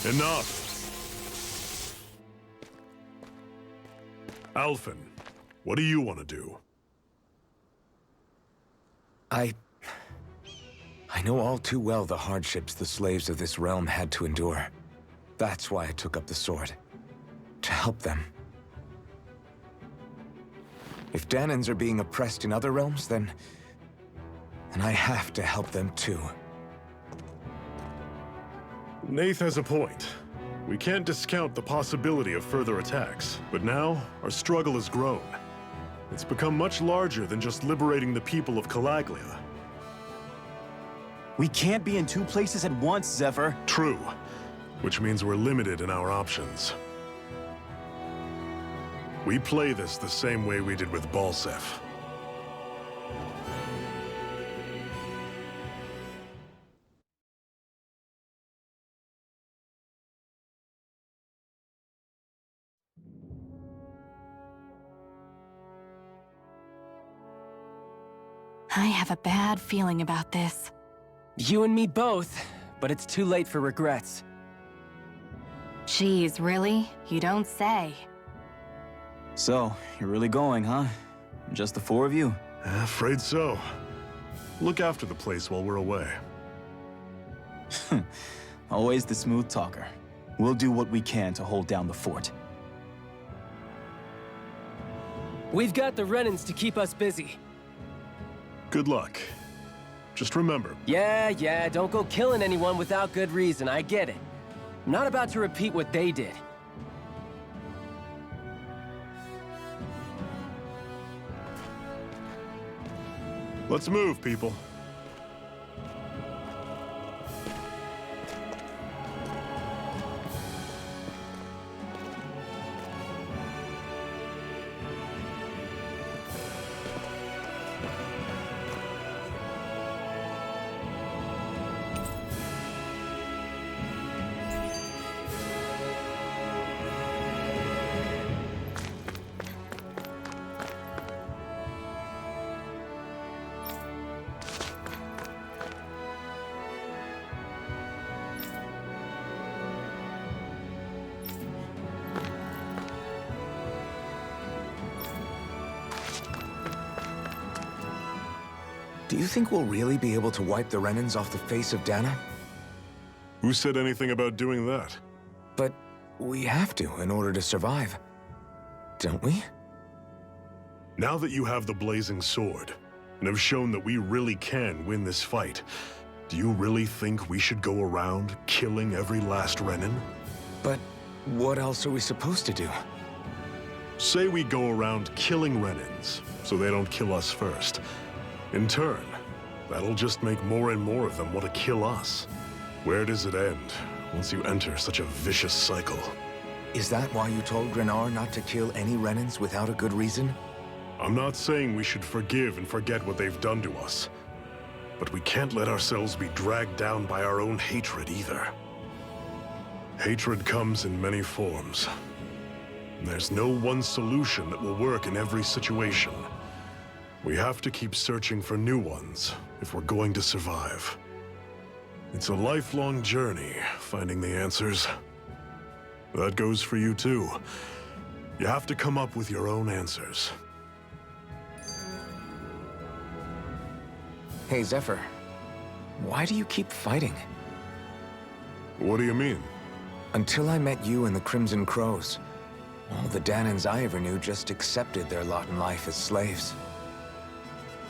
Enough! Alphen, what do you want to do? I know all too well the hardships the slaves of this realm had to endure. That's why I took up the sword. To help them. If Danans are being oppressed in other realms, then I have to help them too. Nath has a point. We can't discount the possibility of further attacks, but now our struggle has grown. It's become much larger than just liberating the people of Calaglia. We can't be in 2 places at once, Zephyr. True, which means we're limited in our options. We play this the same way we did with Balsef. I have a bad feeling about this. You and me both, but it's too late for regrets. Jeez, really? You don't say. So, you're really going, huh? Just the 4 of you? Afraid so. Look after the place while we're away. Always the smooth talker. We'll do what we can to hold down the fort. We've got the Renans to keep us busy. Good luck. Just remember, Yeah, don't go killing anyone without good reason, I get it. I'm not about to repeat what they did. let's move, people. Do you think we'll really be able to wipe the Renans off the face of Dana? Who said anything about doing that? But we have to in order to survive. Don't we? Now that you have the blazing sword, and have shown that we really can win this fight, do you really think we should go around killing every last Renan? But what else are we supposed to do? Say we go around killing Renans, so they don't kill us first. In turn, that'll just make more and more of them want to kill us. Where does it end once you enter such a vicious cycle? Is that why you told Grenar not to kill any Renans without a good reason? I'm not saying we should forgive and forget what they've done to us, but we can't let ourselves be dragged down by our own hatred either. Hatred comes in many forms. There's no one solution that will work in every situation. We have to keep searching for new ones if we're going to survive. It's a lifelong journey, finding the answers. That goes for you too. You have to come up with your own answers. Hey, Zephyr. Why do you keep fighting? What do you mean? Until I met you and the Crimson Crows, all the Danans I ever knew just accepted their lot in life as slaves.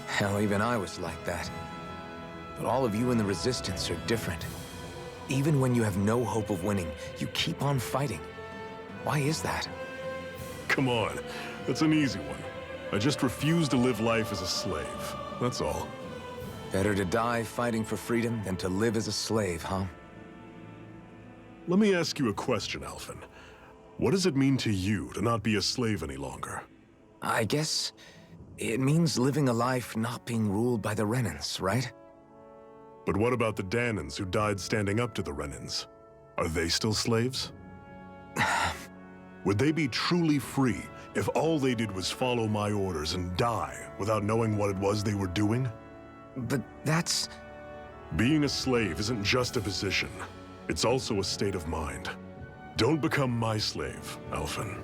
Hell, even I was like that. But all of you in the Resistance are different. Even when you have no hope of winning, you keep on fighting. Why is that? Come on, that's an easy one. I just refuse to live life as a slave, that's all. Better to die fighting for freedom than to live as a slave, huh? Let me ask you a question, Alphen. What does it mean to you to not be a slave any longer? I guess it means living a life not being ruled by the Renans, right? But what about the Danans who died standing up to the Renans? Are they still slaves? Would they be truly free if all they did was follow my orders and die without knowing what it was they were doing? But that's... Being a slave isn't just a position. It's also a state of mind. Don't become my slave, Alphen.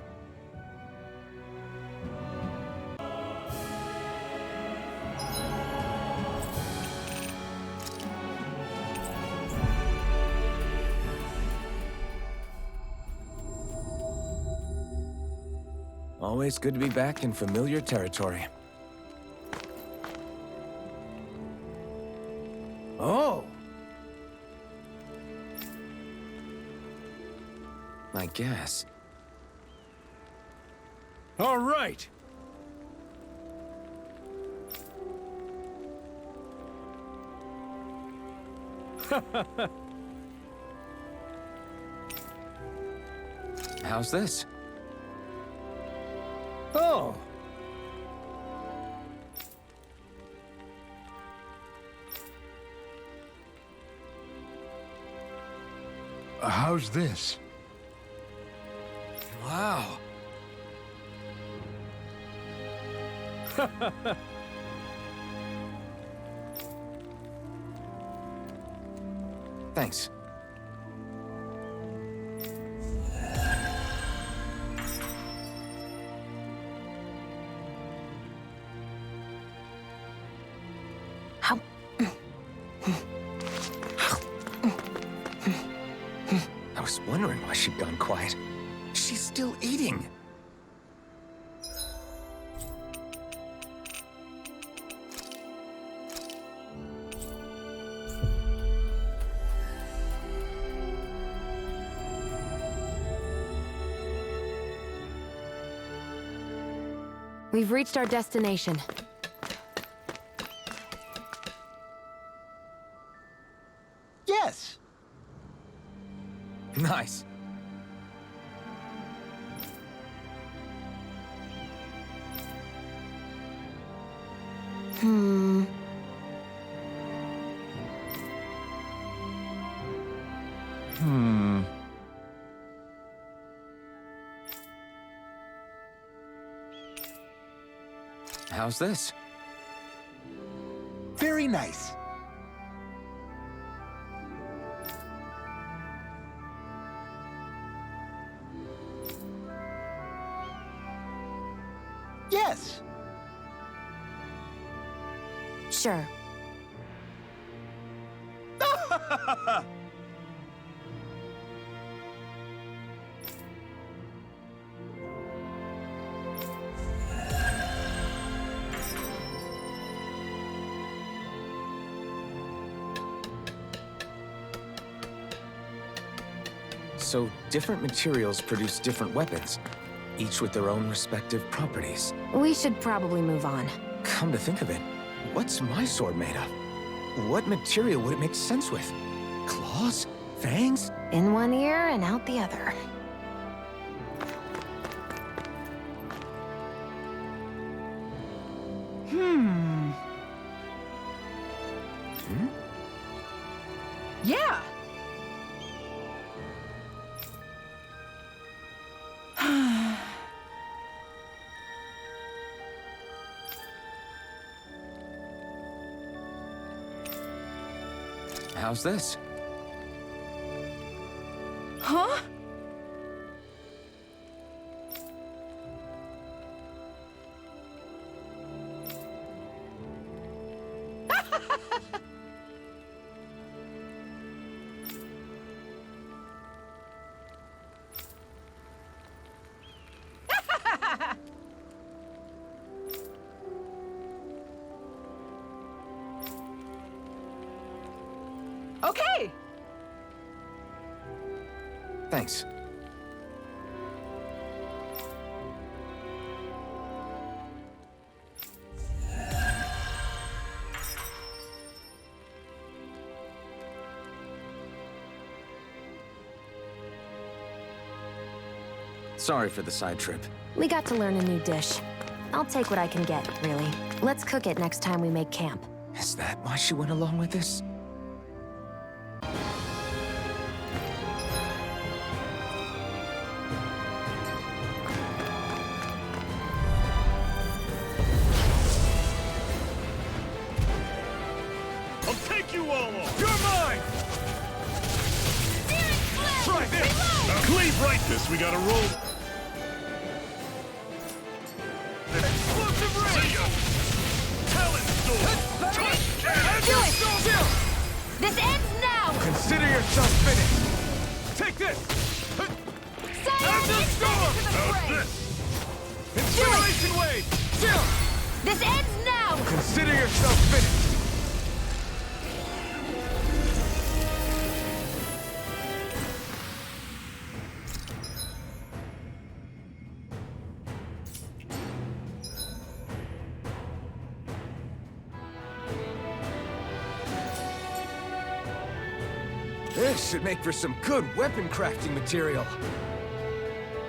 Always good to be back in familiar territory. Oh! I guess. All right! How's this? Oh! How's this? Wow. Thanks. I was wondering wondering why she'd gone quiet. She's still eating. We've reached our destination. Yes. Nice. How's this? Very nice. Yes. Sure. So, different materials produce different weapons, each with their own respective properties. We should probably move on. Come to think of it, what's my sword made of? What material would it make sense with? Claws? Fangs? In one ear and out the other. Yeah. How's this? Huh? Okay. Thanks. Sorry for the side trip. We got to learn a new dish. I'll take what I can get, really. Let's cook it next time we make camp. Is that why she went along with this? I'll take you all off! You're mine! Try this! Cleave right this, we gotta roll. Explosive ray! See ya! Talent Do it! This ends now! Consider yourself finished. Take this. Silence How's fray! this? Inspiration wave. This ends now! Consider yourself finished. This should make for some good weapon crafting material.